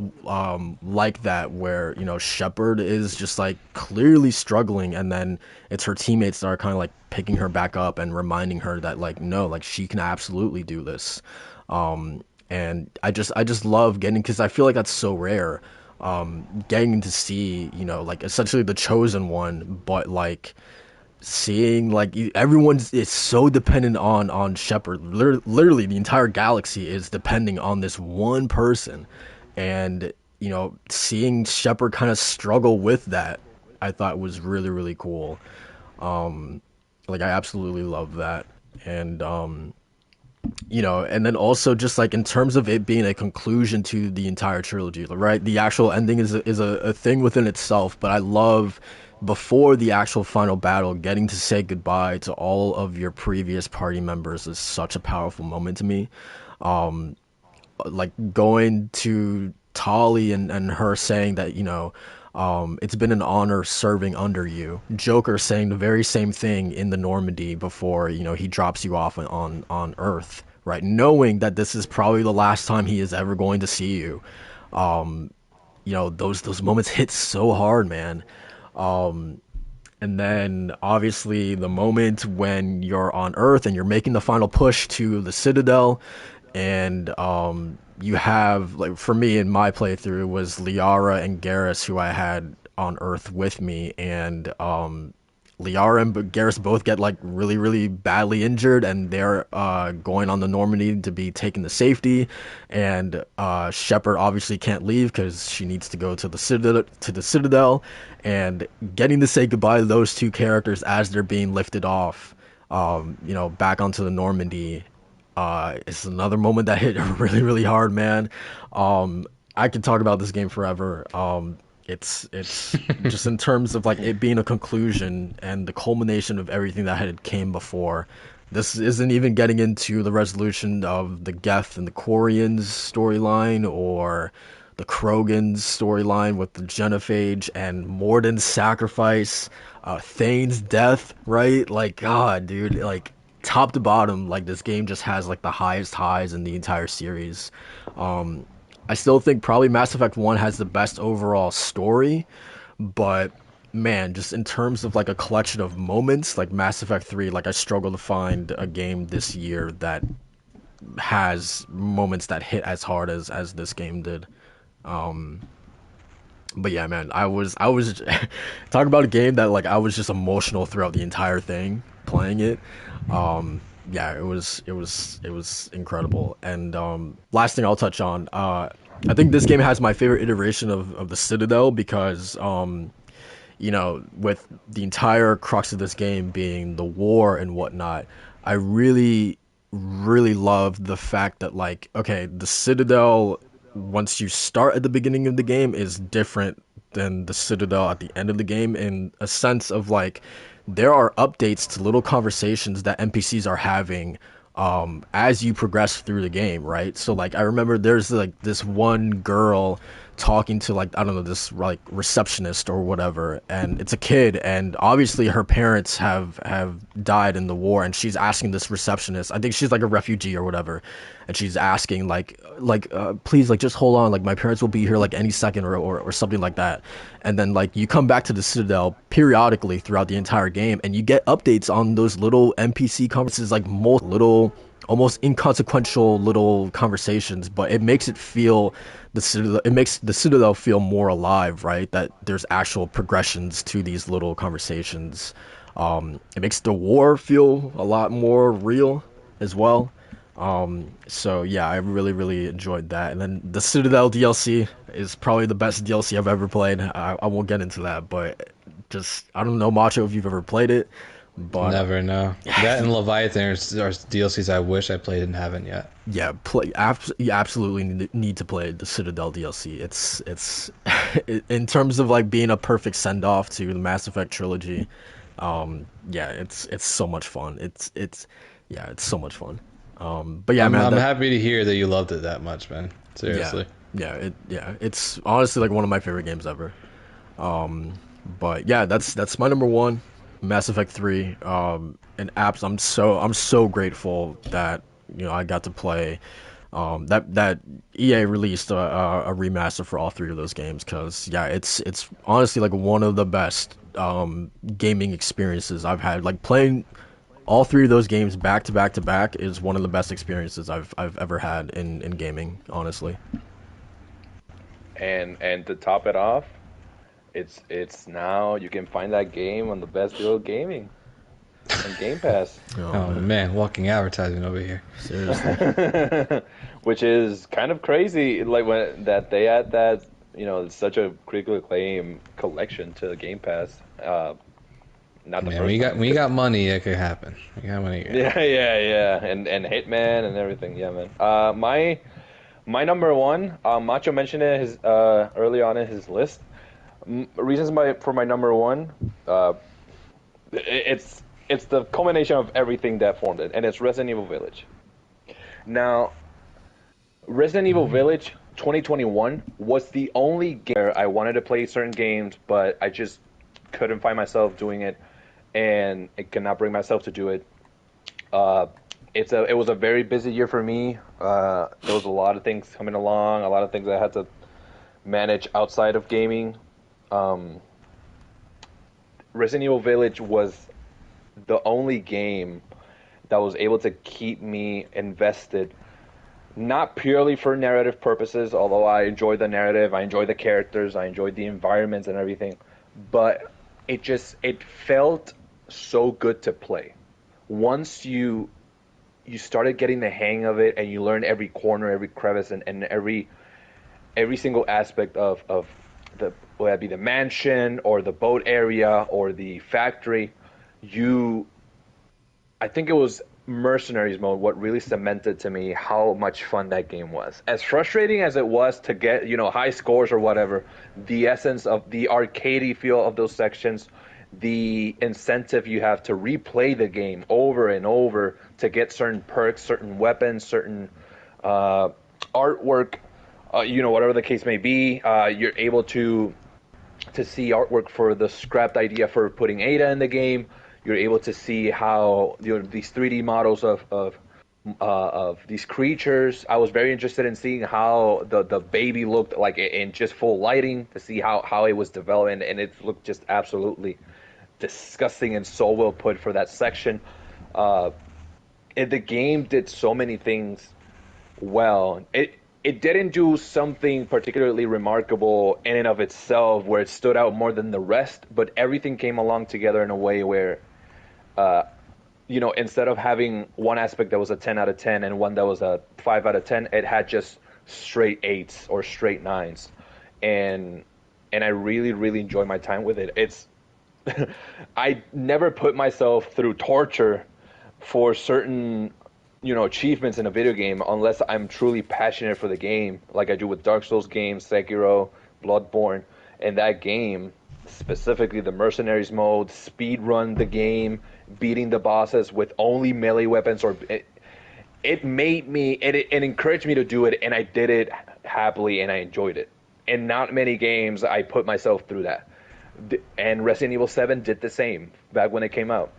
like that where Shepard is just like clearly struggling, and then it's her teammates that are kind of like picking her back up and reminding her that like no, like she can absolutely do this. And I just love getting, because I feel like that's so rare, getting to see like essentially the chosen one, but like seeing like everyone is so dependent on Shepard. Literally the entire galaxy is depending on this one person, and seeing Shepard kind of struggle with that, I thought was really, really cool. Like I absolutely love that. And and then also just like in terms of it being a conclusion to the entire trilogy, right? The actual ending is a thing within itself, but I love, before the actual final battle, getting to say goodbye to all of your previous party members is such a powerful moment to me. Like going to Tali and her saying that, it's been an honor serving under you. Joker saying the very same thing in the Normandy before, he drops you off on Earth, right? Knowing that this is probably the last time he is ever going to see you. Those moments hit so hard, man. And then obviously the moment when you're on Earth and you're making the final push to the Citadel, and you have, like, for me in my playthrough was Liara and Garrus, who I had on Earth with me, and Liara and Garrus both get like really, really badly injured, and they're going on the Normandy to be taken to safety, and Shepard obviously can't leave because she needs to go to the Citadel, and getting to say goodbye to those two characters as they're being lifted off, back onto the Normandy. It's another moment that hit really, really hard, man. I could talk about this game forever. It's just in terms of like it being a conclusion and the culmination of everything that had came before. This isn't even getting into the resolution of the Geth and the Quarians storyline, or the Krogans storyline with the Genophage and Morden's sacrifice, Thane's death, right? Like, God, dude, like top to bottom, like this game just has like the highest highs in the entire series. I still think probably Mass Effect 1 has the best overall story, but man, just in terms of like a collection of moments, like Mass Effect 3, like I struggle to find a game this year that has moments that hit as hard as this game did. But yeah, man, I was talking about a game that like I was just emotional throughout the entire thing playing it. Yeah, it was incredible. And last thing I'll touch on, I think this game has my favorite iteration of the Citadel because with the entire crux of this game being the war and whatnot, I really, really love the fact that, like, okay, the Citadel, once you start at the beginning of the game, is different than the Citadel at the end of the game in a sense of, like, there are updates to little conversations that NPCs are having as you progress through the game, right? So like I remember there's like this one girl talking to like I don't know this like receptionist or whatever, and it's a kid, and obviously her parents have died in the war, and she's asking this receptionist, I think she's like a refugee or whatever, and she's asking please like just hold on, like my parents will be here like any second or something like that. And then like you come back to the Citadel periodically throughout the entire game, and you get updates on those little NPC conversations, like most little almost inconsequential little conversations, but it makes it feel it makes the Citadel feel more alive, right? That there's actual progressions to these little conversations. It makes the war feel a lot more real as well. So yeah, I really, really enjoyed that. And then the Citadel DLC is probably the best DLC I've ever played. I won't get into that, but just, I don't know, Macho, if you've ever played it, but Never know. That and Leviathan are DLCs I wish I played and haven't yet. yeah, you absolutely need to play the Citadel DLC. It's in terms of like being a perfect send off to the Mass Effect trilogy. Yeah, it's so much fun. It's so much fun. But yeah, man, I'm happy to hear that you loved it that much, man. Seriously. It's honestly like one of my favorite games ever. But yeah, that's my number one, Mass Effect 3. And apps, I'm so grateful that I got to play. That EA released a remaster for all three of those games, because yeah, it's honestly like one of the best gaming experiences I've had. Like playing all three of those games back to back to back is one of the best experiences I've ever had in gaming, honestly. And to top it off, it's now you can find that game on the best deal of gaming on Game Pass. Oh man, walking advertising over here. Seriously. Which is kind of crazy, like when that they add that such a critical acclaim collection to Game Pass. Not the Man, first we got money, it could happen. We got money. Yeah, and Hitman and everything. Yeah, man. My number one, Macho mentioned it early on in his list. Reasons for my number one, it's the culmination of everything that formed it, and it's Resident Evil Village. Now, Resident Evil Village 2021 was the only game where I wanted to play certain games, but I just couldn't find myself doing it, and I could not bring myself to do it. It was a very busy year for me. There was a lot of things coming along, a lot of things I had to manage outside of gaming. Resident Evil Village was the only game that was able to keep me invested, not purely for narrative purposes, although I enjoyed the narrative, I enjoyed the characters, I enjoyed the environments and everything, but it felt so good to play. Once you started getting the hang of it, and you learned every corner, every crevice, and every single aspect of whether it be the mansion or the boat area or the factory, I think it was Mercenaries mode what really cemented to me how much fun that game was. As frustrating as it was to get high scores or whatever, the essence of the arcadey feel of those sections, the incentive you have to replay the game over and over to get certain perks, certain weapons, certain artwork, whatever the case may be, you're able to see artwork for the scrapped idea for putting Ada in the game. You're able to see how these 3D models of of these creatures. I was very interested in seeing how the baby looked like in just full lighting, to see how it was developing, and it looked just absolutely disgusting and so well put for that section. The game did so many things well. It didn't do something particularly remarkable in and of itself where it stood out more than the rest, but everything came along together in a way where, instead of having one aspect that was a 10 out of 10 and one that was a 5 out of 10, it had just straight 8s or straight 9s. And I really, really enjoyed my time with it. I never put myself through torture for certain achievements in a video game unless I'm truly passionate for the game, like I do with Dark Souls games, Sekiro, Bloodborne. And that game, specifically the Mercenaries mode, speed run the game, beating the bosses with only melee weapons, it made me, it encouraged me to do it, and I did it happily and I enjoyed it. And not many games I put myself through that. And Resident Evil 7 did the same back when it came out.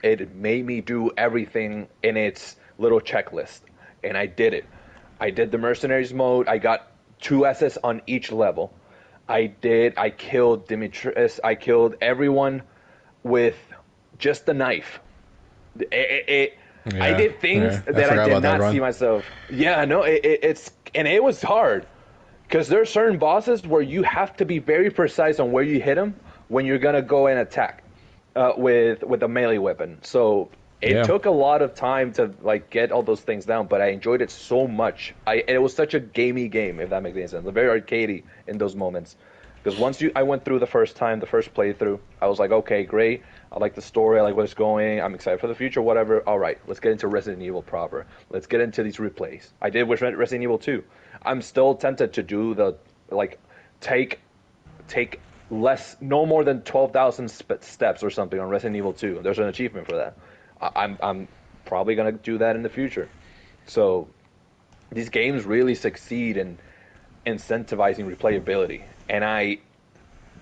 It made me do everything in its little checklist, and I did it. I did the Mercenaries mode. I got 2 S's on each level. I killed Demetrius. I killed everyone with just the knife. I did things that I did not see myself. Yeah, no, it was hard. Because there are certain bosses where you have to be very precise on where you hit them when you're going to go and attack with a melee weapon. So it took a lot of time to get all those things down, but I enjoyed it so much. It was such a gamey game, if that makes any sense. Very arcadey in those moments. Because once I went through the first playthrough, I was like, okay, great. I like the story. I like where it's going. I'm excited for the future, whatever. All right, let's get into Resident Evil proper. Let's get into these replays. I did with Resident Evil 2. I'm still tempted to do the, take less, no more than 12,000 steps or something on Resident Evil 2. There's an achievement for that. I'm probably going to do that in the future. So these games really succeed in incentivizing replayability. And I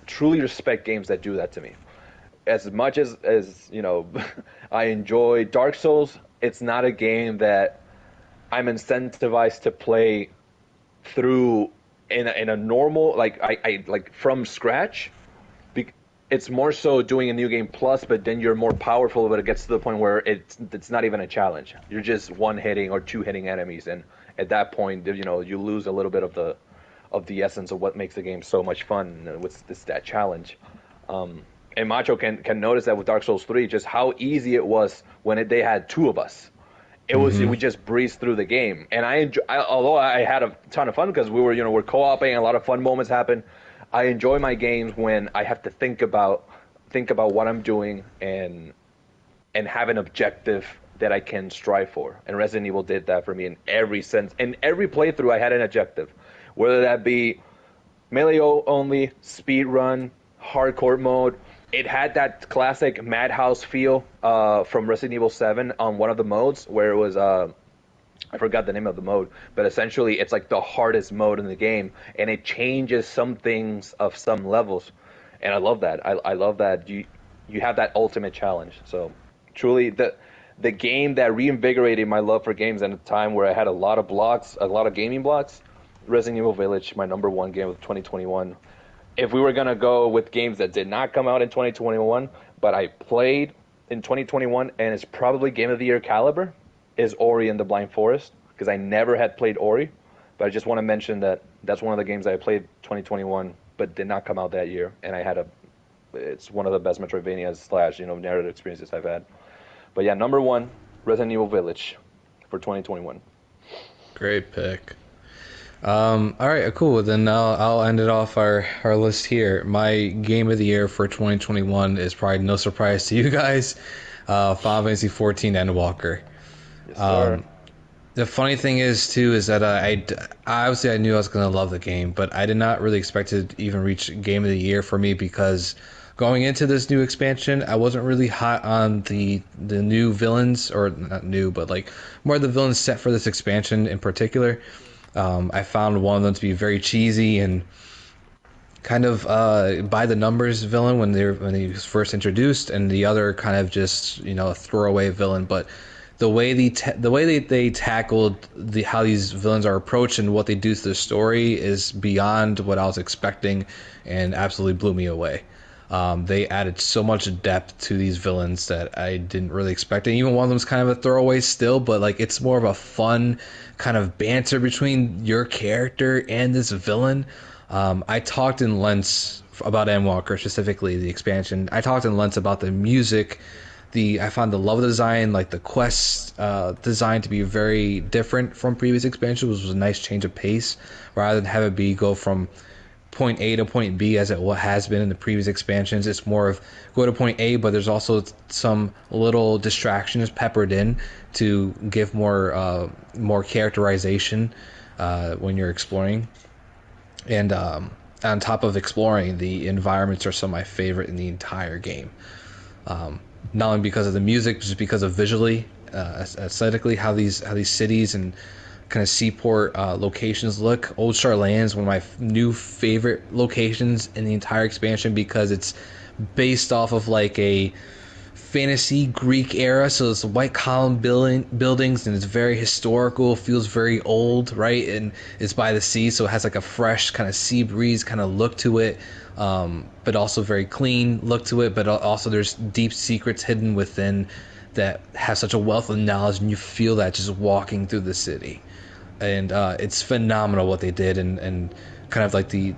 truly respect games that do that to me. As much as I enjoy Dark Souls, it's not a game that I'm incentivized to play through in a normal I from scratch. It's more so doing a new game plus, but then you're more powerful, but it gets to the point where it's not even a challenge. You're just one hitting or two hitting enemies, and at that point you lose a little bit of the essence of what makes the game so much fun with that challenge. And Macho can notice that with Dark Souls 3, just how easy it was when they had 2 of us. It was we just breezed through the game, and although I had a ton of fun because we're co-oping, a lot of fun moments happen. I enjoy my games when I have to think about what I'm doing and have an objective that I can strive for. And Resident Evil did that for me in every sense. In every playthrough, I had an objective, whether that be melee only, speed run, hardcore mode. It had that classic Madhouse feel from Resident Evil 7 on one of the modes where it was, I forgot the name of the mode, but essentially it's like the hardest mode in the game, and it changes some things of some levels, and I love that. I love that you have that ultimate challenge. So truly the game that reinvigorated my love for games at a time where I had a lot of gaming blocks, Resident Evil Village, my number 1 game of 2021. If we were going to go with games that did not come out in 2021, but I played in 2021, and it's probably Game of the Year caliber, is Ori and the Blind Forest, because I never had played Ori, but I just want to mention that that's one of the games I played 2021, but did not come out that year, and it's one of the best Metroidvanias / narrative experiences I've had. But yeah, number 1, Resident Evil Village for 2021. Great pick. All right, cool. Then I'll end it off our list here. My game of the year for 2021 is probably no surprise to you guys. Final Fantasy XIV Endwalker. Yes, sir. The funny thing is that I obviously I knew I was gonna love the game, but I did not really expect it to even reach game of the year for me, because going into this new expansion, I wasn't really hot on the new villains, or not new, but more of the villains set for this expansion in particular. I found one of them to be very cheesy and kind of by the numbers villain when he was first introduced, and the other kind of just a throwaway villain. But the way they tackled how these villains are approached and what they do to the story is beyond what I was expecting, and absolutely blew me away. They added so much depth to these villains that I didn't really expect. And even one of them's kind of a throwaway still, but like it's more of a fun kind of banter between your character and this villain. I talked in lengths about Endwalker, specifically the expansion. I talked in lengths about the music. I found the level design, like the quest design, to be very different from previous expansions, which was a nice change of pace, rather than have it go from point A to point B as it has been in the previous expansions. It's more of go to point A, but there's also some little distractions peppered in to give more characterization when you're exploring. And on top of exploring, the environments are some of my favorite in the entire game. Not only because of the music, just because of visually, aesthetically, how these cities and kind of seaport locations look. Old Charlene is one of my new favorite locations in the entire expansion because it's based off of like a fantasy Greek era, so it's white column buildings, and it's very historical, feels very old, right? And it's by the sea, so it has like a fresh kind of sea breeze kind of look to it, but also very clean look to it. But also there's deep secrets hidden within that have such a wealth of knowledge, and you feel that just walking through the city. And it's phenomenal what they did, and kind of like the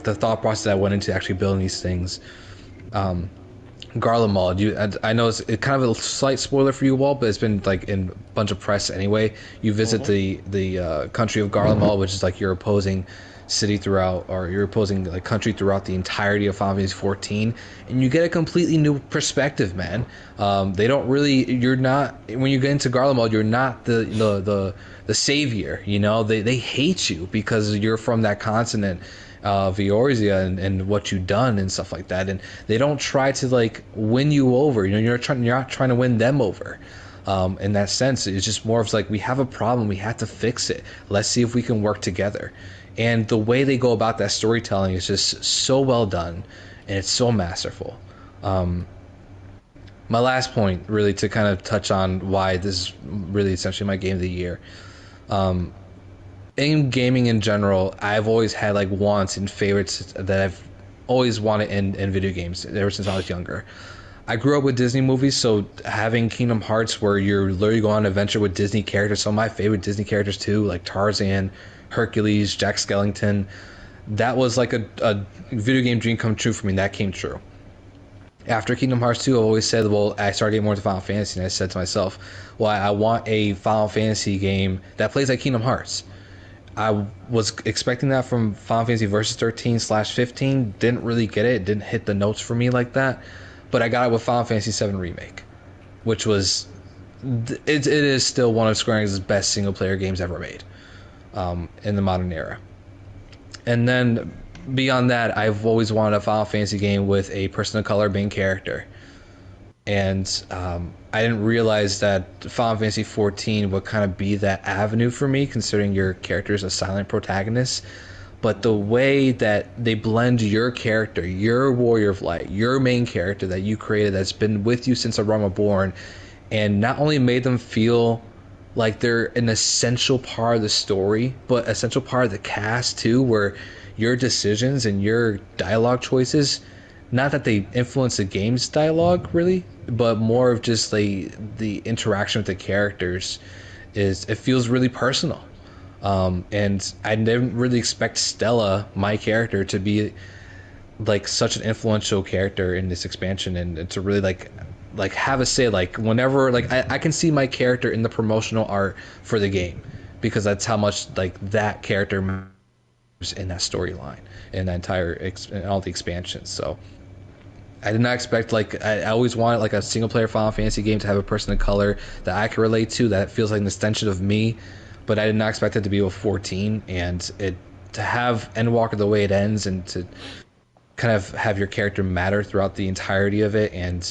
thought process that went into actually building these things. Garlemald, I know it's kind of a slight spoiler for you all, but it's been like in a bunch of press anyway. You visit the country of Garlemald, which is like your opposing city throughout, or your opposing like country throughout the entirety of Final Fantasy XIV, and you get a completely new perspective, man. They don't really, you're not, when you get into Garlemald, you're not the savior, you know. They hate you because you're from that continent, Eorzea, and what you've done and stuff like that, and they don't try to like win you over. You know, you're not trying to win them over. In that sense, it's just more of like, we have a problem, we have to fix it. Let's see if we can work together. And the way they go about that storytelling is just so well done, and it's so masterful. My last point, really, to kind of touch on why this is really essentially my game of the year. In gaming in general, I've always had like wants and favorites that I've always wanted in video games ever since I was younger. I grew up with Disney movies, so having Kingdom Hearts where you're literally going on an adventure with Disney characters, some of my favorite Disney characters too, like Tarzan, Hercules, Jack Skellington, that was like a video game dream come true for me, and that came true. After Kingdom Hearts 2, I always said, well, I started getting more into Final Fantasy, and I said to myself, well, I want a Final Fantasy game that plays like Kingdom Hearts. I was expecting that from Final Fantasy Versus 13/15, didn't really get it, didn't hit the notes for me like that, but I got it with Final Fantasy VII Remake, which was, it is still one of Square Enix's best single-player games ever made in the modern era. And then beyond that, I've always wanted a Final Fantasy game with a person of color main character. And I didn't realize that Final Fantasy XIV would kind of be that avenue for me, considering your character is a silent protagonist. But the way that they blend your character, your Warrior of Light, your main character that you created that's been with you since A Realm Reborn, and not only made them feel like they're an essential part of the story, but essential part of the cast too, where your decisions and your dialogue choices, not that they influence the game's dialogue really, but more of just the interaction with the characters, it feels really personal. And I didn't really expect Stella, my character, to be like such an influential character in this expansion, and to really like have a say, like whenever, like I can see my character in the promotional art for the game, because that's how much like that character matters in that storyline and that entire and all the expansions. So I did not expect, like I always wanted like a single player Final Fantasy game to have a person of color that I can relate to, that feels like an extension of me, but I did not expect it to be with 14, and it to have Endwalker the way it ends, and to kind of have your character matter throughout the entirety of it, and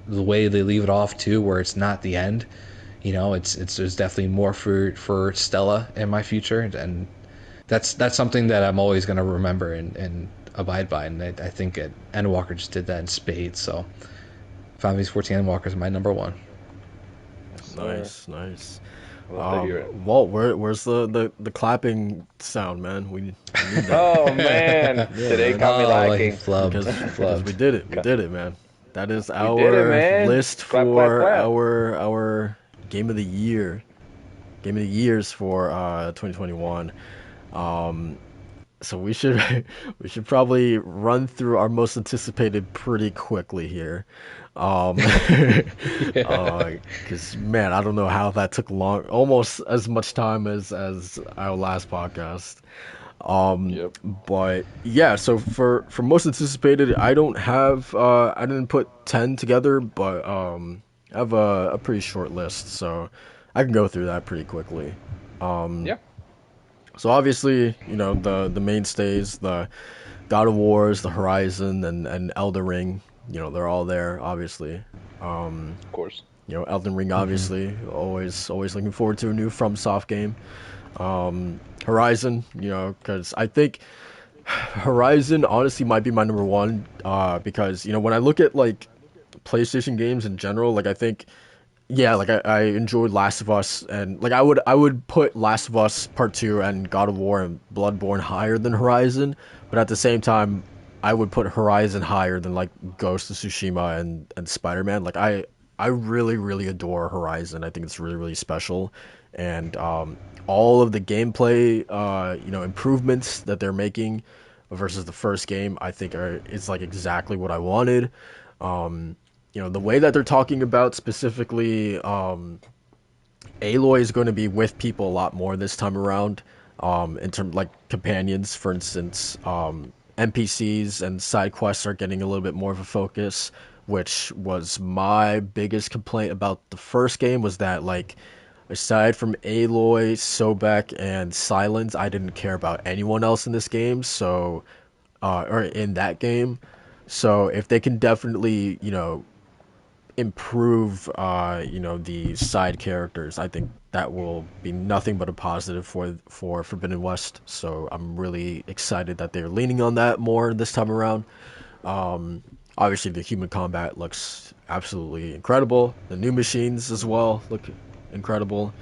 the way they leave it off too, where it's not the end. You know, it's there's definitely more for Stella in my future, and that's something that I'm always going to remember and abide by. And I think Endwalker just did that in spades. So Final Fantasy XIV Endwalker is my number one. Yes, sir. Nice. Love to hear it. Walt, where's the clapping sound, man? We need that. Oh man, Yeah, today man. caught me He lacking. flubbed. Because we did it. We did it, man. That is We did it, our man. list Clap, for clap, clap. our game of the year. Game of the years for 2021. So we should we should probably run through our most anticipated pretty quickly here. Because man, I don't know how that took long, almost as much time as our last podcast. Yep. But yeah, so for most anticipated, I don't have I didn't put 10 together, but I have a pretty short list, so I can go through that pretty quickly. Yeah. So obviously, you know, the mainstays, the God of Wars, the Horizon, and Elden Ring, you know, they're all there, obviously. Of course. You know, Elden Ring, obviously, always looking forward to a new FromSoft game. Horizon, you know, because I think Horizon honestly might be my number one, because, you know, when I look at, like, PlayStation games in general, like, I think, yeah, like, I enjoyed Last of Us, and, like, I would put Last of Us Part 2 and God of War and Bloodborne higher than Horizon, but at the same time, I would put Horizon higher than, like, Ghost of Tsushima and Spider-Man. Like, I really, really adore Horizon. I think it's really, really special, and, all of the gameplay, you know, improvements that they're making versus the first game, I think is like exactly what I wanted. You know, the way that they're talking about specifically, Aloy is going to be with people a lot more this time around. In terms like companions, for instance, NPCs and side quests are getting a little bit more of a focus, which was my biggest complaint about the first game was that, like, aside from Aloy, Sobek, and Silence, I didn't care about anyone else in this game, so, or in that game. So if they can definitely, you know, improve, you know, the side characters, I think that will be nothing but a positive for Forbidden West. So I'm really excited that they're leaning on that more this time around. Obviously, the human combat looks absolutely incredible. The new machines as well look incredible.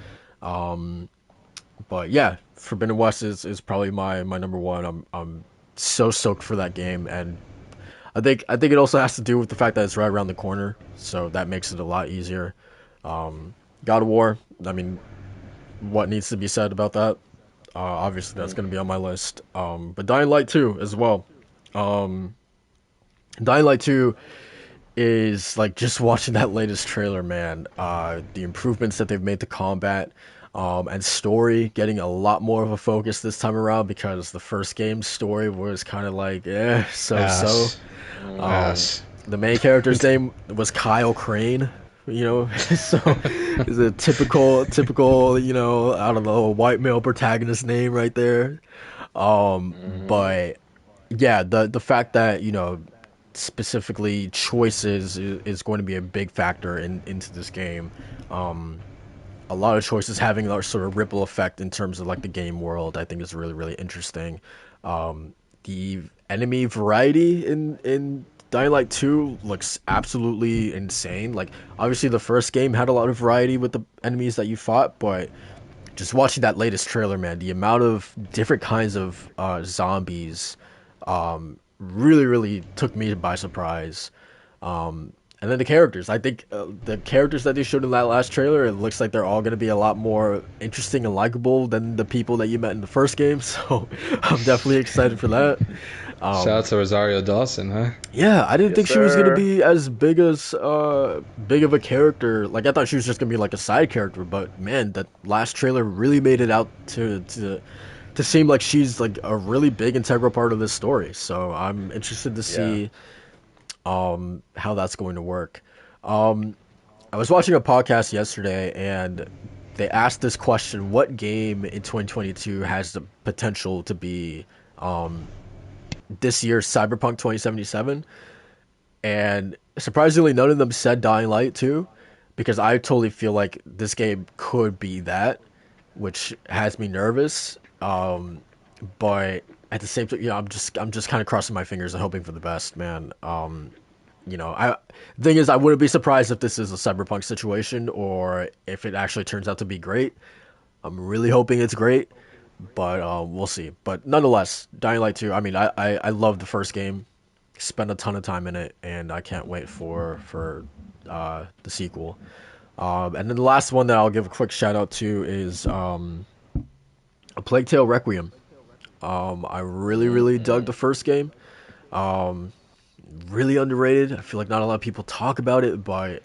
But yeah, Forbidden West is probably my number one. I'm so stoked for that game, and I think it also has to do with the fact that it's right around the corner, so that makes it a lot easier. God of War, I mean, what needs to be said about that? Obviously, that's going to be on my list. But Dying Light 2 as well. Dying Light 2 is like just watching that latest trailer, man. The improvements that they've made to combat, and story getting a lot more of a focus this time around because the first game's story was kind of like, so. Ass. The main character's name was Kyle Crane, you know, so it's a typical, you know, I don't know, white male protagonist name right there. But yeah, the fact that, you know, specifically choices is going to be a big factor into this game. A lot of choices having a sort of ripple effect in terms of like the game world, I think is really, really interesting. The enemy variety in Dying Light 2 looks absolutely insane. Like, obviously the first game had a lot of variety with the enemies that you fought, but just watching that latest trailer, man, the amount of different kinds of zombies really, really took me by surprise. And then the characters. I think the characters that they showed in that last trailer, it looks like they're all going to be a lot more interesting and likable than the people that you met in the first game. So I'm definitely excited for that. Shout out to Rosario Dawson, huh? Yeah, I didn't Yes, think she was going to sir. be as big of a character. Like, I thought she was just going to be like a side character. But man, that last trailer really made it out to seem like she's like a really big integral part of this story. So I'm interested to see how that's going to work. I was watching a podcast yesterday and they asked this question: what game in 2022 has the potential to be this year's Cyberpunk 2077? And surprisingly, none of them said Dying Light 2, because I totally feel like this game could be that, which has me nervous. But at the same time, you know, I'm just kind of crossing my fingers and hoping for the best, man. thing is, I wouldn't be surprised if this is a Cyberpunk situation or if it actually turns out to be great. I'm really hoping it's great, but we'll see. But nonetheless, Dying Light 2. I mean, I love the first game, spent a ton of time in it, and I can't wait for the sequel. And then the last one that I'll give a quick shout out to is A Plague Tale Requiem. I really dug the first game. Really underrated. I feel like not a lot of people talk about it, but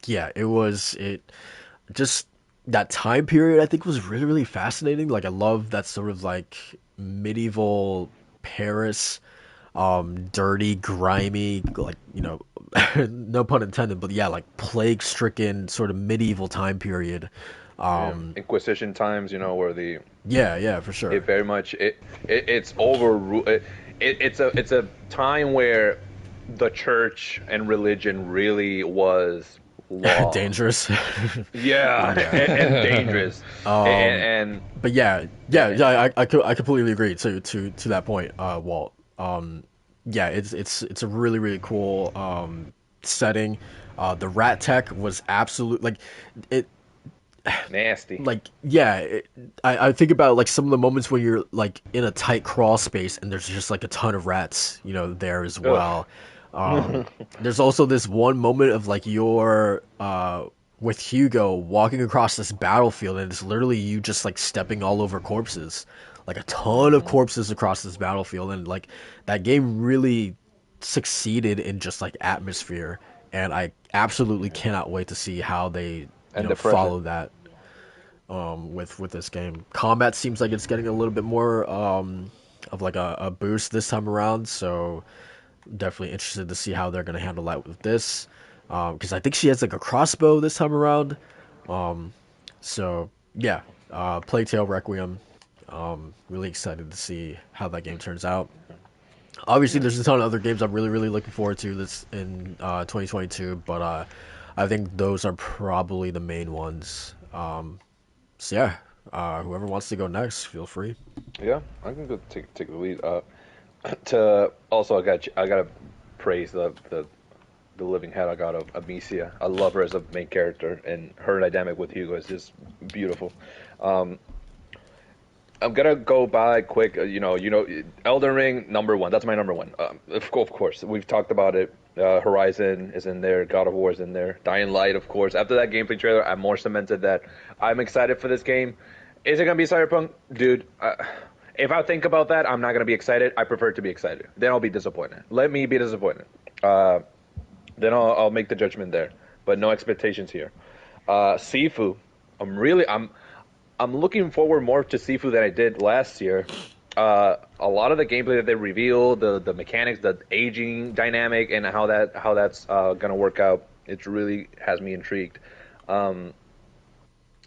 yeah, it just that time period I think was really fascinating. Like I love that sort of like medieval Paris, dirty, grimy, like no pun intended, but yeah, like plague-stricken sort of medieval time period. Inquisition times, where Yeah, for sure. it very much it's over. It's a time where the church and religion really was law. Dangerous. Yeah, and dangerous. But yeah, I completely agree to that point, Walt. Yeah, it's a really cool setting. The rat tech was absolute like it. Nasty. Like yeah, I think about like some of the moments when you're like in a tight crawl space and there's just like a ton of rats, there as well. There's also this one moment of like you're with Hugo walking across this battlefield and it's literally you just like stepping all over corpses, like a ton of corpses across this battlefield, and like that game really succeeded in just like atmosphere, and I absolutely cannot wait to see how they follow that with this game. Combat seems like it's getting a little bit more of like a boost this time around, so definitely interested to see how they're going to handle that with this, because I think she has like a crossbow this time around. So yeah, Plague Tale Requiem, really excited to see how that game turns out. Obviously there's a ton of other games I'm really looking forward to this in 2022, but I think those are probably the main ones. So yeah, whoever wants to go next, feel free. Yeah, I can go take the lead. To also, I gotta praise the living head I got of Amicia. I love her as a main character, and her dynamic with Hugo is just beautiful. I'm gonna go by quick. Elden Ring #1. That's my #1. Of course, we've talked about it. Horizon is in there. God of War is in there. Dying Light, of course. After that gameplay trailer, I'm more cemented that I'm excited for this game. Is it gonna be Cyberpunk, dude? If I think about that, I'm not gonna be excited. I prefer to be excited. Then I'll be disappointed. Let me be disappointed. Then I'll make the judgment there. But no expectations here. Sifu, I'm looking forward more to Sifu than I did last year. A lot of the gameplay that they revealed, the mechanics, the aging dynamic, and how that's gonna work out, it really has me intrigued. Breath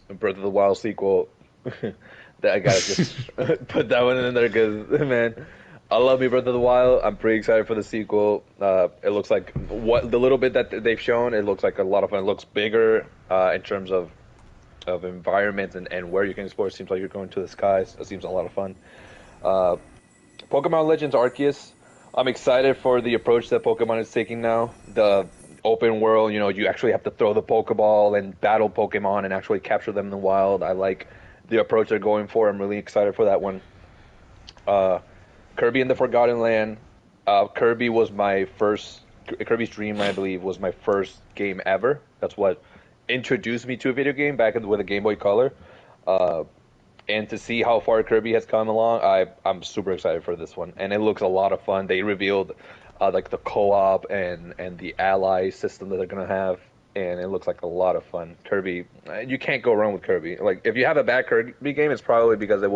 of the Wild sequel, that I gotta just put that one in there because man, I love me Breath of the Wild. I'm pretty excited for the sequel. It looks like the little bit that they've shown, it looks like a lot of fun. It looks bigger in terms of environments and where you can explore. It seems like you're going to the skies. It seems a lot of fun. Pokemon Legends Arceus. I'm excited for the approach that Pokemon is taking now. The open world, you actually have to throw the Pokeball and battle Pokemon and actually capture them in the wild. I like the approach they're going for. I'm really excited for that one. Kirby and the Forgotten Land. Kirby's Dream, I believe, was my first game ever. That's what introduced me to a video game back with a Game Boy Color. And to see how far Kirby has come along, I'm super excited for this one. And it looks a lot of fun. They revealed like the co-op and the ally system that they're going to have. And it looks like a lot of fun. Kirby, you can't go wrong with Kirby. Like, if you have a bad Kirby game, it's probably because it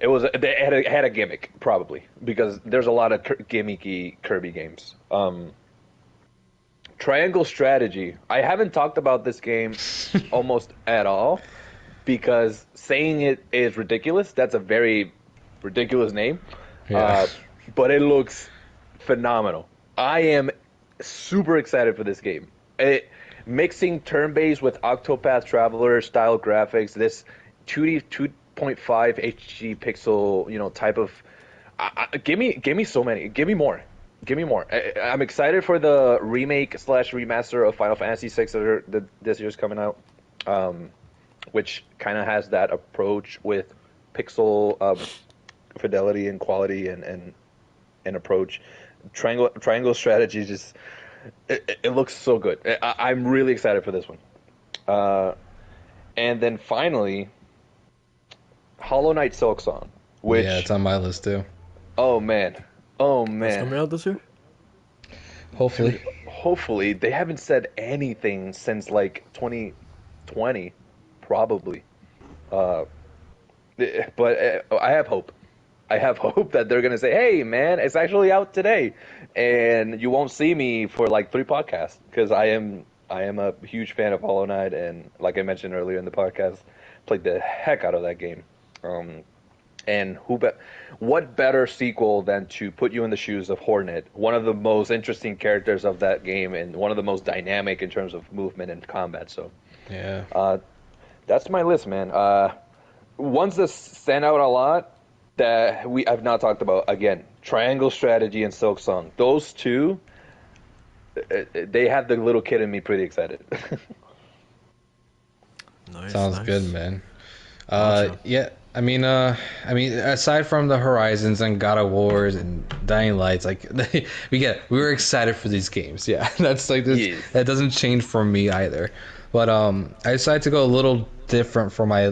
had a gimmick, probably. Because there's a lot of gimmicky Kirby games. Triangle Strategy. I haven't talked about this game almost at all because saying it is ridiculous. That's a very ridiculous name. Yeah. But it looks phenomenal. I am super excited for this game. Mixing turn-based with Octopath Traveler style graphics, this 2D 2.5 HD pixel, type of. Give me so many. Give me more. Give me more. I'm excited for the remake slash remaster of Final Fantasy VI this year's coming out, which kind of has that approach with pixel fidelity and quality and approach. Triangle strategy just it looks so good. I'm really excited for this one. And then finally, Hollow Knight Silksong, which yeah, it's on my list too. Oh man. It's coming out this year? Hopefully. They haven't said anything since like 2020, probably. But I have hope. I have hope that they're gonna say, "Hey, man, it's actually out today," and you won't see me for like 3 podcasts because I am a huge fan of Hollow Knight, and like I mentioned earlier in the podcast, played the heck out of that game. And what better sequel than to put you in the shoes of Hornet, one of the most interesting characters of that game and one of the most dynamic in terms of movement and combat. So, Yeah. That's my list, man. Ones that stand out a lot that I've not talked about, again, Triangle Strategy and Silksong. Those two, they have the little kid in me pretty excited. Sounds nice. good, man. Gotcha. Yeah. I mean, aside from the Horizons and God of Wars and Dying Lights, like we were excited for these games. Yeah, that's like this. Yes. That doesn't change for me either. But I decided to go a little different for my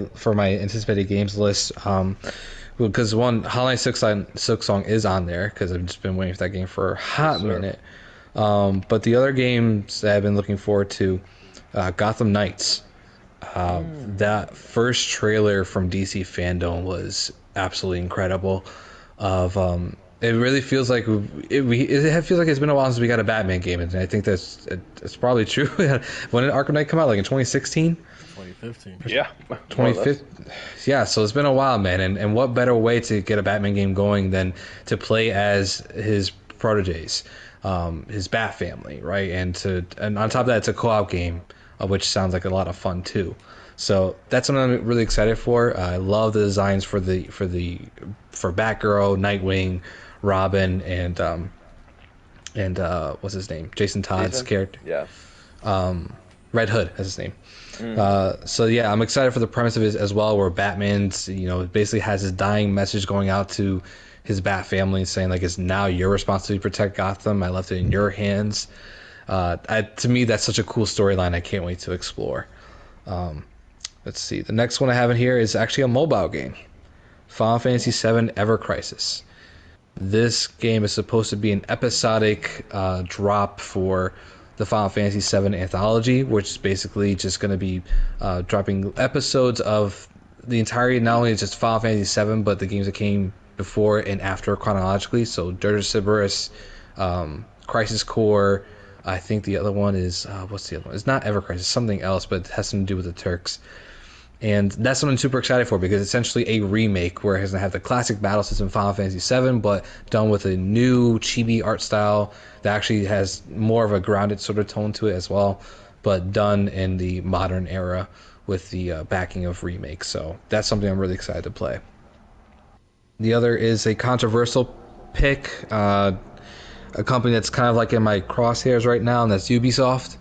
anticipated games list. Because one, Hollow Knight Silksong is on there because I've just been waiting for that game for a hot minute. But the other games that I've been looking forward to, Gotham Knights. That first trailer from DC Fandom was absolutely incredible. It really feels like it feels like it's been a while since we got a Batman game, and I think it's probably true. When did Arkham Knight come out? Like in 2016, 2015. Yeah. 2015. Yeah, so it's been a while, man. And what better way to get a Batman game going than to play as his proteges, his Bat family, right? And on top of that, it's a co-op game, which sounds like a lot of fun too. So that's something I'm really excited for. I love the designs for Batgirl, Nightwing, Robin, and what's his name? Jason Todd's character. Yeah. Red Hood has his name. So yeah, I'm excited for the premise of it as well, where Batman's basically has his dying message going out to his Bat family, saying like it's now your responsibility to protect Gotham. I left it in your hands. To me, that's such a cool storyline. I can't wait to explore. Let's see. The next one I have in here is actually a mobile game. Final Fantasy VII Ever Crisis. This game is supposed to be an episodic drop for the Final Fantasy VII Anthology, which is basically just going to be dropping episodes of the entirety, not only just Final Fantasy VII, but the games that came before and after chronologically. So Dirge of Cerberus, Crisis Core. I think the other one is what's the other one? It's not Ever Crisis, something else, but it has something to do with the Turks. And that's something I'm super excited for because it's essentially a remake where it doesn't have the classic battle system Final Fantasy VII, but done with a new chibi art style that actually has more of a grounded sort of tone to it as well, but done in the modern era with the backing of Remake. So that's something I'm really excited to play. The other is a controversial pick, a company that's kind of like in my crosshairs right now, and that's Ubisoft.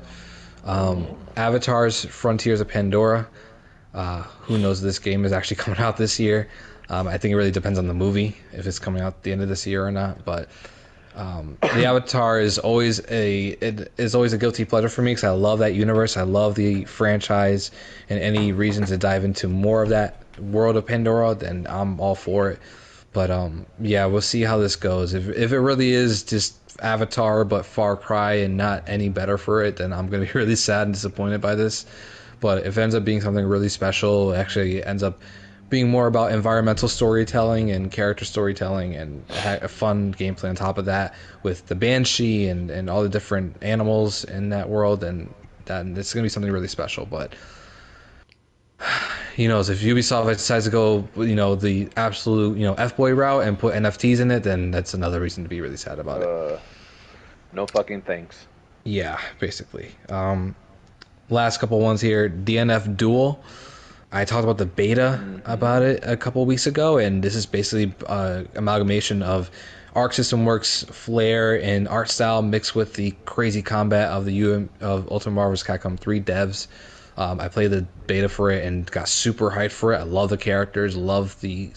Avatar's Frontiers of Pandora. Who knows if this game is actually coming out this year. I think it really depends on the movie, if it's coming out at the end of this year or not. But the Avatar is always a guilty pleasure for me because I love that universe. I love the franchise, and any reason to dive into more of that world of Pandora, then I'm all for it. But yeah, we'll see how this goes. If it really is just Avatar but Far Cry and not any better for it, then I'm going to be really sad and disappointed by this. But if it ends up being something really special, actually it ends up being more about environmental storytelling and character storytelling and a fun gameplay on top of that with the Banshee and all the different animals in that world, and it's going to be something really special. But who knows, if Ubisoft decides to go the absolute F-boy route and put NFTs in it, then that's another reason to be really sad about it. No fucking thanks. Yeah, basically. Last couple ones here. DNF Duel. I talked about the beta about it a couple weeks ago, and this is basically amalgamation of arc system works, flair and art style mixed with the crazy combat of of Ultimate Marvel vs. Capcom 3 devs. I played the beta for it and got super hyped for it. I love the characters, love the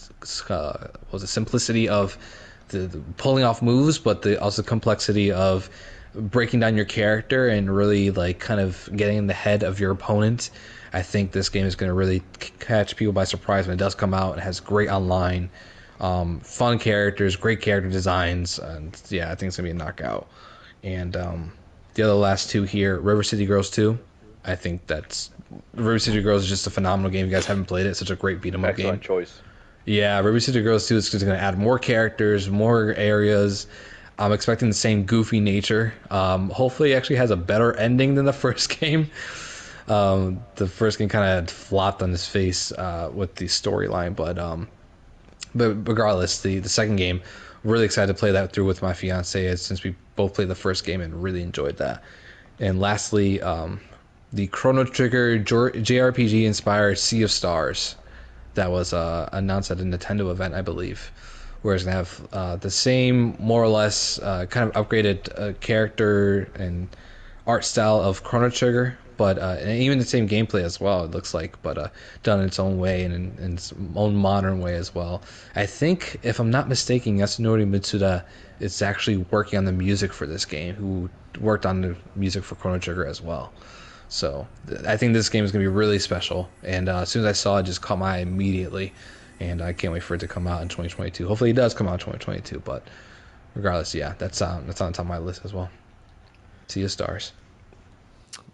simplicity of the pulling off moves, but the also complexity of breaking down your character and really like kind of getting in the head of your opponent. I think this game is going to really catch people by surprise when it does come out. It has great online, fun characters, great character designs, and yeah, I think it's going to be a knockout. And the other last two here, River City Girls 2. I think that's River City Girls is just a phenomenal game. If you guys haven't played it, it's such a great beat 'em up game. Excellent choice. Yeah, River City Girls 2 is going to add more characters, more areas. I'm expecting the same goofy nature. Hopefully, it actually has a better ending than the first game. The first game kind of flopped on his face with the storyline, but regardless, the second game, really excited to play that through with my fiance since we both played the first game and really enjoyed that. And lastly, the Chrono Trigger JRPG inspired Sea of Stars that was announced at a Nintendo event, I believe, where it's going to have the same, more or less, kind of upgraded character and art style of Chrono Trigger, but and even the same gameplay as well, it looks like, but done in its own way and in its own modern way as well. I think, if I'm not mistaken, Yasunori Mitsuda is actually working on the music for this game, who worked on the music for Chrono Trigger as well. So I think this game is going to be really special, and as soon as I saw it, just caught my eye immediately, and I can't wait for it to come out in 2022. Hopefully it does come out in 2022, but regardless, yeah, that's on the top of my list as well. Sea of Stars.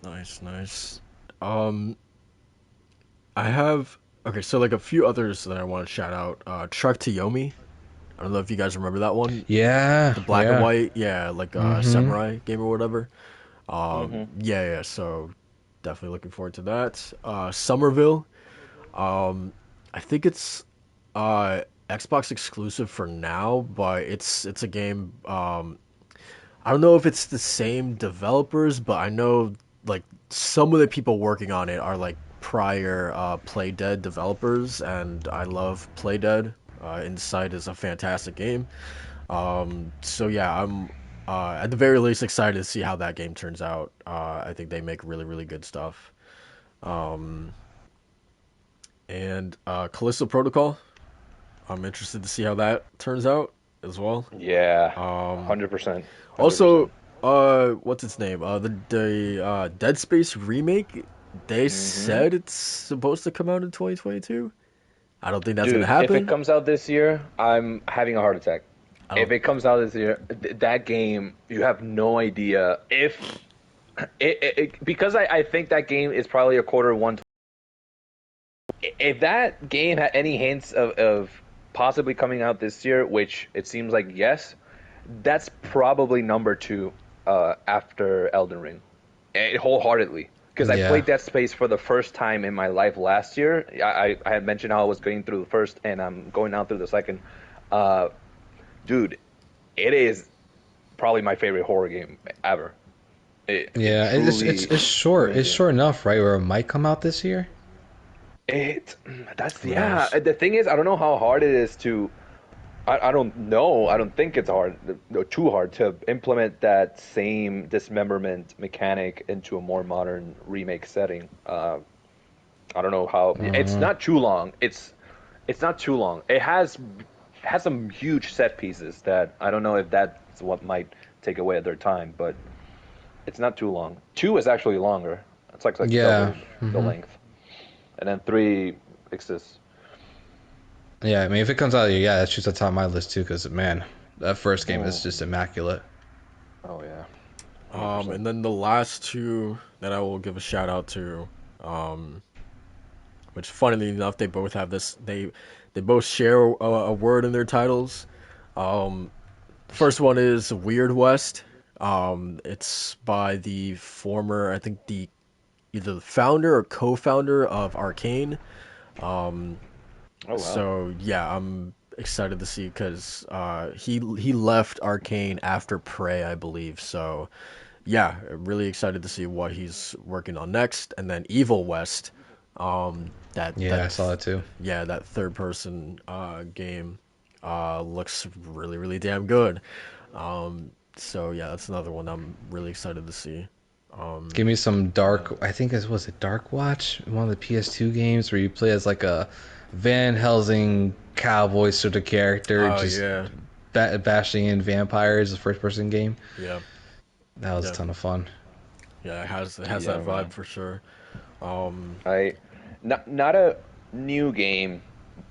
Nice. I have so like a few others that I want to shout out. Truck to Yomi. I don't know if you guys remember that one. Yeah, The black and white, like samurai game or whatever. Yeah. So definitely looking forward to that. Somerville. I think it's Xbox exclusive for now, but it's a game. I don't know if it's the same developers, but I know like some of the people working on it are like prior Playdead developers, and I love Playdead. Inside is a fantastic game. So yeah, I'm at the very least excited to see how that game turns out. I think they make really, really good stuff. And Callisto Protocol, I'm interested to see how that turns out as well. Yeah, 100%. Also, what's its name? The Dead Space remake. They said it's supposed to come out in 2022. I don't think that's gonna happen. If it comes out this year, I'm having a heart attack. If it comes out this year, that game, you have no idea if because I think that game is probably a quarter one. If that game had any hints of possibly coming out this year, which it seems like yes, that's probably number 2 after Elden Ring, wholeheartedly. Because I played Dead Space for the first time in my life last year. I had mentioned how I was going through the first, and I'm going now through the second. Dude, it is probably my favorite horror game ever. It's short. It's short enough, right? Where it might come out this year. The thing is, I don't know how hard it is to. I don't know. I don't think it's too hard to implement that same dismemberment mechanic into a more modern remake setting. I don't know how. It's not too long. It's not too long. It has some huge set pieces that I don't know if that's what might take away their time, but it's not too long. 2 is actually longer. It's like double the length, and then 3 exists. Yeah, I mean, if it comes out, that's just at the top of my list too. Because man, that first game is just immaculate. Oh yeah. 100%. And then the last 2 that I will give a shout out to, which funnily enough they both have this. They both share a word in their titles. First one is Weird West. It's by the former, I think either the founder or co-founder of Arcane. Oh, wow. So yeah, I'm excited to see because he left Arcane after Prey, I believe. So yeah, really excited to see what he's working on next. And then Evil West, I saw that too. Yeah, that third person game looks really, really damn good. So yeah, that's another one I'm really excited to see. Give me some Dark. I think it was Dark Watch, one of the PS2 games where you play as like a Van Helsing cowboy sort of character, Oh just yeah, bashing in vampires. A first-person game. yeah, That was yeah, a ton of fun. yeah. It has Yeah, that man. vibe for sure. Not a new game,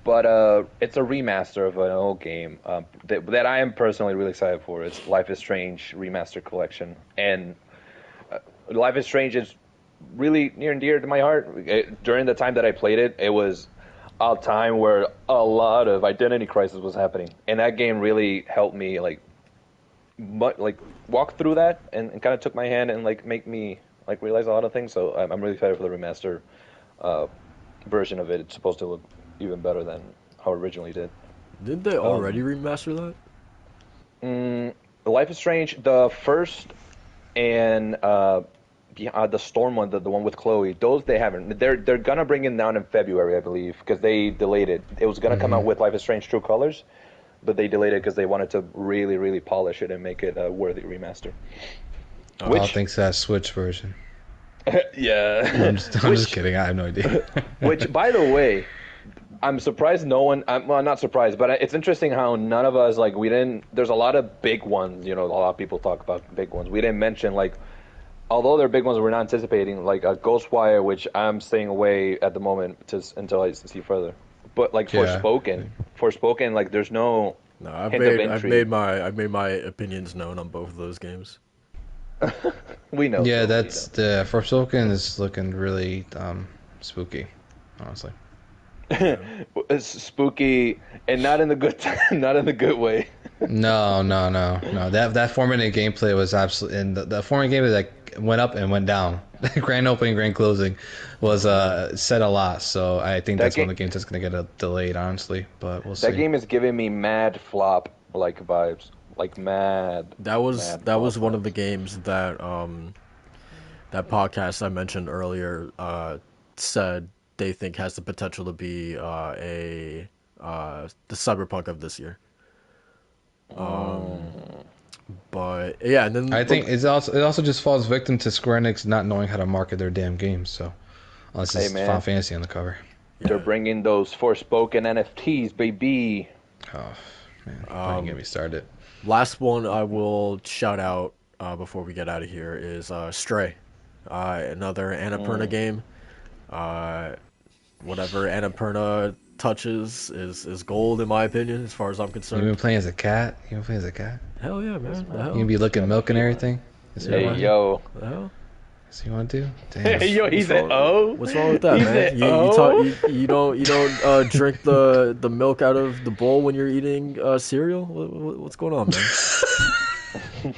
but it's a remaster of an old game that I am personally really excited for. It's Life is Strange Remaster Collection, and Life is Strange is really near and dear to my heart. During the time that I played it, it was a time where a lot of identity crisis was happening, and that game really helped me like walk through that and kind of took my hand and like make me like realize a lot of things. So I'm really excited for the remaster version of it. It's supposed to look even better than how it originally did. Did they already remaster that? Life is Strange, the first, and the Storm one, the one with Chloe. Those they haven't. They're gonna bring it down in February, I believe, because they delayed it. It was gonna come out with Life is Strange True Colors, but they delayed it because they wanted to really, really polish it and make it a worthy remaster. All thanks to that Switch version. Yeah. I'm just kidding. I have no idea. Which, by the way, I'm surprised no one. Well, not surprised, but it's interesting how none of us we didn't. There's a lot of big ones. A lot of people talk about big ones. We didn't mention although they're big ones, we're not anticipating a Ghostwire, which I'm staying away at the moment until I see further. But Forspoken, there's no. No, I've hint of made my opinions known on both of those games. We know. Yeah, that's the Forspoken is looking really spooky, honestly. It's spooky and not in the good not in the good way. No. That 4-minute gameplay was absolutely, and the 4-minute gameplay that went up and went down. Grand opening, grand closing was said a lot. So I think that's one of the games that's gonna get delayed, honestly. But we'll see. That game is giving me mad flop vibes, mad. That was one of the games that that podcast I mentioned earlier said they think has the potential to be the Cyberpunk of this year. But yeah, and then I think it also just falls victim to Square Enix not knowing how to market their damn games. So unless it's Final Fantasy on the cover, they're bringing those Forspoken NFTs, baby. Oh man, don't get me started. Last one I will shout out before we get out of here is Stray, another Annapurna game. Whatever Annapurna touches is gold in my opinion, as far as I'm concerned. You been playing as a cat? Hell yeah, man. The hell? You gonna be licking milk and everything? Hey yo. The hell? So you want to do? Damn. Hey yo, he said, "Oh." What's wrong with that, man? You don't drink the milk out of the bowl when you're eating cereal? What's going on, man?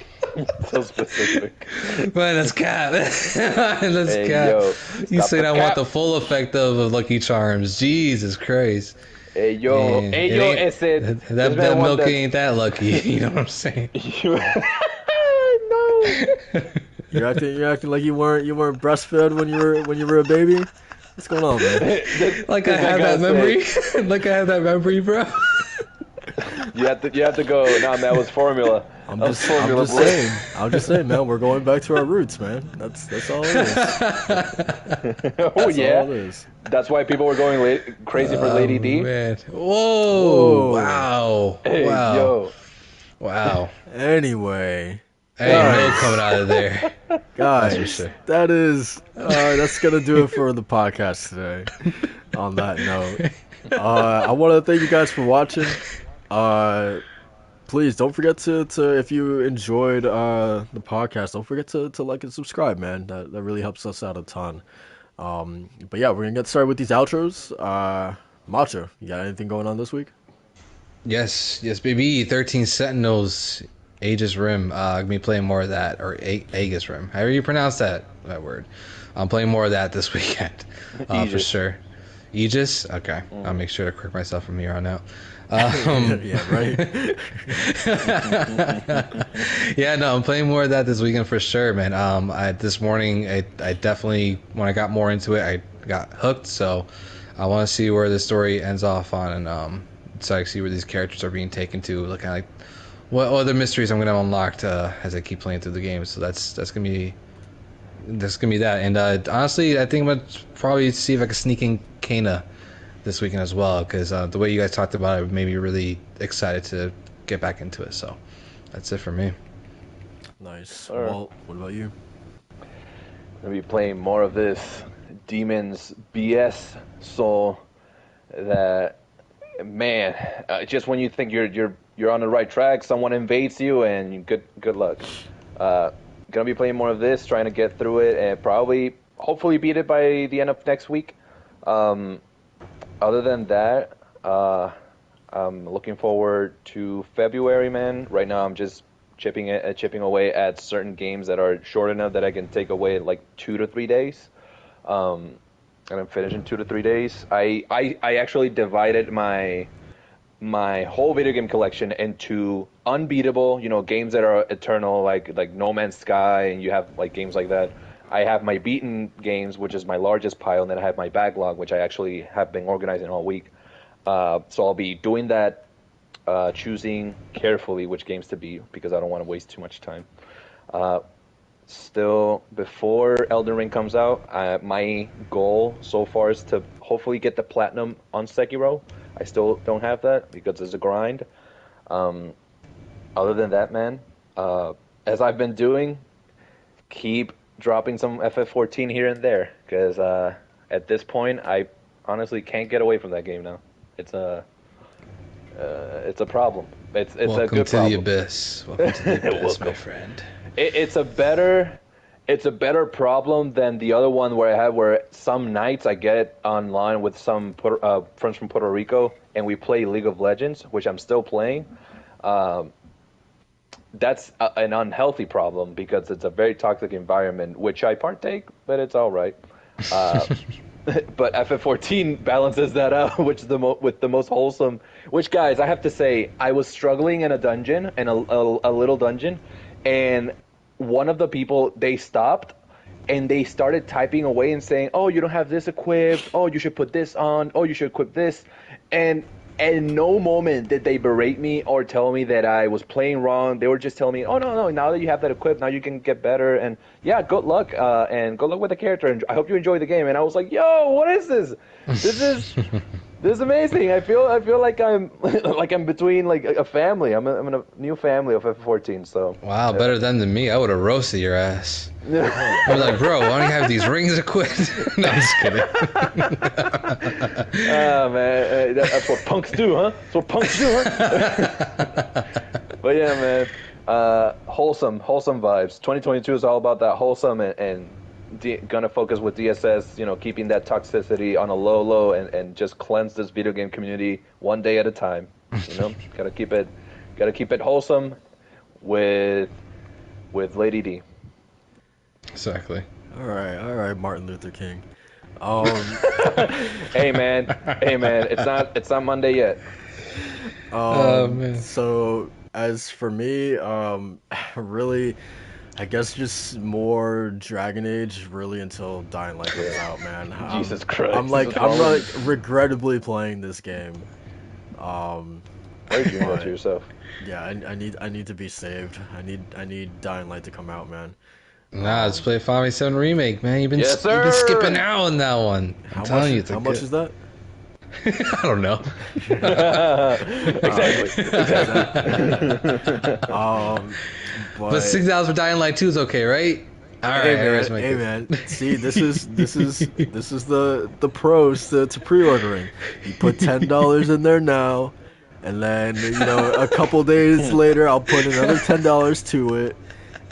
So specific. Man, that's cat. That's Hey cat. yo. You stop said the I want cap. the full effect of Lucky Charms. Jesus Christ. Hey yo. Man, Hey it yo. ain't- It said that milk ain't that lucky. You know what I'm saying? No. You're acting like you weren't breastfed when you were a baby. What's going on, man? Like I have that memory. Like I have that memory, bro. You have to go. Nah, man, that was formula. I'm That just was formula, boy. saying, man. We're going back to our roots, man. That's all it is. Oh That's yeah. all it is. That's why people were going crazy for Lady D. Man. Whoa. Whoa. Wow. Hey wow. yo. Wow. Anyway, Ain't no coming out of there. guys, for sure. that's gonna do it for the podcast today. On that note, I want to thank you guys for watching. Please don't forget to if you enjoyed the podcast, don't forget to like and subscribe, man. That really helps us out a ton. But yeah, we're gonna get started with these outros. Macho, you got anything going on this week? Yes, baby. 13 Sentinels, Aegis Rim. Gonna be playing more of that, or Aegis Rim, however you pronounce that word. I'm playing more of that this weekend, for sure. Aegis? Okay, I'll make sure to correct myself from here on out. Yeah, right. Yeah, no, I'm playing more of that this weekend for sure, man. This morning, I definitely, when I got more into it, I got hooked. So I want to see where the story ends off on, and excited to see where these characters are being taken to. Look at like what other mysteries I'm gonna have unlocked as I keep playing through the game. So that's gonna be that. And honestly, I think I'm gonna probably see if I can sneak in Kana this weekend as well, because the way you guys talked about it made me really excited to get back into it. So that's it for me. Nice. Walt, what about you? I'll be playing more of this Demon's BS Soul. That, man, just when you think you're on the right track, someone invades you, and good luck. Gonna be playing more of this, trying to get through it, and hopefully beat it by the end of next week. Other than that, I'm looking forward to February, man. Right now, I'm just chipping away at certain games that are short enough that I can take away like 2 to 3 days. And I'm finishing 2 to 3 days. I actually divided my whole video game collection into unbeatable, games that are eternal, like No Man's Sky, and you have like games like that. I have my beaten games, which is my largest pile, and then I have my backlog, which I actually have been organizing all week. So I'll be doing that, choosing carefully which games to beat, because I don't want to waste too much time. Still, before Elden Ring comes out, my goal so far is to hopefully get the platinum on Sekiro. I still don't have that because it's a grind. Other than that, man, as I've been doing, keep dropping some FF14 here and there, because at this point, I honestly can't get away from that game now. It's a problem. It's a good problem. Welcome to the abyss. Welcome to the abyss, my friend. It's a better problem than the other one where some nights I get online with some friends from Puerto Rico and we play League of Legends, which I'm still playing. That's an unhealthy problem because it's a very toxic environment, which I partake, but it's all right. But FF14 balances that out, which with the most wholesome. Which, guys, I have to say, I was struggling in a dungeon, in a little dungeon, and one of the people, they stopped and they started typing away and saying, "Oh, you don't have this equipped. Oh, you should put this on. Oh, you should equip this." And in no moment did they berate me or tell me that I was playing wrong. They were just telling me, "Oh, no, now that you have that equipped, now you can get better. And yeah, good luck. And good luck with the character. And I hope you enjoy the game." And I was like, "Yo, what is this? This is amazing. I feel like I'm between like a family. I'm in a new family of F14. So wow, better than me. I would have roasted your ass. I'm like, bro, why don't you have these rings equipped? No, I'm just kidding. Man, that's what punks do, huh? That's what punks do, huh? But yeah, man, wholesome vibes. 2022 is all about that wholesome and gonna focus with DSS, keeping that toxicity on a low and just cleanse this video game community one day at a time. Gotta keep it wholesome with Lady D. Exactly. All right, Martin Luther King. Hey man, it's not Monday yet. Man. So as for me, really, I guess just more Dragon Age, really, until Dying Light comes out, man. Jesus Christ! I'm like regrettably playing this game. Why did you do that to yourself? Yeah, I need to be saved. I need Dying Light to come out, man. Nah, let's play Final Fantasy VII Remake, man. You've been skipping out on that one. I'm telling you, how much is that? I don't know. Exactly. But $6 for Dying Light 2 is okay, right? All right, hey man. See, this is the pros to pre-ordering. You put $10 in there now, and then a couple days later I'll put another $10 to it.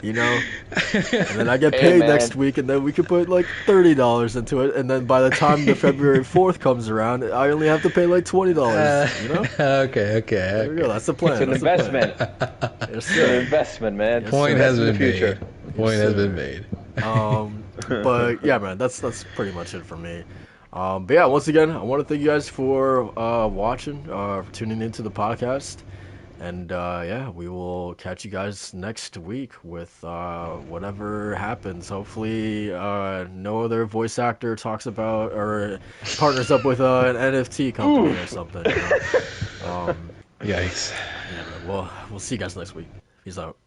And then I get paid next week, and then we could put like $30 into it, and then by the time the February 4th comes around, I only have to pay like $20. Okay. There we go. That's the plan. It's an investment. It's an investment, man. Point has been made. Point has been made. But yeah, man, that's pretty much it for me. But yeah, once again, I want to thank you guys for watching, for tuning into the podcast. And yeah, we will catch you guys next week with whatever happens. Hopefully, no other voice actor talks about or partners up with an NFT company or something. Um, Yikes. yeah, but we'll see you guys next week. Peace out.